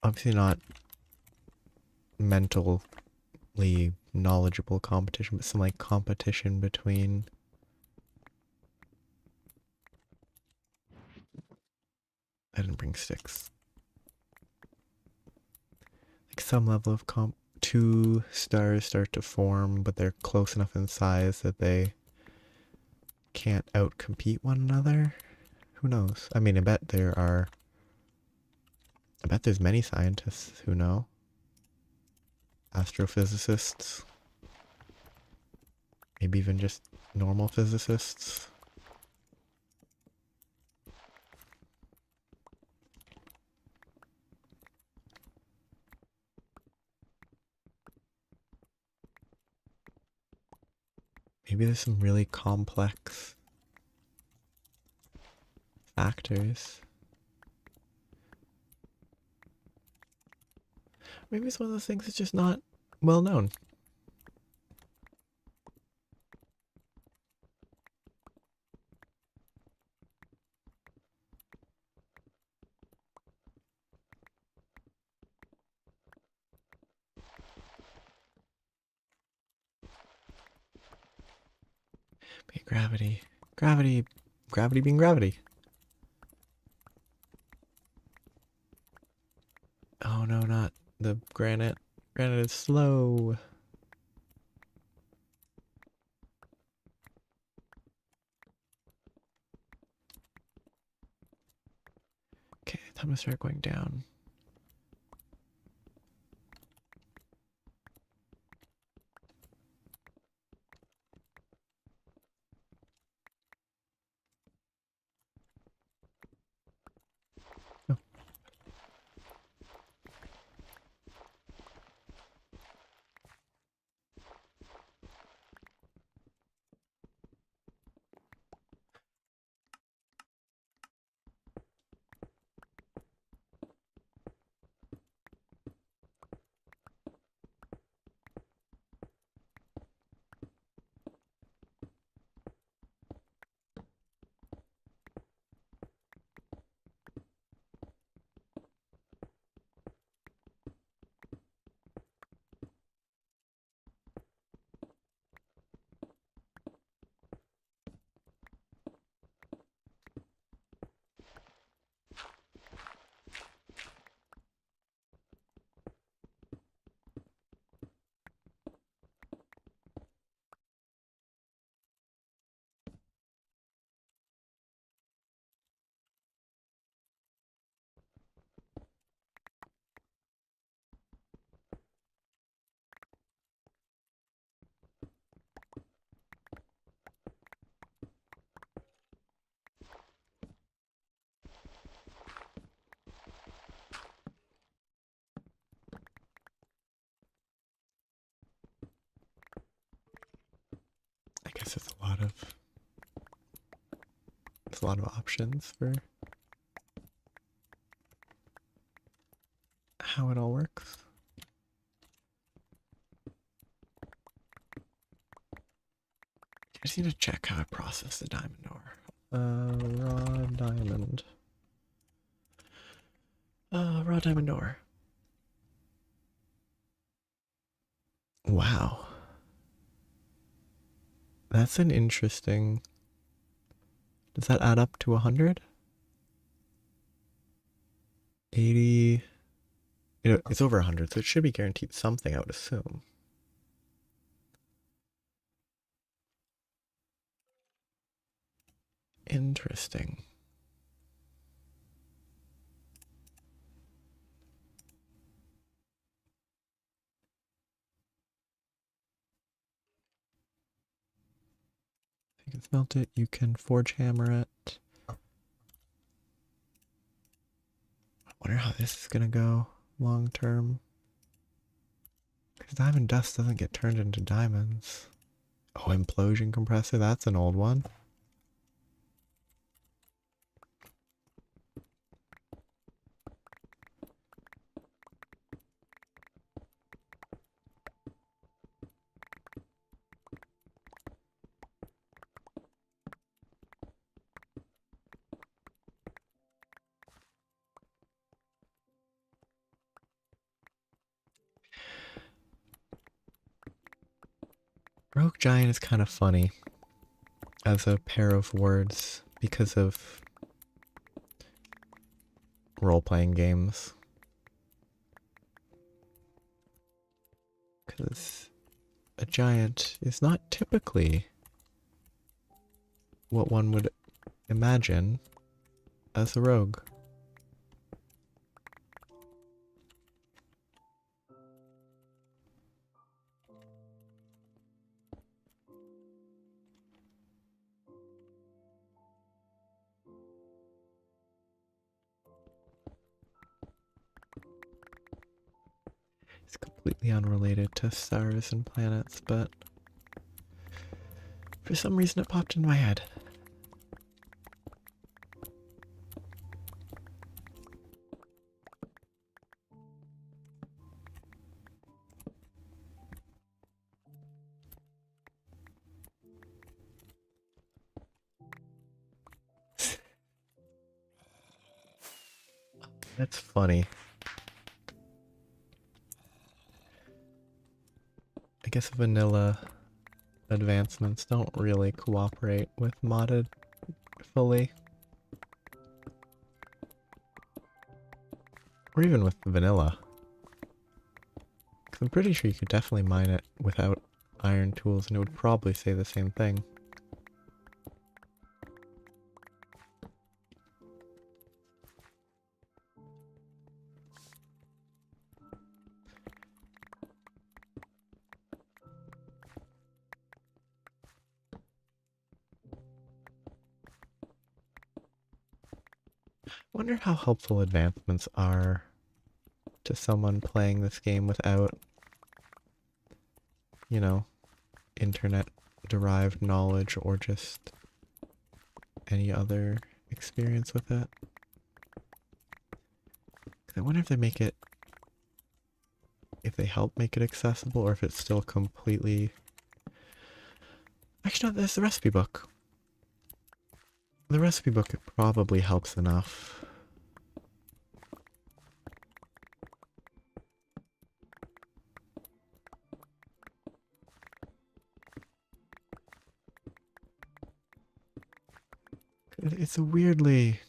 Obviously not mentally knowledgeable competition, but some like competition between... I didn't bring sticks. Like some level of 2 stars start to form, but they're close enough in size that they can't outcompete one another. Who knows? I mean, I bet there's many scientists who know. Astrophysicists. Maybe even just normal physicists. Maybe there's some really complex factors. Maybe it's one of those things that's just not well known. Hey, gravity. Gravity. Gravity being gravity. Oh no, not the granite. Granite is slow. Okay, time to start going down. Oh. I guess there's a lot of options for how it all works. I just need to check how I process the diamond ore. Raw diamond. Raw diamond ore. Wow. That's an interesting... Does that add up to 100? 80... It's over 100, so it should be guaranteed something, I would assume. Interesting. You can smelt it, you can forge hammer it. I wonder how this is gonna go long term. Because diamond dust doesn't get turned into diamonds. Oh, implosion compressor, that's an old one. Rogue Giant is kind of funny as a pair of words because of role-playing games. Because a giant is not typically what one would imagine as a rogue. It's completely unrelated to stars and planets, but for some reason it popped in my head. That's funny. I guess vanilla advancements don't really cooperate with modded fully. Or even with vanilla. I'm pretty sure you could definitely mine it without iron tools, and it would probably say the same thing. Wonder how helpful advancements are to someone playing this game without, you know, internet-derived knowledge or just any other experience with it. I wonder if they make it, if they help make it accessible, or if it's still completely... Actually, no, there's the recipe book. The recipe book probably helps enough. It's a weirdly...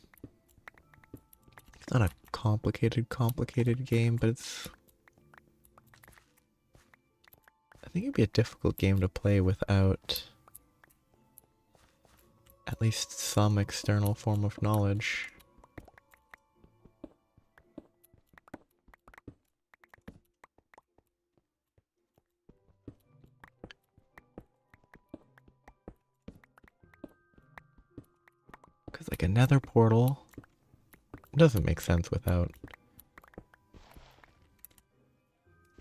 It's not a complicated game, but it's... I think it'd be a difficult game to play without at least some external form of knowledge. Because like a nether portal doesn't make sense without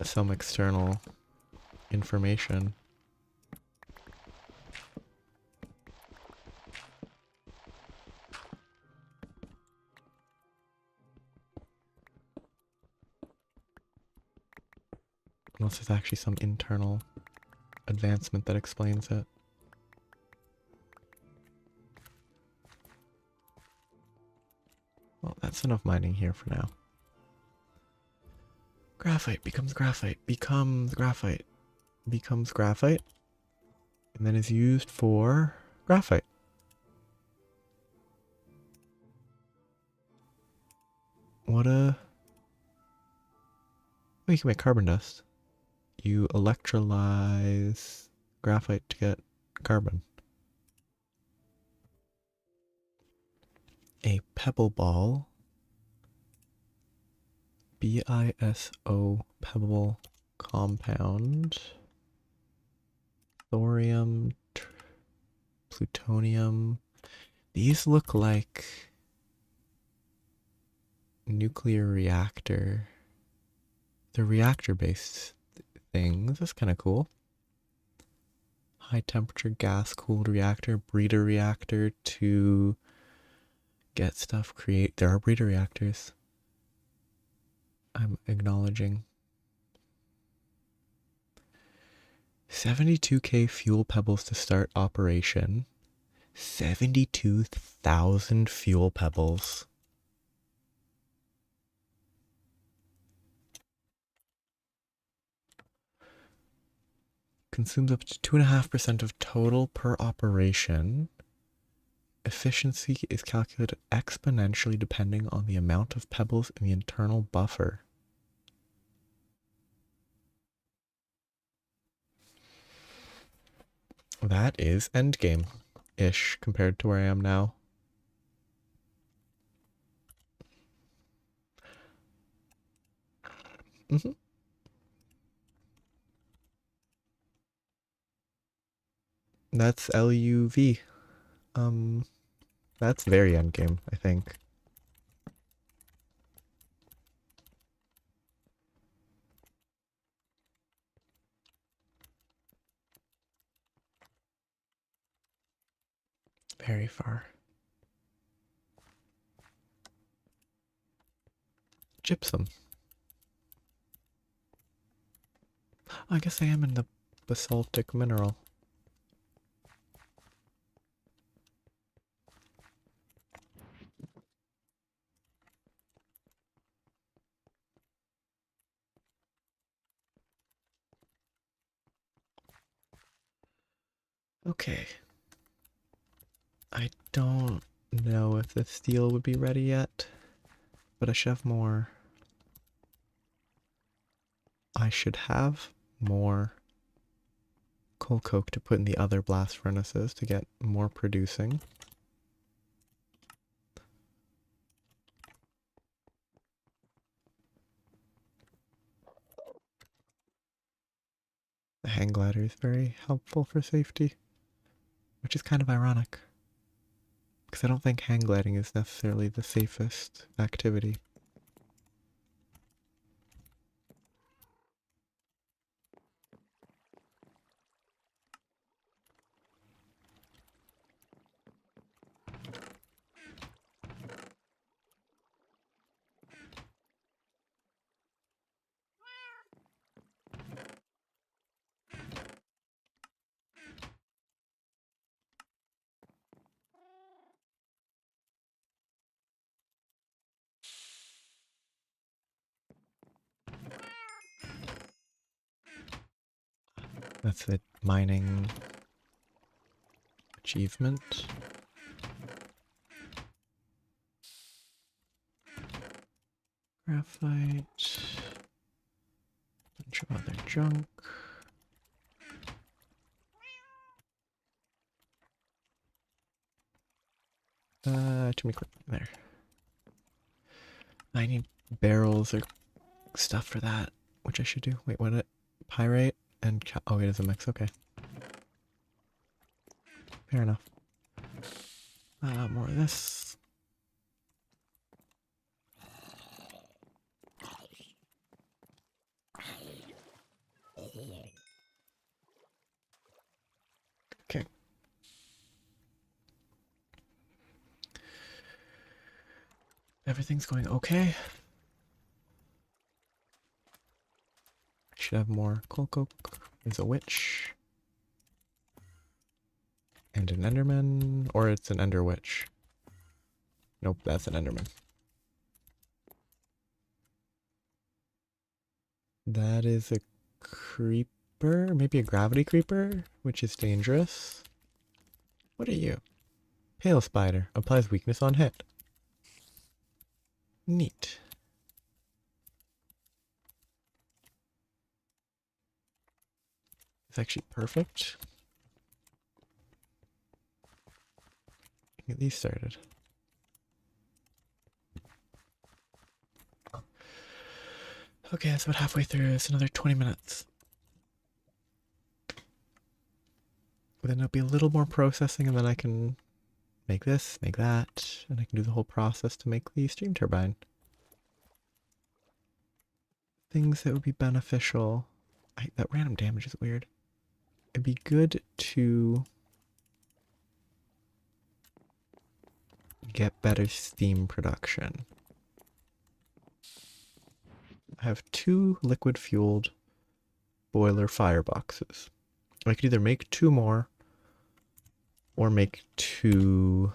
some external information. Unless there's actually some internal advancement that explains it. Well, that's enough mining here for now. Graphite becomes graphite, becomes graphite, becomes graphite, and then is used for graphite. What a... Oh, you can make carbon dust. You electrolyze graphite to get carbon. A pebble ball. BISO pebble compound. Thorium, plutonium. These look like nuclear reactor. They're reactor-based things. That's kind of cool. High temperature gas cooled reactor, breeder reactor to get stuff create. There are breeder reactors. I'm acknowledging. 72k fuel pebbles to start operation. 72,000 fuel pebbles. Consumes up to 2.5% of total per operation. Efficiency is calculated exponentially depending on the amount of pebbles in the internal buffer. That is endgame-ish compared to where I am now. That's LUV. That's very endgame, I think. Very far. Gypsum. I guess I am in the basaltic mineral. Okay. I don't know if the steel would be ready yet, but I should have more I should have more coal coke to put in the other blast furnaces to get more producing. The hang glider is very helpful for safety, which is kind of ironic, because I don't think hang gliding is necessarily the safest activity. That's a mining achievement. Graphite. Bunch of other junk. Too many quick there. I need barrels or stuff for that, which I should do. Wait, what? Pyrite and oh, it is a mix. Okay, fair enough. More of this. Okay. Everything's going okay. I should have more coal coke. There's a witch. And an enderman. Or it's an ender witch. Nope, that's an enderman. That is a creeper. Maybe a gravity creeper, which is dangerous. What are you? Pale spider. Applies weakness on hit. Neat. It's actually perfect. Get these started. Okay, that's about halfway through. It's another 20 minutes. Then it'll be a little more processing, and then I can make this, make that, and I can do the whole process to make the steam turbine. Things that would be beneficial. That random damage is weird. It'd be good to get better steam production. I have 2 liquid fueled boiler fireboxes. I could either make 2 more or make 2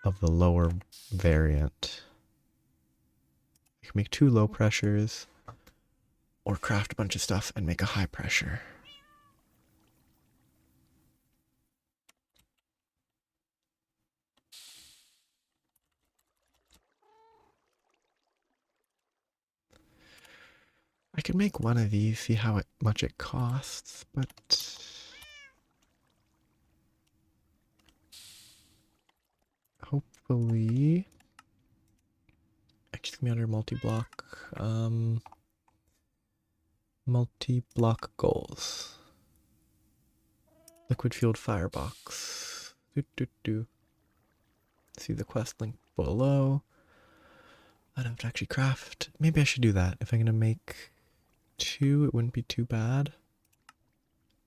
of the lower variant. I can make 2 low pressures or craft a bunch of stuff and make a high pressure. I could make one of these, see how much it costs, but hopefully, actually, it's gonna be under multi-block. Multi-block goals. Liquid fueled firebox. See the quest link below. I'd have to actually craft. Maybe I should do that. If I'm gonna make 2, it wouldn't be too bad.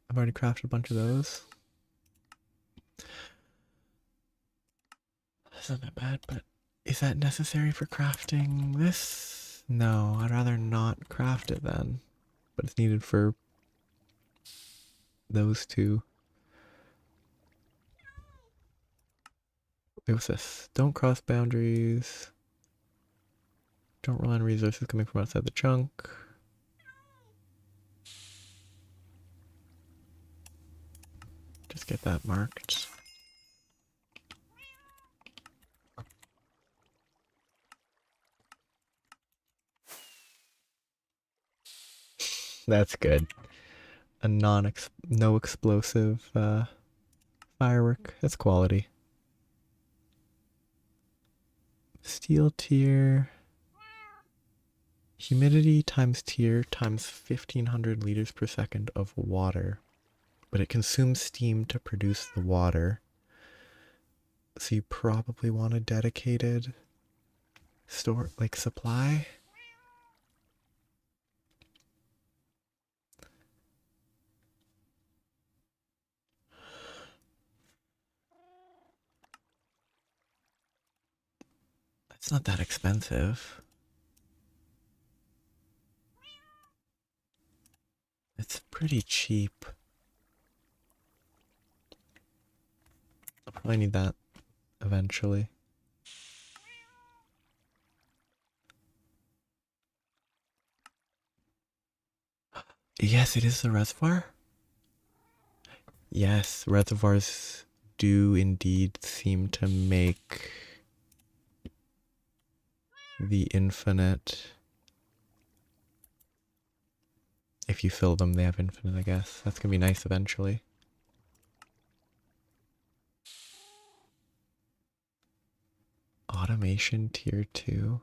I've already crafted a bunch of those. That's not that bad, but is that necessary for crafting this? No, I'd rather not craft it then. But it's needed for those 2. What's this? Don't cross boundaries. Don't rely on resources coming from outside the chunk. Just get that marked. That's good. A no explosive firework. That's quality. Steel tier. Humidity times tier times 1500 liters per second of water. But it consumes steam to produce the water. So you probably want a dedicated store, like supply. It's not that expensive. It's pretty cheap. I'll probably need that eventually. Yes, it is the reservoir. Yes, reservoirs do indeed seem to make the infinite. If you fill them, they have infinite, I guess. That's gonna be nice eventually. Automation tier 2.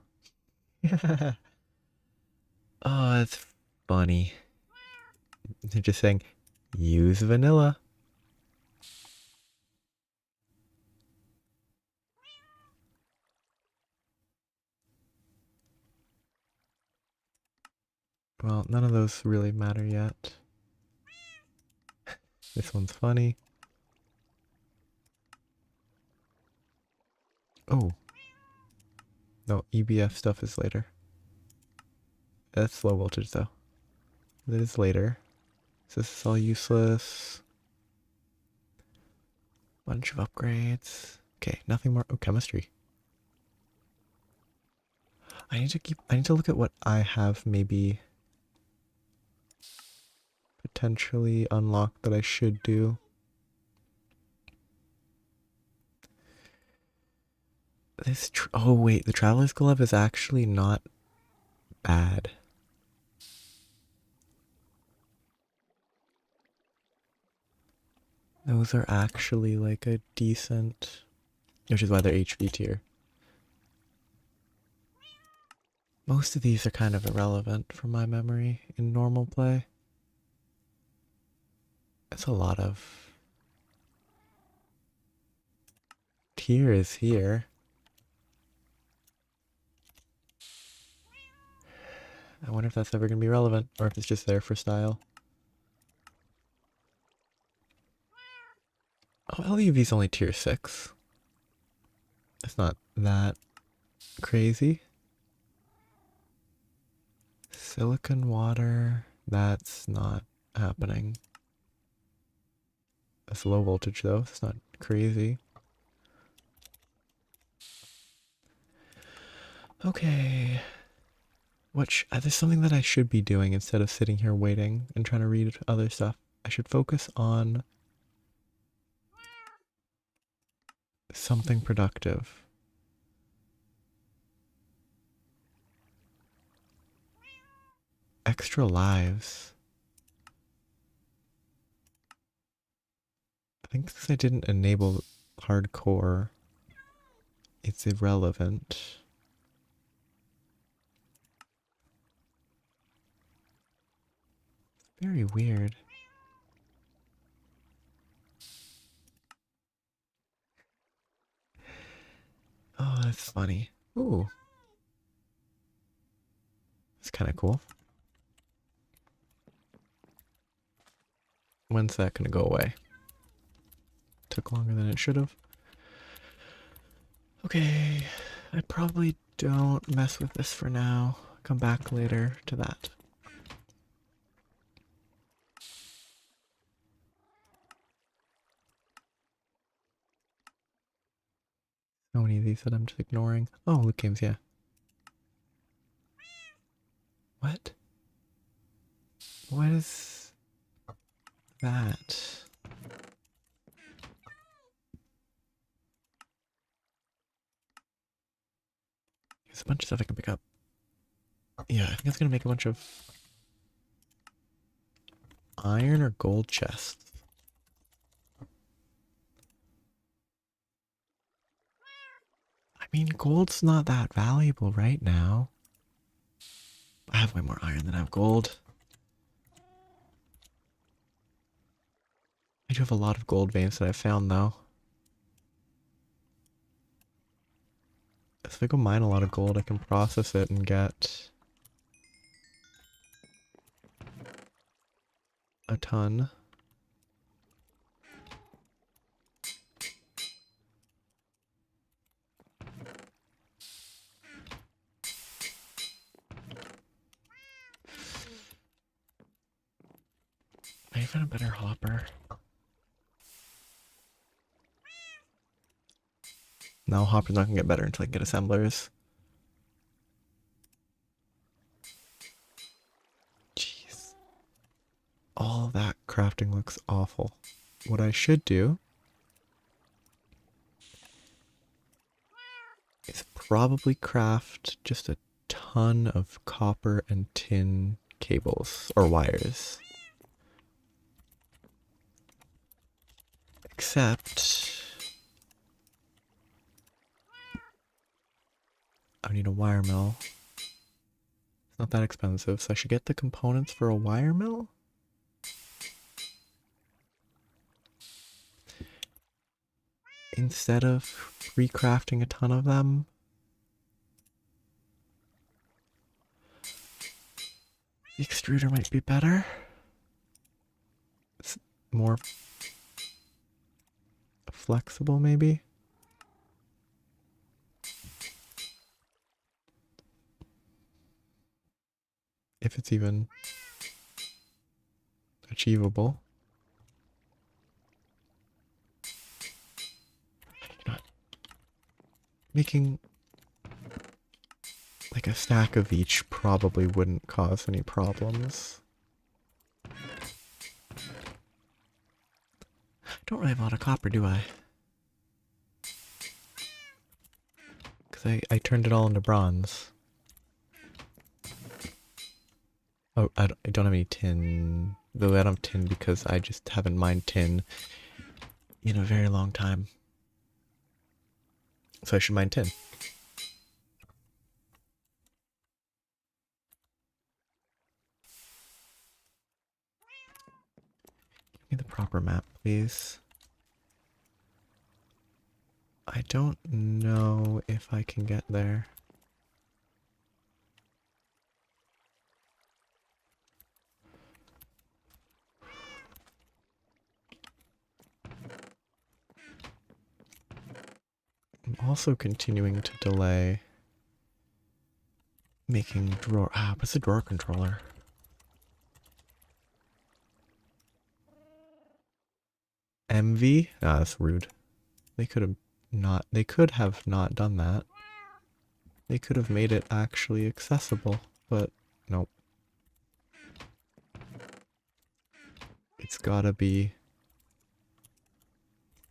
Oh, that's funny. They're just saying, use vanilla. Well, none of those really matter yet. This one's funny. Oh. No, EBF stuff is later. That's low voltage though. That is later. So this is all useless. Bunch of upgrades. Okay, nothing more. Oh, chemistry. I need to look at what I have maybe potentially unlocked that I should do. Oh wait, the Traveler's Glove is actually not bad. Those are actually like a decent, which is why they're HV tier. Most of these are kind of irrelevant from my memory in normal play. That's a lot of tier is here. I wonder if that's ever going to be relevant or if it's just there for style. Oh, LUV's only tier 6. It's not that crazy. Silicon water, that's not happening. That's low voltage though, it's not crazy. Okay. There's something that I should be doing instead of sitting here waiting and trying to read other stuff. I should focus on something productive. Extra lives. I think since I didn't enable hardcore, it's irrelevant. Very weird. Oh, that's funny. Ooh. It's kind of cool. When's that gonna go away? Took longer than it should have. Okay, I probably don't mess with this for now. Come back later to that. So many of these that I'm just ignoring. Oh, loot games, yeah. What? What is that? There's a bunch of stuff I can pick up. Yeah, I think it's gonna make a bunch of iron or gold chests? I mean, gold's not that valuable right now. I have way more iron than I have gold. I do have a lot of gold veins that I found, though. If I go mine a lot of gold, I can process it and get a ton. I even a better hopper. No, hopper's not gonna get better until I get assemblers. Jeez. All that crafting looks awful. What I should do is probably craft just a ton of copper and tin cables or wires. Except I need a wire mill. It's not that expensive, so I should get the components for a wire mill. Instead of recrafting a ton of them. The extruder might be better. It's more flexible, maybe. If it's even achievable. You know, making like a stack of each probably wouldn't cause any problems. I don't really have a lot of copper, do I? Because I turned it all into bronze. Oh, I don't have any tin. Though I don't have tin because I just haven't mined tin in a very long time. So I should mine tin. Give me the proper map, please. I don't know if I can get there. I'm also continuing to delay making drawer. What's a drawer controller? MV? Ah, that's rude. They could have not. They could have not done that. They could have made it actually accessible, but nope. It's gotta be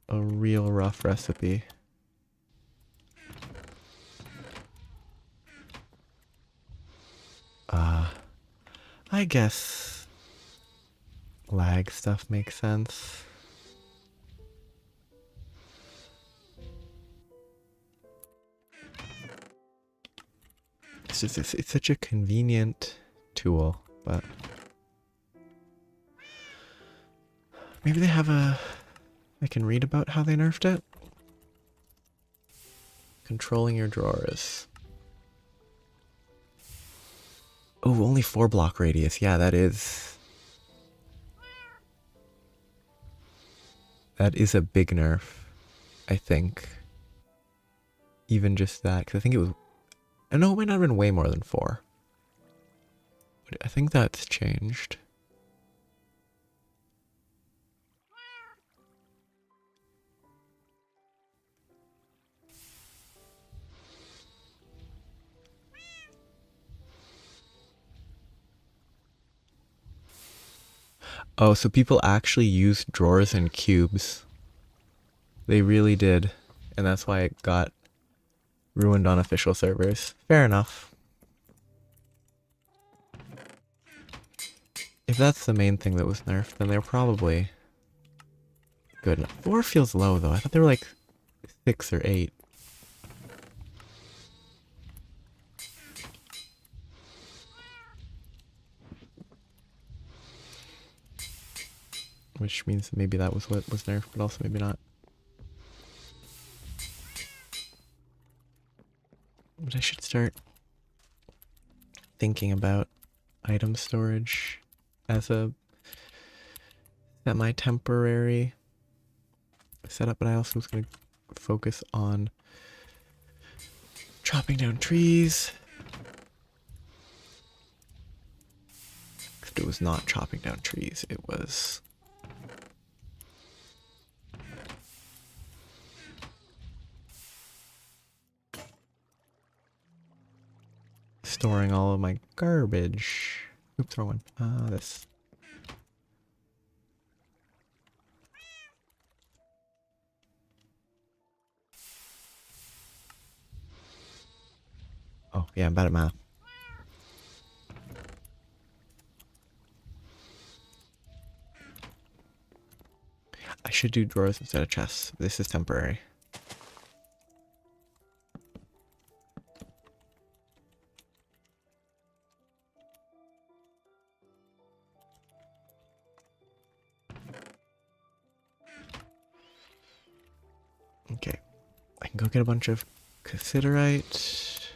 a real rough recipe. I guess lag stuff makes sense. It's just it's such a convenient tool, but maybe they have I can read about how they nerfed it. Controlling your drawers. Oh, only 4 block radius. Yeah, that is a big nerf, I think. Even just that, because I think it was. I know it might not have been way more than 4. But I think that's changed. Oh, so people actually used drawers and cubes. They really did. And that's why it got ruined on official servers. Fair enough. If that's the main thing that was nerfed, then they're probably good enough. 4 feels low though. I thought they were like 6 or 8. Which means maybe that was what was nerfed, but also maybe not. But I should start thinking about item storage as a semi-temporary setup, but I also was going to focus on chopping down trees. Except it was not chopping down trees, it was storing all of my garbage. Oops, wrong one. This. Oh, yeah, I'm bad at math. I should do drawers instead of chests. This is temporary. Okay. I can go get a bunch of cassiterite.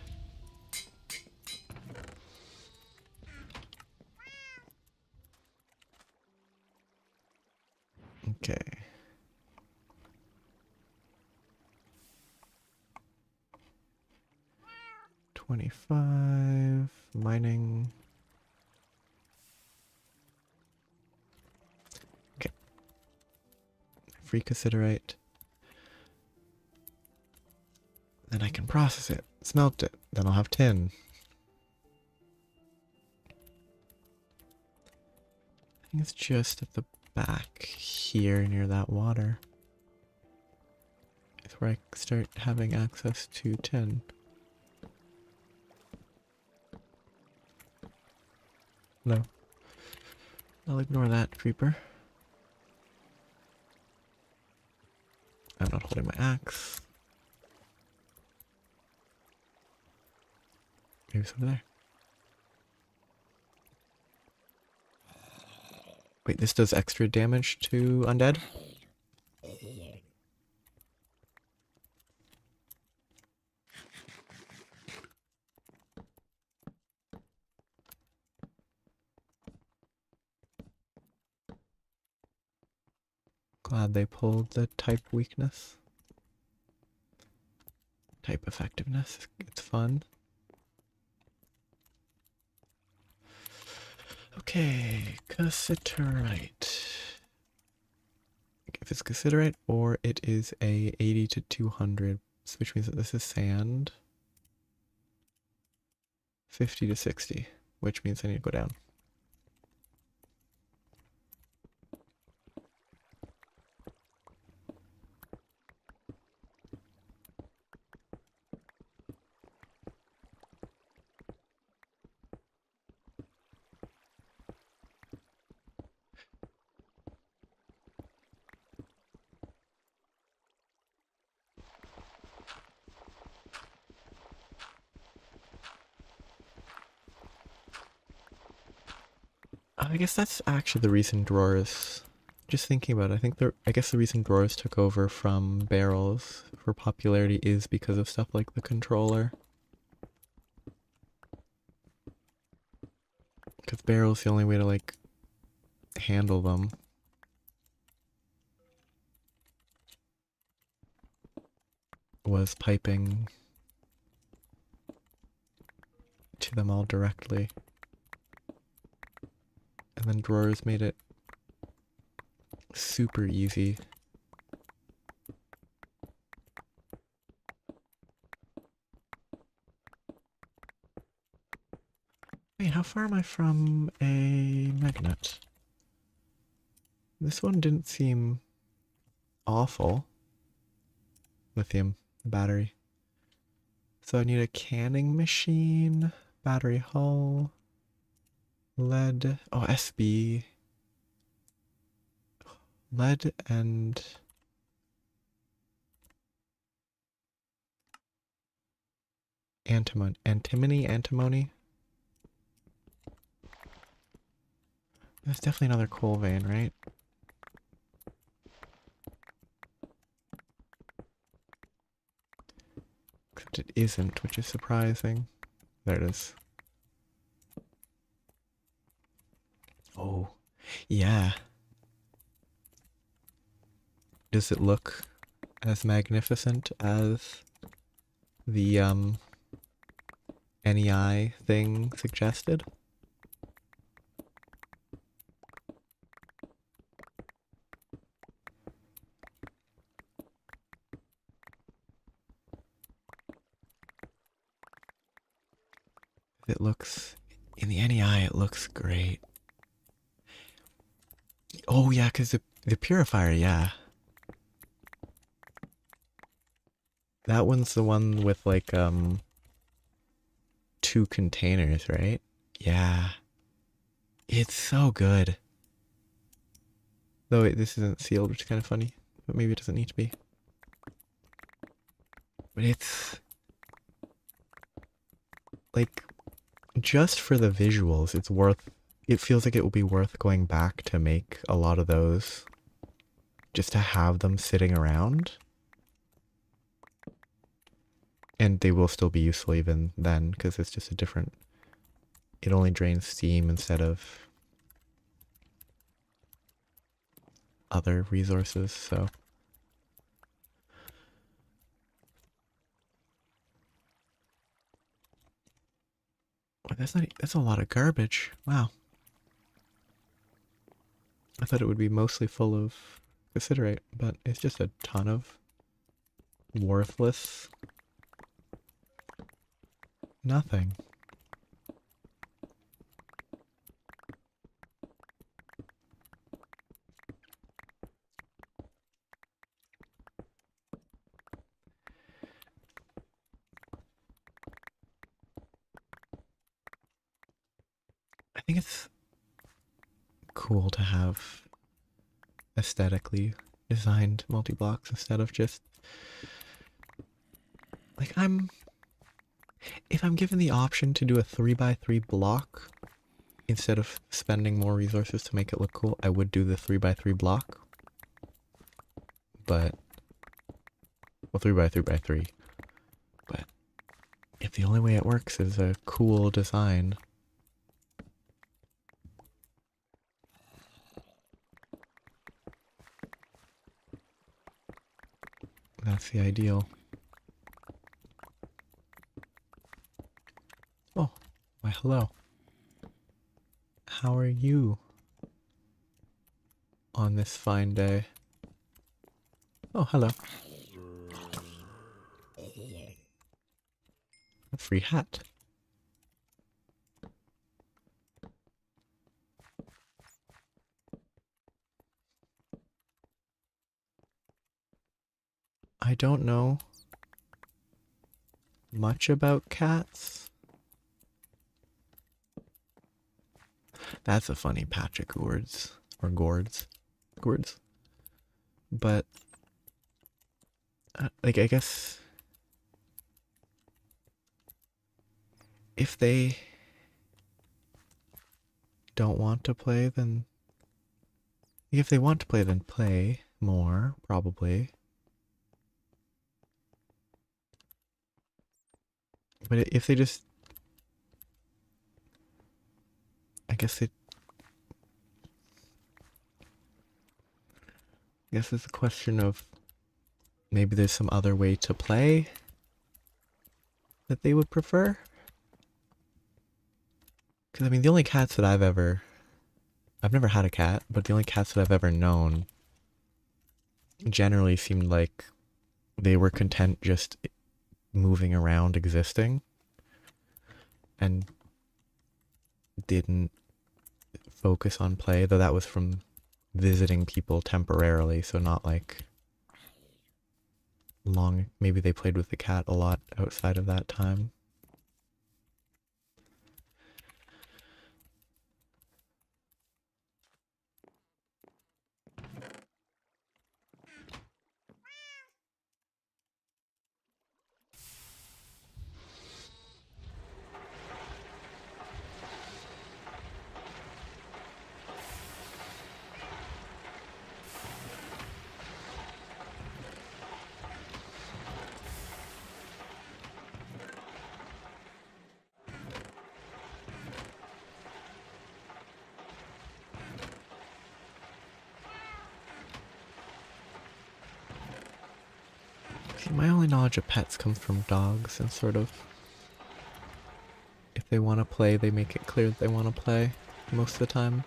Okay. $25 mining. Okay. Free cassiterite. Then I can process it, smelt it, then I'll have tin. I think it's just at the back here near that water. It's where I start having access to tin. No. I'll ignore that, creeper. I'm not holding my axe. Maybe it's over there. Wait, this does extra damage to undead? Glad they pulled the type weakness. Type effectiveness, it's fun. Okay, cassiterite. If it's cassiterite or it is a 80 to 200, which means that this is sand. 50 to 60, which means I need to go down. I guess that's actually the reason drawers, just thinking about it, I guess the reason drawers took over from barrels for popularity is because of stuff like the controller. Because barrels, the only way to like handle them was piping to them all directly. And then drawers made it super easy. Wait, how far am I from a magnet? This one didn't seem awful. Lithium battery. So I need a canning machine, battery hull. Lead. Oh, SB. Lead and antimony. That's definitely another coal vein, right? Except it isn't, which is surprising. There it is. Oh, yeah. Does it look as magnificent as the NEI thing suggested? It looks, in the NEI, it looks great. Oh yeah, because the purifier, yeah. That one's the one with like 2 containers, right? Yeah. It's so good. Though this isn't sealed, which is kind of funny, but maybe it doesn't need to be. But it's like just for the visuals, it's worth. It feels like it will be worth going back to make a lot of those, just to have them sitting around, and they will still be useful even then because it's just a different. It only drains steam instead of other resources, so. That's a lot of garbage. Wow. I thought it would be mostly full of considerate, but it's just a ton of worthless nothing. I think it's cool to have aesthetically designed multi-blocks instead of just like if I'm given the option to do a 3x3 block instead of spending more resources to make it look cool, I would do the 3x3 block. But well, 3x3x3. But if the only way it works is a cool design, that's the ideal. Oh, why hello. How are you on this fine day? Oh, hello. A free hat. I don't know much about cats. That's a funny patch of gourds. Or gourds. Gourds. But, like, I guess if they don't want to play, then. If they want to play, then play more, probably. But if they just. I guess it. I guess it's a question of maybe there's some other way to play that they would prefer. Because, I mean, the only cats that I've never had a cat, but the only cats that I've ever known generally seemed like they were content just moving around, existing, and didn't focus on play, though that was from visiting people temporarily, so not like long. Maybe they played with the cat a lot outside of that time. See, my only knowledge of pets comes from dogs, and sort of, if they want to play, they make it clear that they want to play most of the time.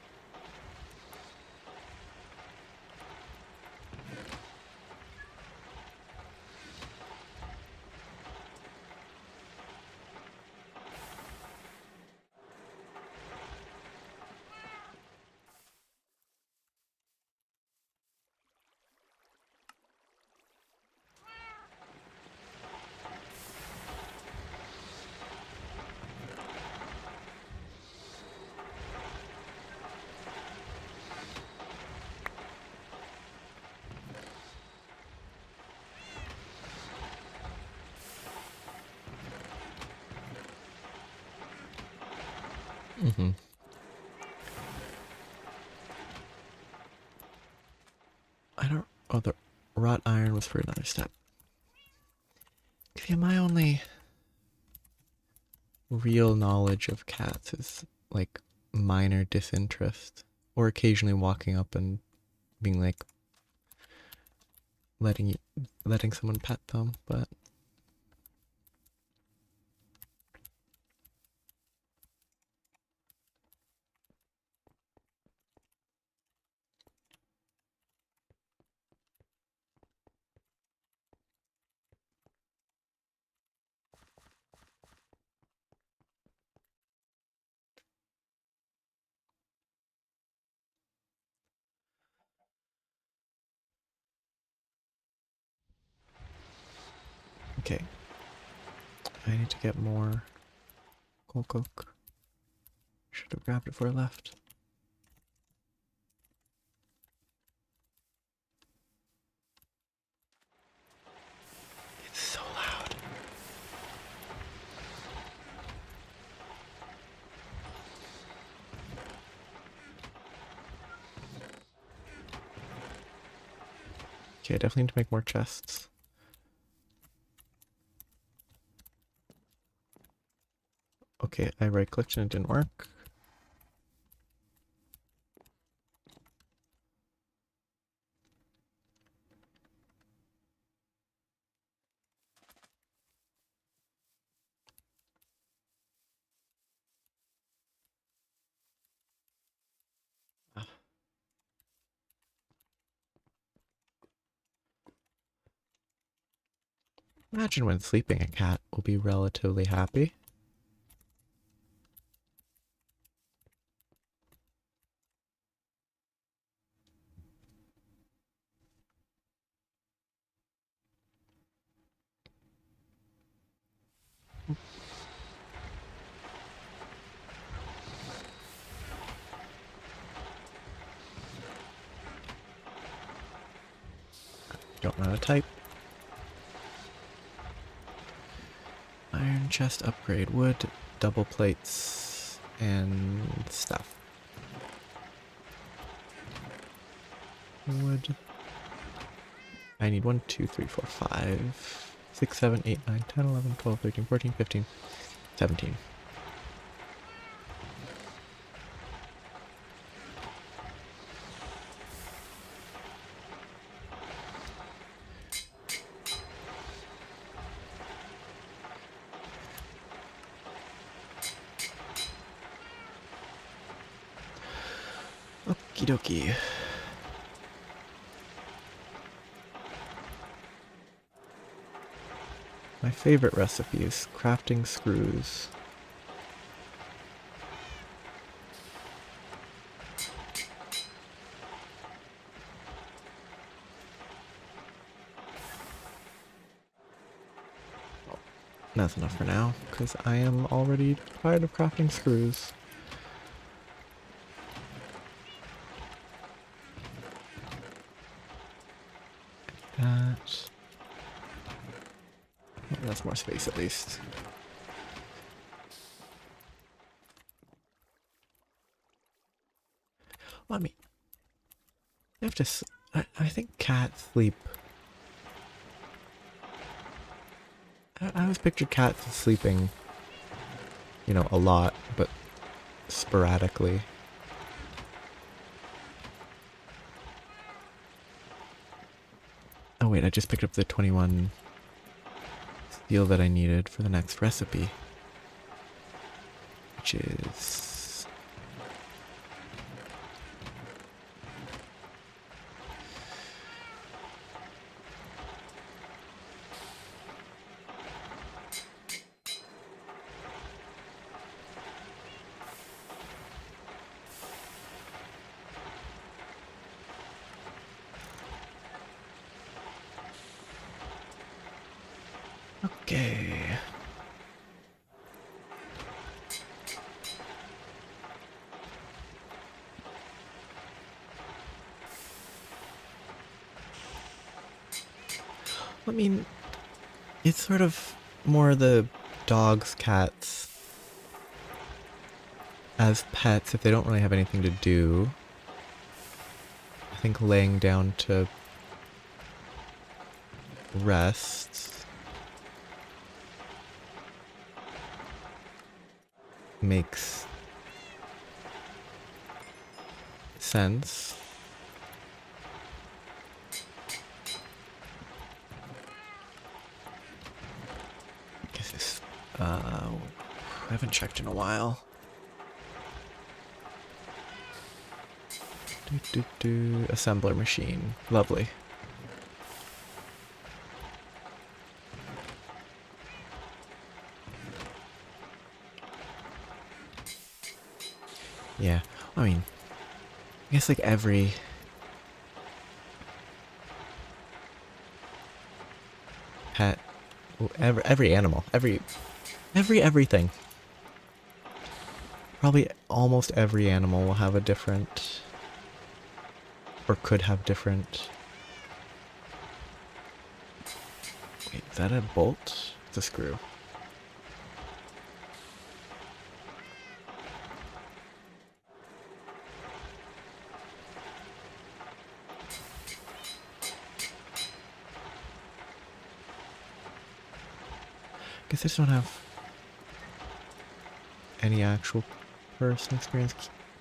Mm-hmm. I don't... Oh, the wrought iron was for another step. Yeah, my only real knowledge of cats is, like, minor disinterest. Or occasionally walking up and being like, letting someone pet them, but... Okay. I need to get more coal coke. Should have grabbed it before I left. It's so loud. Okay, I definitely need to make more chests. Okay, I right-clicked and it didn't work. Imagine when sleeping a cat will be relatively happy. Don't know how to type. Iron chest upgrade, wood, double plates, and stuff. Wood. I need 1, 2, 3, 4, 5, 6, 7, 8, 9, 10, 11, 12, 13, 14, 15, 17. Okie dokie. My favorite recipe is crafting screws. Oh, that's enough for now, because I am already tired of crafting screws. That. Oh, that's more space at least. Well, I mean, I have to. I think cats sleep. I always pictured cats sleeping, you know, a lot, but sporadically. Oh wait, I just picked up the 21 feel that I needed for the next recipe, which is okay. I mean, it's sort of more the dogs, cats as pets if they don't really have anything to do. I think laying down to rest makes sense. Guess this, I haven't checked in a while. Assembler machine. Lovely. Yeah, I mean, I guess like every pet, every animal, everything. Probably almost every animal will have a different, or could have different. Wait, is that a bolt? It's a screw. Guess I just don't have any actual personal experience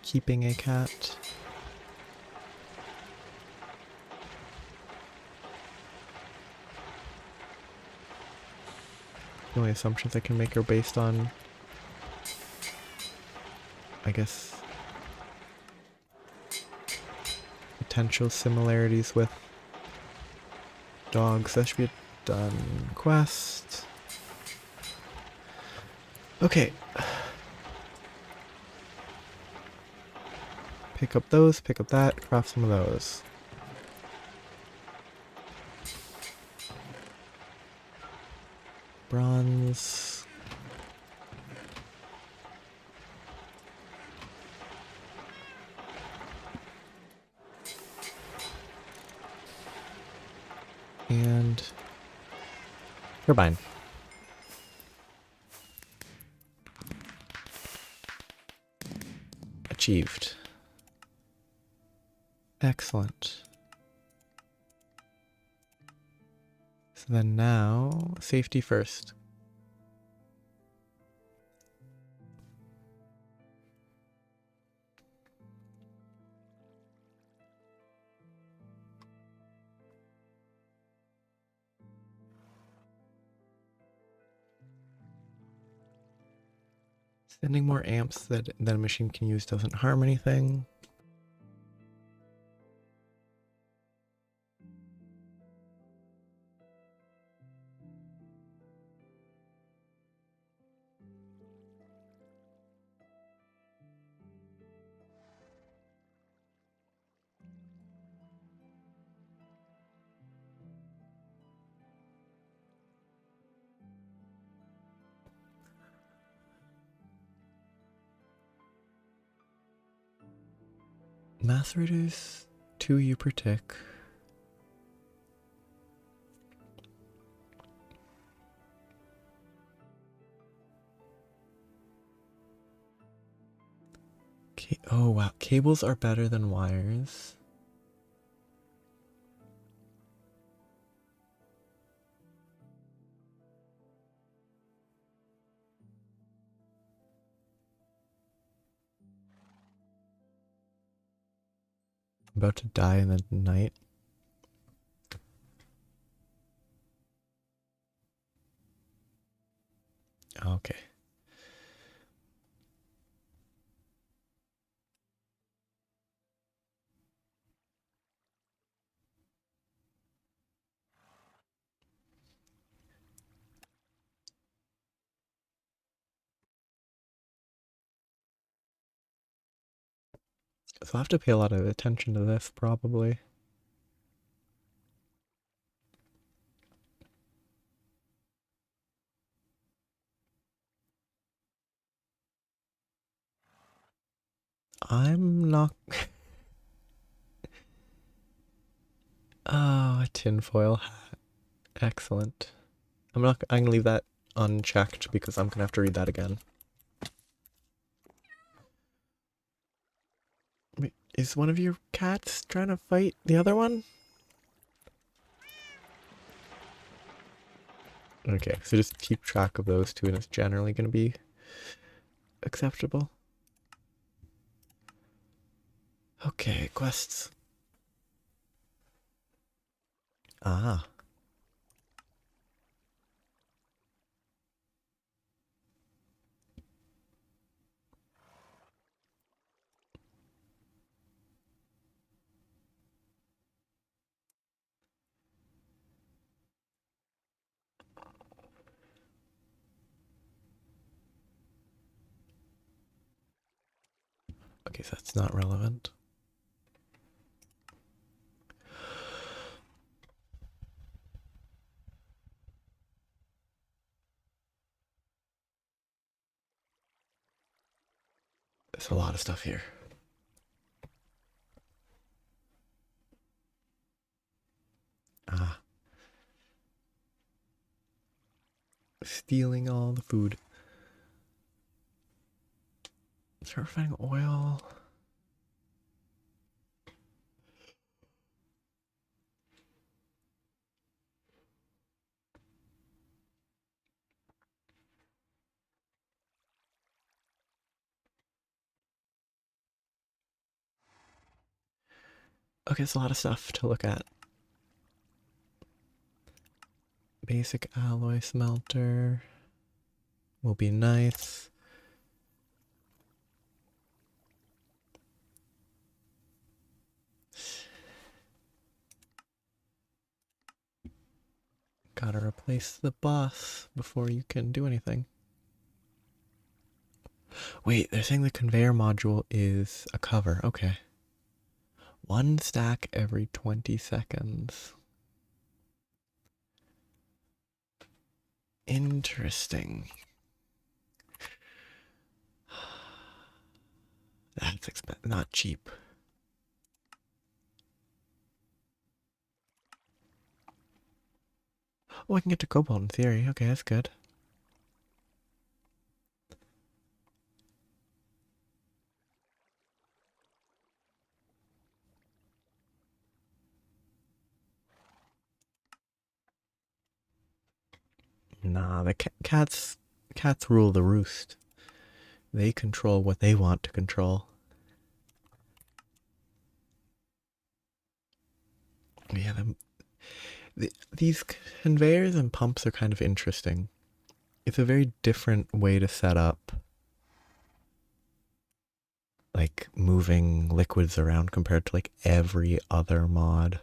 keeping a cat. The only assumptions I can make are based on, I guess, potential similarities with dogs. That should be a done quest. Okay. Pick up those, pick up that, craft some of those. Bronze. And turbine. Achieved. Excellent. So then now, safety first. Sending more amps that a machine can use doesn't harm anything. Macerators 2U per tick. Oh wow, cables are better than wires. I'm about to die in the night. So I'll have to pay a lot of attention to this, probably. I'm not... Oh, a tinfoil hat. Excellent. I'm gonna leave that unchecked because I'm gonna have to read that again. Wait, is one of your cats trying to fight the other one? Okay, so just keep track of those two and it's generally gonna be acceptable. Okay, quests. Ah. Okay, so that's not relevant. There's a lot of stuff here. Ah. Stealing all the food. Start finding oil. Okay, it's a lot of stuff to look at. Basic alloy smelter will be nice. Gotta replace the bus before you can do anything. Wait, they're saying the conveyor module is a cover. Okay. One stack every 20 seconds. Interesting. That's not cheap. Oh, I can get to cobalt in theory. Okay, that's good. Nah, the cats rule the roost. They control what they want to control. Yeah, these conveyors and pumps are kind of interesting. It's a very different way to set up like moving liquids around compared to like every other mod.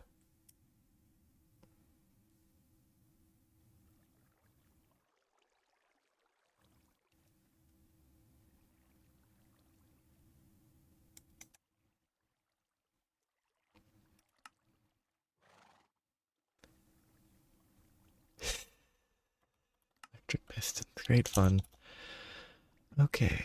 Electric pistons, great fun. Okay.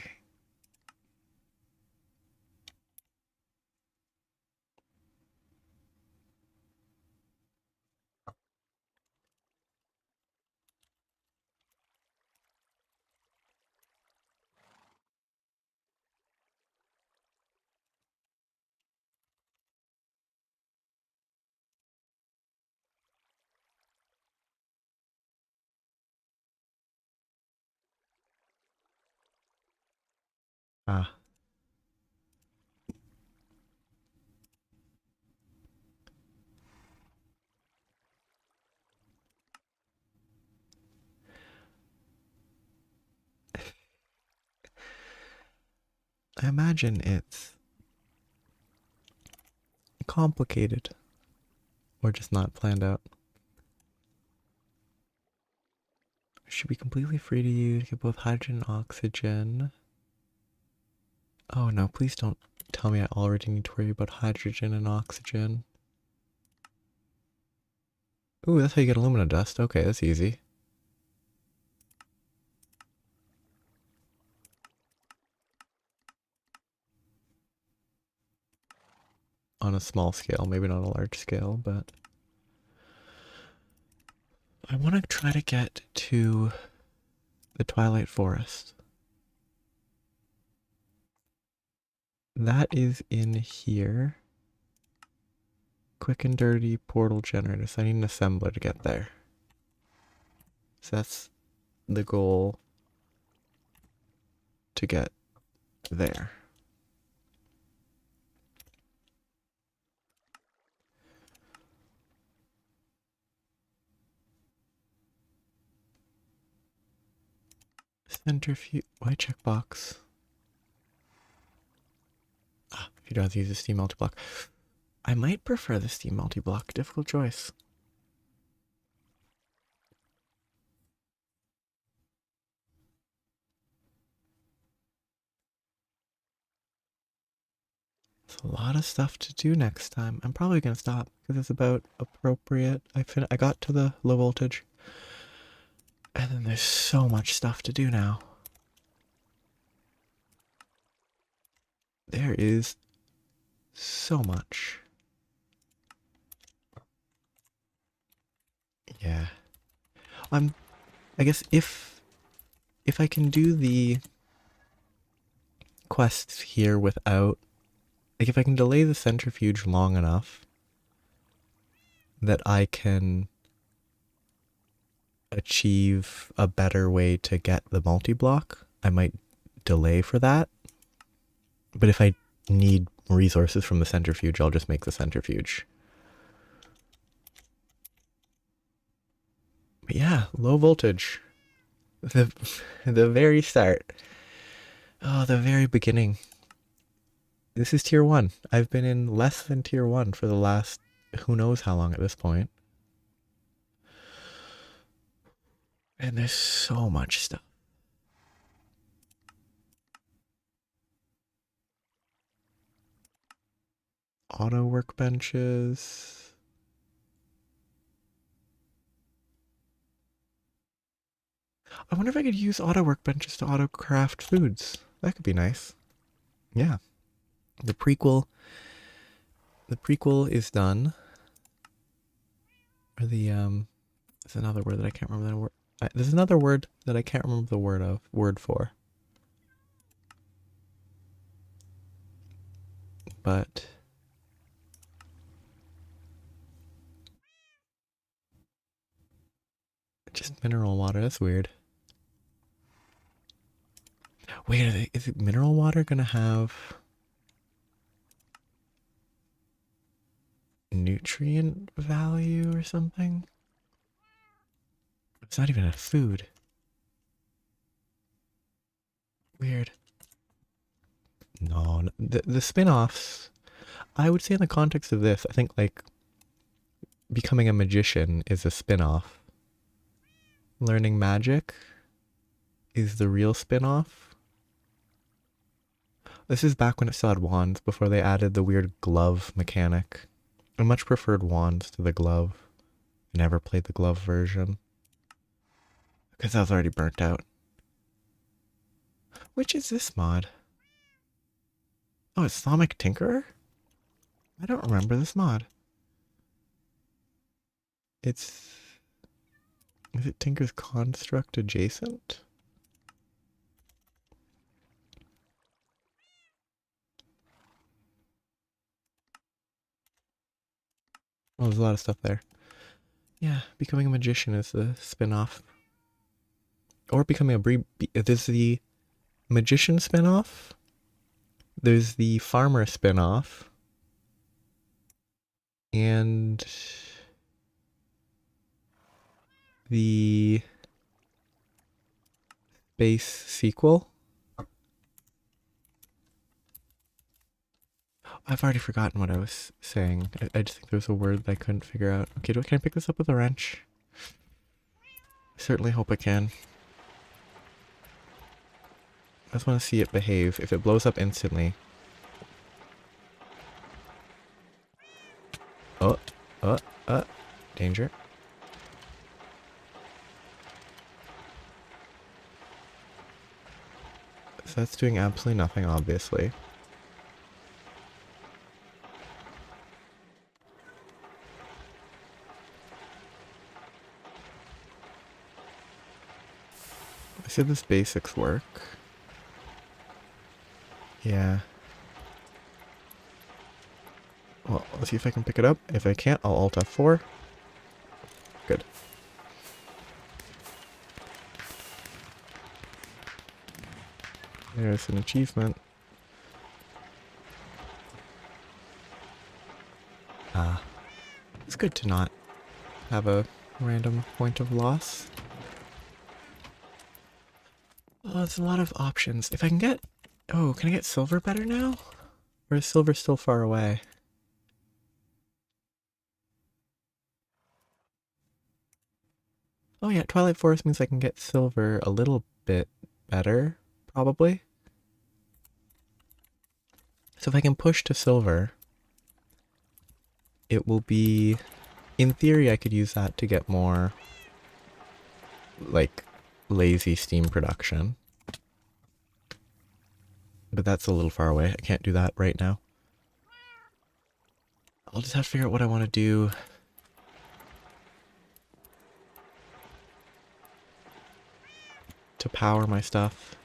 Ah, I imagine it's complicated or just not planned out. Should be completely free to use, get both hydrogen and oxygen. Oh no, please don't tell me I already need to worry about hydrogen and oxygen. Ooh, that's how you get alumina dust. Okay, that's easy. On a small scale, maybe not a large scale, but I want to try to get to the Twilight Forest. That is in here. Quick and dirty portal generator. So I need an assembler to get there. So that's the goal to get there. Centrifuge. Why checkbox? Ah, if you'd rather use a steam multi-block. I might prefer the steam multi-block. Difficult choice. There's a lot of stuff to do next time. I'm probably going to stop because it's about appropriate. I got to the low voltage. And then there's so much stuff to do now. There is so much. Yeah. I guess if I can do the quests here without, like if I can delay the centrifuge long enough that I can achieve a better way to get the multi-block, I might delay for that. But if I need resources from the centrifuge, I'll just make the centrifuge. But yeah, low voltage. The very start. Oh, the very beginning. This is tier 1. I've been in less than tier 1 for the last who knows how long at this point. And there's so much stuff. Auto workbenches. I wonder if I could use auto workbenches to auto craft foods. That could be nice. Yeah. The prequel is done. Or there's another word that I can't remember the word. There's another word that I can't remember the word for. But just mineral water, that's weird. Wait, is it mineral water gonna have nutrient value or something? It's not even a food. Weird. No, the spin-offs, I would say in the context of this, I think like becoming a magician is a spin-off. Learning magic is the real spin-off. This is back when it still had wands, before they added the weird glove mechanic. I much preferred wands to the glove. I never played the glove version because I was already burnt out. Which is this mod? Oh, it's Sonic Tinkerer? I don't remember this mod. Is it Tinker's Construct adjacent? Oh, there's a lot of stuff there. Yeah, becoming a magician is the spin-off. Or becoming there's the magician spin-off. There's the farmer spin-off. And the space sequel. I've already forgotten what I was saying. I just think there was a word that I couldn't figure out. Okay, can I pick this up with a wrench? I certainly hope I can. I just want to see it behave. If it blows up instantly, Danger. So that's doing absolutely nothing, obviously. I said this basics work. Yeah. Well, let's see if I can pick it up. If I can't, I'll Alt F4. Good. There's an achievement. Ah. It's good to not have a random point of loss. Oh, there's a lot of options. If I can get... Oh, can I get silver better now? Or is silver still far away? Oh yeah, Twilight Forest means I can get silver a little bit better, probably. So if I can push to silver, it will be... In theory, I could use that to get more, like, lazy steam production. But that's a little far away. I can't do that right now. I'll just have to figure out what I want to do. To power my stuff.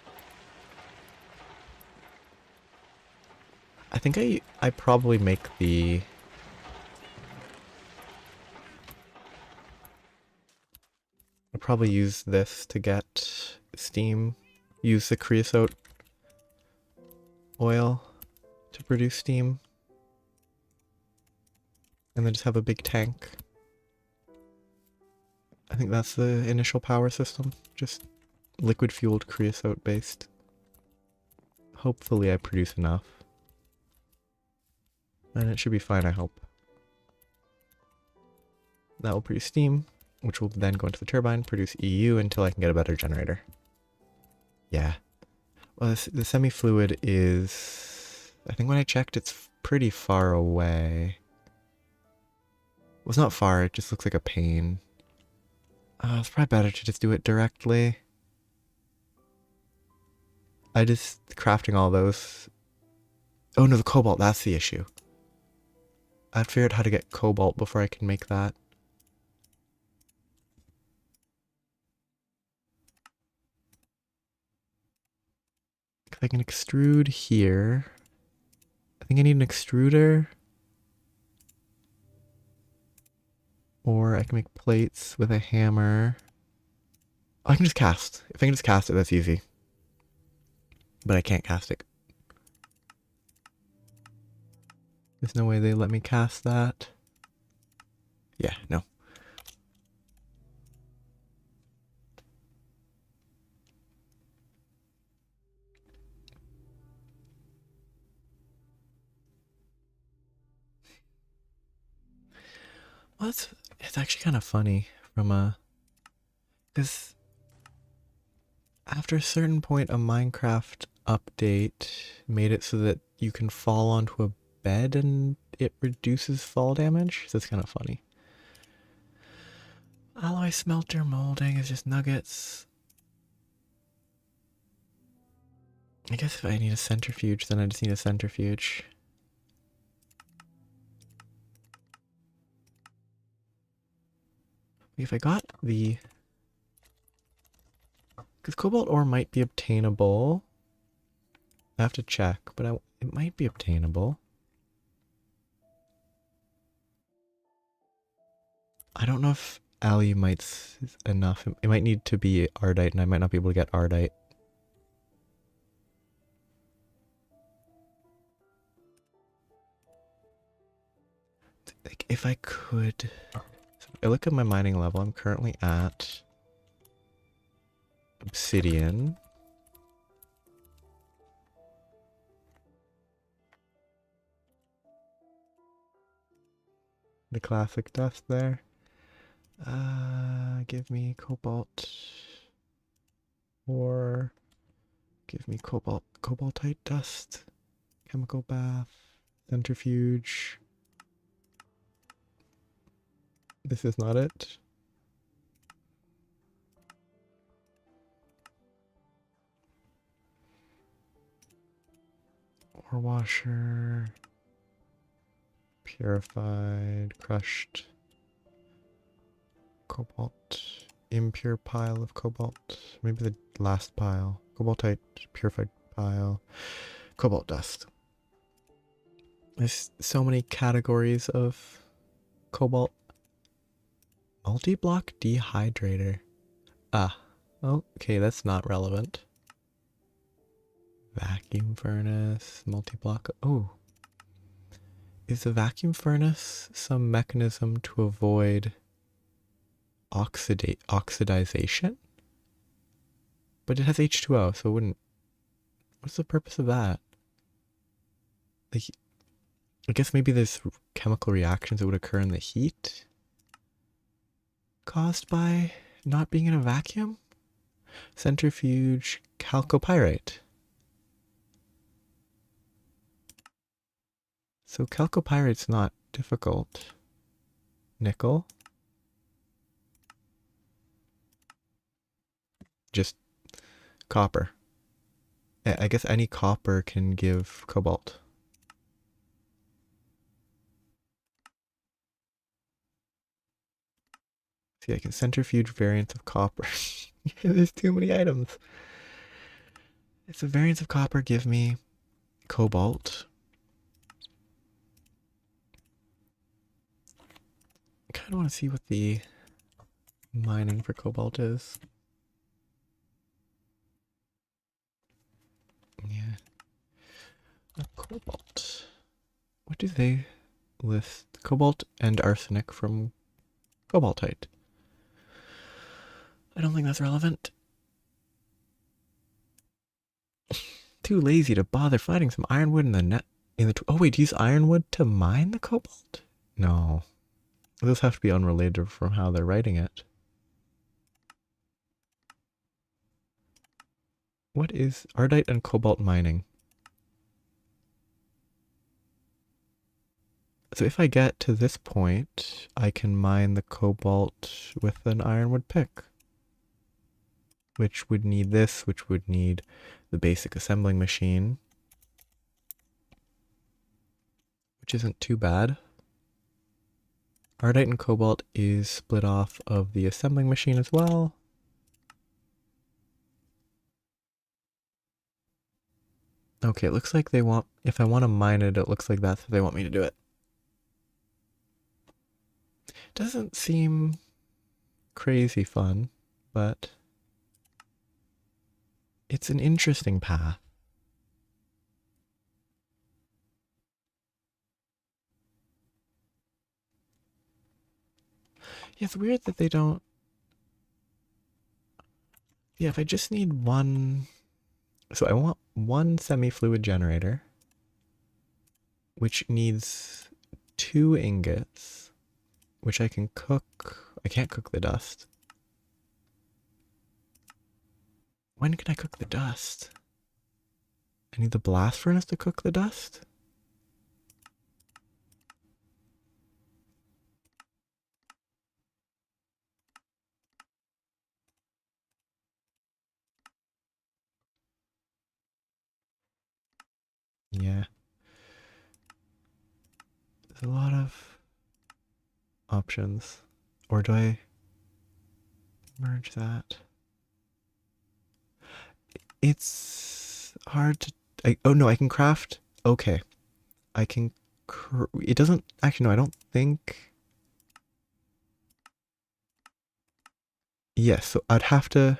I think I probably make the... I'll probably use this to get steam. Use the creosote oil to produce steam. And then just have a big tank. I think that's the initial power system. Just liquid fueled creosote based. Hopefully I produce enough. And it should be fine, I hope. That will produce steam, which will then go into the turbine, produce EU until I can get a better generator. Yeah. Well, the semi-fluid is... I think when I checked, it's pretty far away. Well, it's not far, it just looks like a pain. It's probably better to just do it directly. I just... crafting all those... Oh no, the cobalt, that's the issue. I've figured out how to get cobalt before I can make that. If I can extrude here. I think I need an extruder. Or I can make plates with a hammer. Oh, I can just cast. If I can just cast it, that's easy. But I can't cast it. There's no way they let me cast that. Yeah, no. Well, it's actually kind of funny from a... Because after a certain point, a Minecraft update made it so that you can fall onto a bed and it reduces fall damage. So it's kind of funny. Alloy smelter molding is just nuggets. I guess if I need a centrifuge, then I just need a centrifuge. If I got the... Because cobalt ore might be obtainable. I have to check, but it might be obtainable. I don't know if alumite's enough. It might need to be ardite, and I might not be able to get ardite. Like, if I could... So I look at my mining level. I'm currently at... obsidian. The classic dust there. Give me cobalt. Or give me cobaltite dust. Chemical bath. Centrifuge. This is not it. Ore washer. Purified, crushed. Cobalt. Impure pile of cobalt. Maybe the last pile. Cobaltite, purified pile. Cobalt dust. There's so many categories of cobalt. Multi-block dehydrator. Ah, okay, that's not relevant. Vacuum furnace, multi-block. Oh, is the vacuum furnace some mechanism to avoid oxidization? But it has H2O, so it wouldn't. What's the purpose of that? Like, I guess maybe there's chemical reactions that would occur in the heat caused by not being in a vacuum? Centrifuge chalcopyrite. So chalcopyrite's not difficult. Nickel. Just copper. I guess any copper can give cobalt. See, I can centrifuge variants of copper. There's too many items. It's a variance of copper give me cobalt. I kind of want to see what the mining for cobalt is. Yeah. Cobalt. What do they list? Cobalt and arsenic from cobaltite. I don't think that's relevant. Too lazy to bother finding some ironwood in the net. Oh wait, use ironwood to mine the cobalt? No. Those have to be unrelated from how they're writing it. What is ardite and cobalt mining? So if I get to this point, I can mine the cobalt with an ironwood pick. Which would need this, which would need the basic assembling machine. Which isn't too bad. Ardite and cobalt is split off of the assembling machine as well. Okay, it looks like they want, if I want to mine it, it looks like that's how they want me to do it. Doesn't seem crazy fun, but it's an interesting path. Yeah, it's weird that they don't. Yeah, if I just need one. So I want one semi-fluid generator, which needs 2 ingots, which I can cook. I can't cook the dust. When can I cook the dust? I need the blast furnace to cook the dust? Yeah. There's a lot of options. Or do I merge that? It's hard to... oh no, I can craft... Okay. I can... It doesn't... Actually, no, I don't think... Yes, so I'd have to...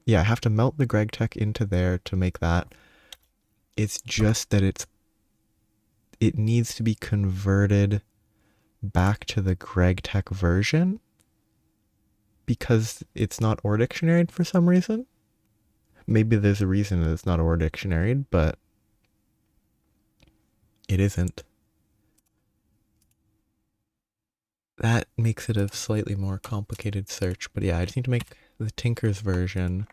Yeah, I have to melt the Greg Tech into there to make that. It's just that it needs to be converted back to the Greg Tech version because it's not ore dictionaried for some reason. Maybe there's a reason that it's not ore dictionaried, but it isn't. That makes it a slightly more complicated search, but yeah, I just need to make the Tinker's version.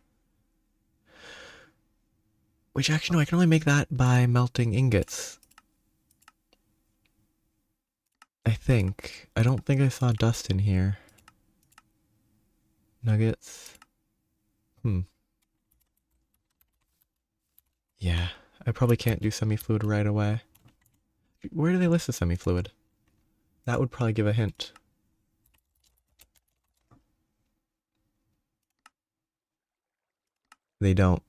Which actually, no, I can only make that by melting ingots. I think. I don't think I saw dust in here. Nuggets. Hmm. Yeah. I probably can't do semi-fluid right away. Where do they list the semi-fluid? That would probably give a hint. They don't.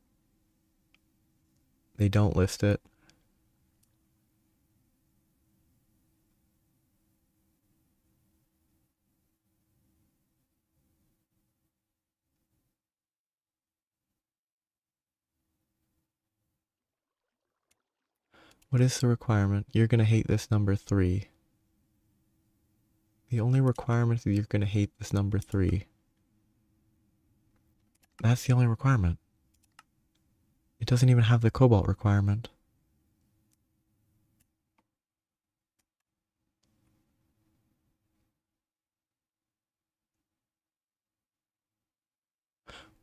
They don't list it. What is the requirement? You're gonna hate this number 3. The only requirement is you're gonna hate this number 3. That's the only requirement. It doesn't even have the cobalt requirement.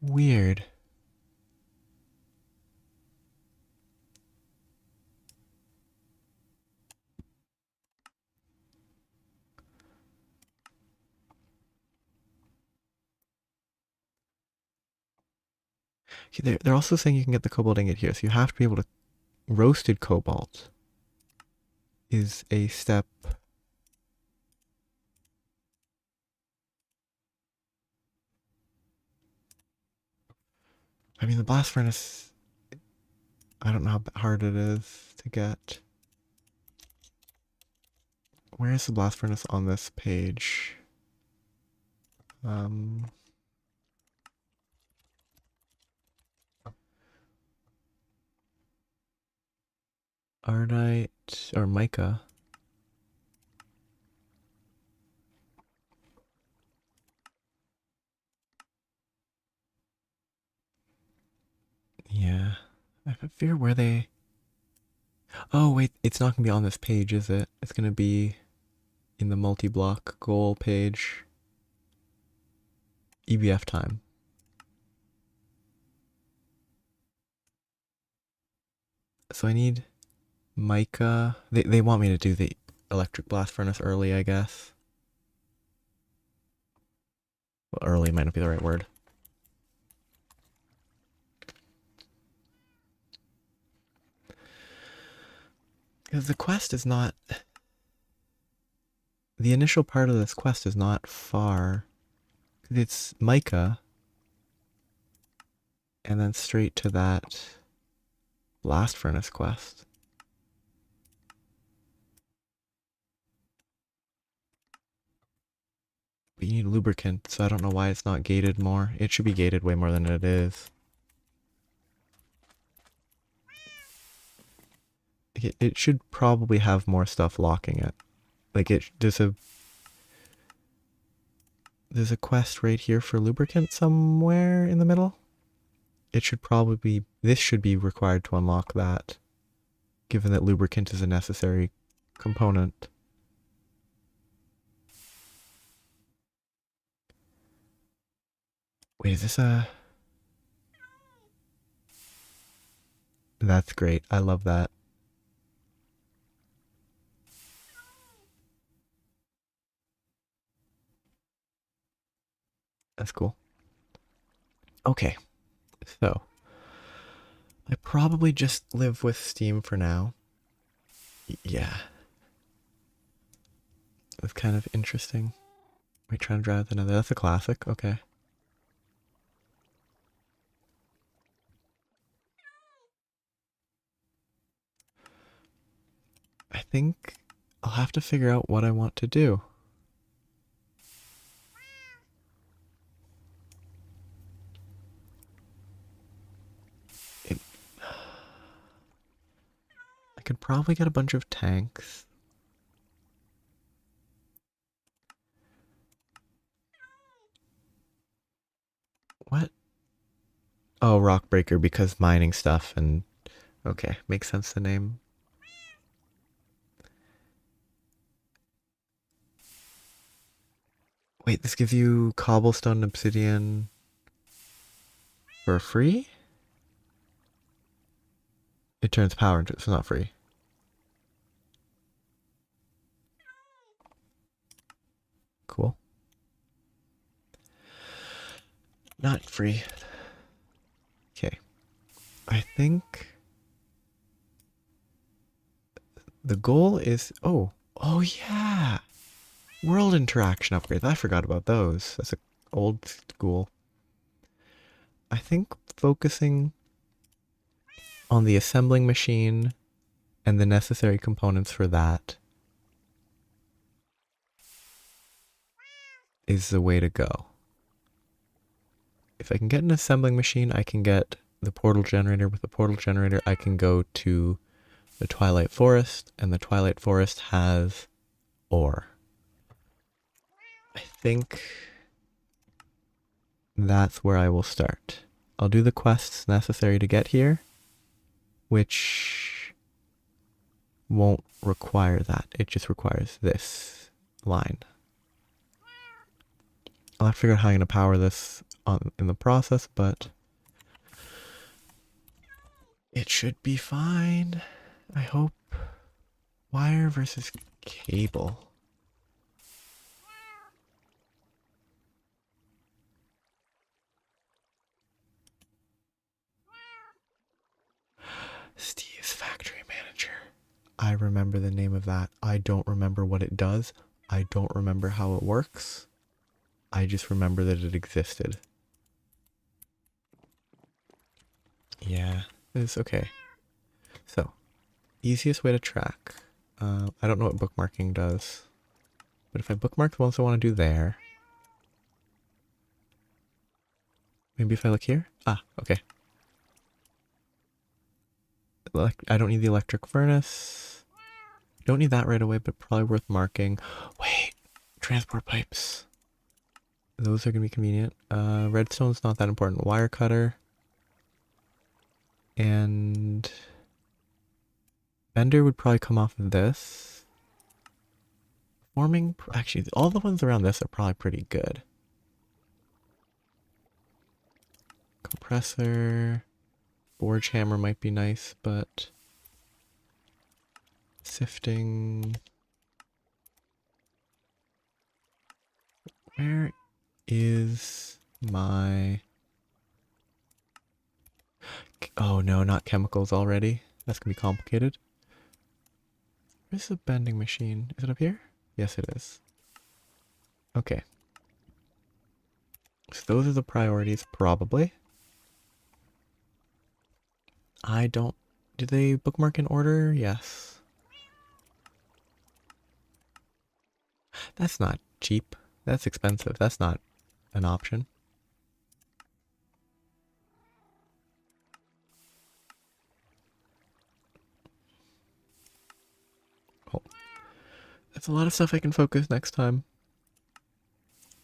Weird. Okay, they're also saying you can get the cobalt ingot here, so you have to be able to. Roasted cobalt is a step. I mean, the blast furnace, I don't know how hard it is to get. Where is the blast furnace on this page? Ardite or mica. Yeah. I fear where they. Oh, wait, it's not going to be on this page, is it? It's going to be in the multi-block goal page. EBF time. So I need mica. They want me to do the electric blast furnace early, I guess. Well, early might not be the right word. Because the quest is not. The initial part of this quest is not far. It's mica. And then straight to that blast furnace quest. But you need lubricant, so I don't know why it's not gated more. It should be gated way more than it is. It should probably have more stuff locking it. Like there's a quest right here for lubricant somewhere in the middle. It should probably be, this should be required to unlock that, given that lubricant is a necessary component. Wait, is this a... That's great. I love that. That's cool. Okay, so I probably just live with Steam for now. Yeah. It's kind of interesting. Wait, trying to drive another. That's a classic. Okay. I think I'll have to figure out what I want to do. It, I could probably get a bunch of tanks. What? Oh, Rockbreaker because mining stuff and okay, makes sense the name. Wait, this gives you cobblestone and obsidian for free? It turns power into it's not free. Cool. Not free. Okay. I think the goal is... Oh yeah! World interaction upgrades. I forgot about those. That's an old school. I think focusing on the assembling machine and the necessary components for that is the way to go. If I can get an assembling machine, I can get the portal generator. With the portal generator, I can go to the Twilight Forest, and the Twilight Forest has ore. I think that's where I will start. I'll do the quests necessary to get here, which won't require that. It just requires this line. I'll have to figure out how I'm going to power this in the process, but it should be fine. I hope. Wire versus cable. Steve's Factory Manager. I remember the name of that. I don't remember what it does. I don't remember how it works. I just remember that it existed. Yeah, it's okay. So, easiest way to track. I don't know what bookmarking does. But if I bookmark the ones I want to do there. Maybe if I look here? Ah, okay. I don't need the electric furnace. Don't need that right away, but probably worth marking. Wait, transport pipes. Those are going to be convenient. Redstone's not that important. Wire cutter. And Bender would probably come off of this. Forming, actually, all the ones around this are probably pretty good. Compressor. Forge hammer might be nice, but sifting. Where is my... Oh no, not chemicals already. That's gonna be complicated. Where's the bending machine? Is it up here? Yes, it is. Okay. So those are the priorities, probably. I don't... Do they bookmark in order? Yes. That's not cheap. That's expensive. That's not an option. Oh. That's a lot of stuff I can focus next time.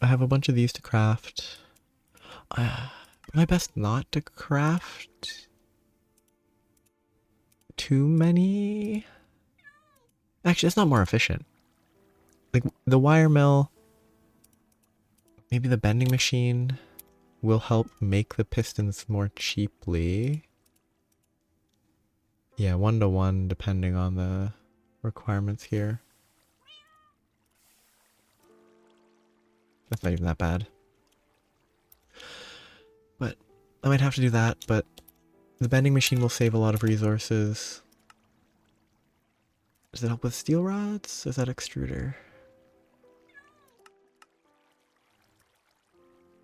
I have a bunch of these to craft. My best not to craft too many. Actually, that's not more efficient. Like the wire mill, maybe the bending machine will help make the pistons more cheaply. Yeah, 1-to-1 depending on the requirements here. That's not even that bad. But I might have to do that, but the bending machine will save a lot of resources. Does it help with steel rods? Is that extruder?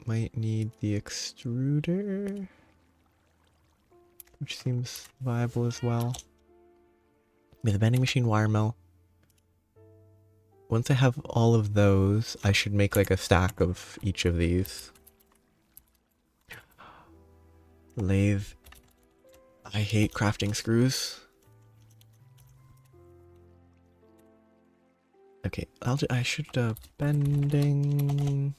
Might need the extruder, which seems viable as well. Yeah, the bending machine, wire mill. Once I have all of those, I should make like a stack of each of these. Lathe. I hate crafting screws. Okay, I should bending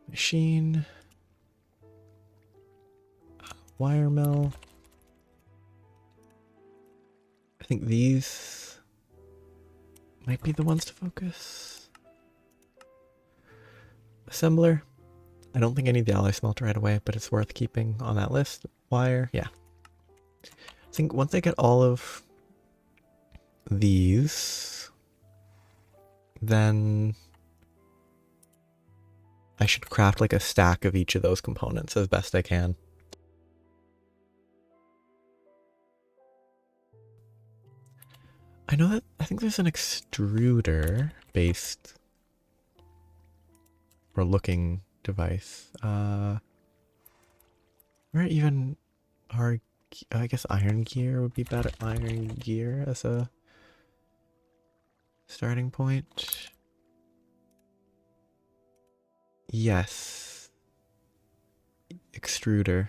machine, wire mill. I think these might be the ones to focus. Assembler. I don't think I need the alloy smelter right away, but it's worth keeping on that list. Wire, yeah. I think once I get all of these, then I should craft like a stack of each of those components as best I can. I know that, I think there's an extruder based or looking device. Or even our, I guess iron gear would be better. Iron gear as a starting point. Yes. Extruder,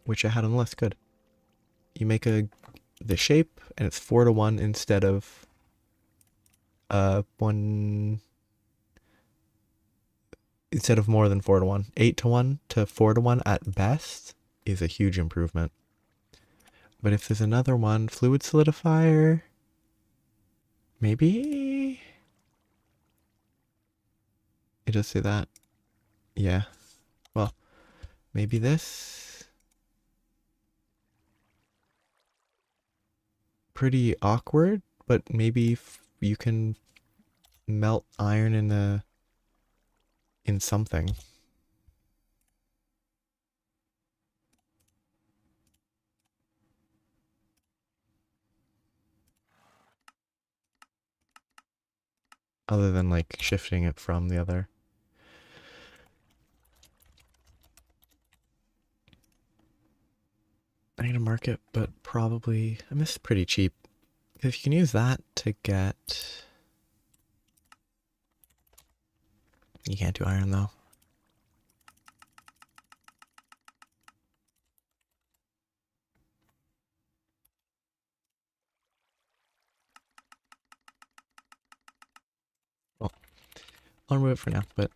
which I had on the list. Good. You make the shape, and it's 4-to-1 instead of 1, instead of more than 4-to-1. 8-to-1 to 4-to-1 at best is a huge improvement. But if there's another one, fluid solidifier, maybe it does say that. Yeah. Well, maybe this. Pretty awkward, but maybe you can melt iron in something. Other than like shifting it from the other. I need to mark it, but probably, I mean, this is pretty cheap. If you can use that to get, you can't do iron though. Well, I'll remove it for now, but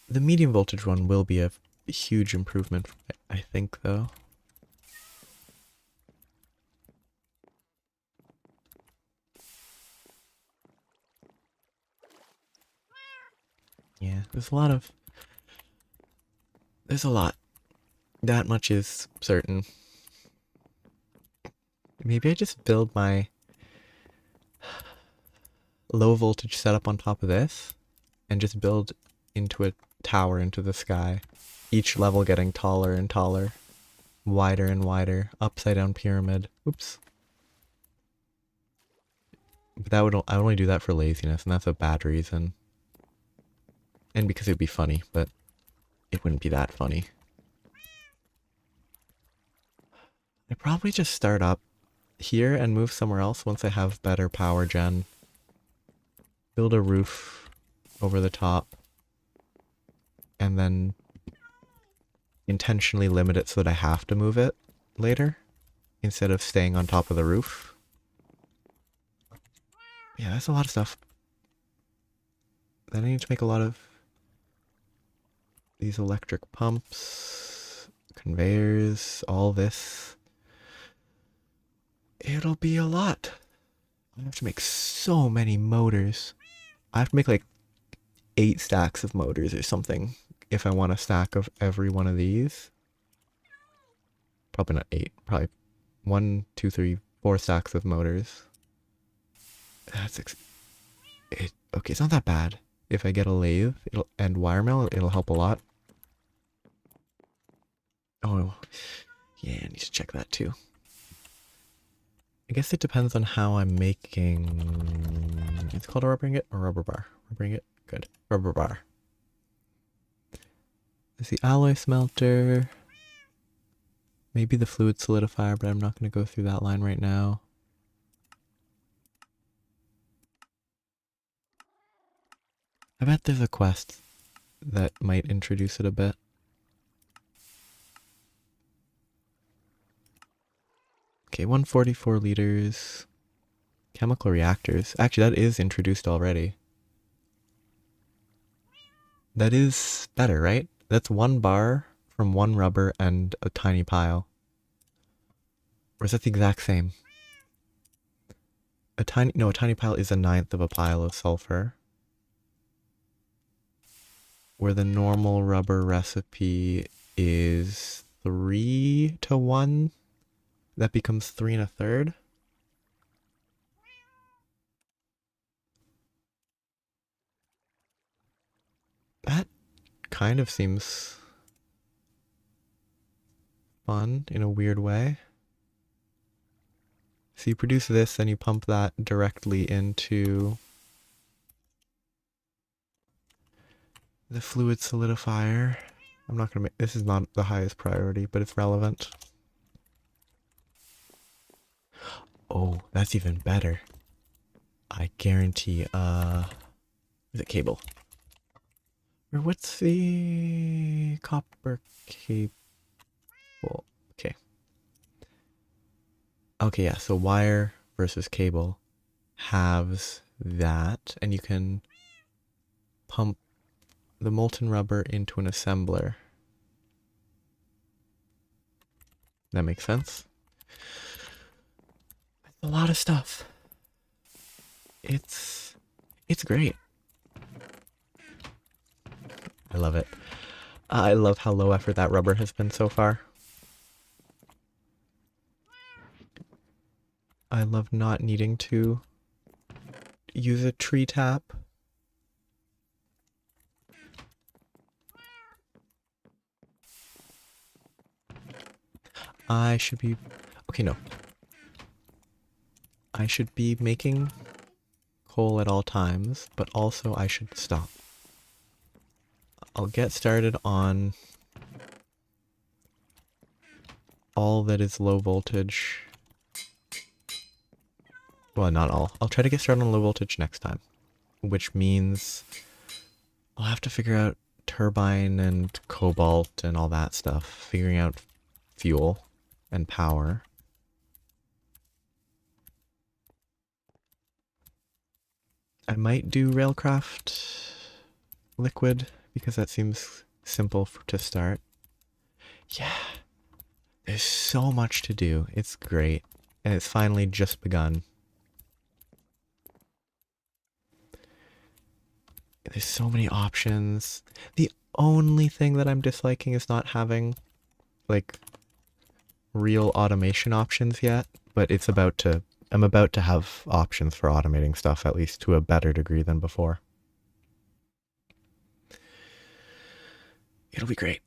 the medium voltage one will be a huge improvement, I think, though. Yeah, there's a lot. That much is certain. Maybe I just build my low voltage setup on top of this and just build into a tower into the sky. Each level getting taller and taller, wider and wider, upside down pyramid. Oops. But I would only do that for laziness, and that's a bad reason. And because it would be funny, but it wouldn't be that funny. I'd probably just start up here and move somewhere else once I have better power gen. Build a roof over the top, and then intentionally limit it so that I have to move it later instead of staying on top of the roof. Yeah, that's a lot of stuff. Then I need to make a lot of these electric pumps, conveyors, all this. It'll be a lot. I have to make so many motors. I have to make like 8 stacks of motors or something if I want a stack of every one of these. Probably not 8, probably 1, 2, 3, 4 stacks of motors. That's okay, it's not that bad. If I get a lathe and wire mill, it'll help a lot. Oh, yeah, I need to check that too. I guess it depends on how I'm making... It's called a rubber ingot or rubber bar? Rubber ingot? Good. Rubber bar. There's the alloy smelter. Maybe the fluid solidifier, but I'm not going to go through that line right now. I bet there's a quest that might introduce it a bit. Okay, 144 liters. Chemical reactors. Actually, that is introduced already. That is better, right? That's 1 bar from 1 rubber and a tiny pile. Or is that the exact same? A tiny pile is 1/9 of a pile of sulfur. Where the normal rubber recipe is 3-to-1. That becomes 3 1/3. kind of seems fun in a weird way. So you produce this and you pump that directly into the fluid solidifier. I'm not gonna make, this is not the highest priority, but it's relevant. Oh, that's even better. I guarantee, is it cable? Or what's the copper cable? Okay. Okay, yeah, so wire versus cable halves that, and you can pump the molten rubber into an assembler. That makes sense. That's a lot of stuff. It's great. I love it. I love how low effort that rubber has been so far. I love not needing to use a tree tap. I should be... Okay, no. I should be making coal at all times, but also I should stop. I'll get started on all that is low voltage. Well, not all. I'll try to get started on low voltage next time, which means I'll have to figure out turbine and cobalt and all that stuff, figuring out fuel and power. I might do Railcraft liquid because that seems simple to start. Yeah, there's so much to do. It's great. And it's finally just begun. There's so many options. The only thing that I'm disliking is not having, like, real automation options yet. But it's about to... I'm about to have options for automating stuff, at least to a better degree than before. It'll be great.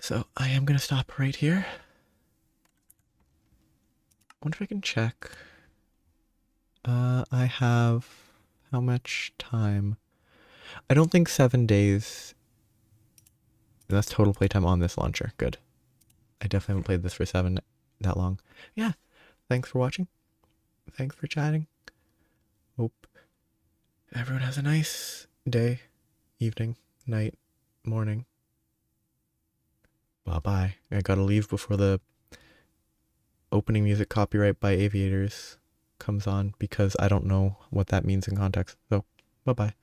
So I am going to stop right here. I wonder if I can check. I have how much time? I don't think 7 days. That's total playtime on this launcher. Good. I definitely haven't played this for that long. Yeah. Thanks for watching. Thanks for chatting. Hope everyone has a nice day, evening, night, morning. Bye-bye. I gotta leave before the opening music copyright by Aviators comes on because I don't know what that means in context. So, bye-bye.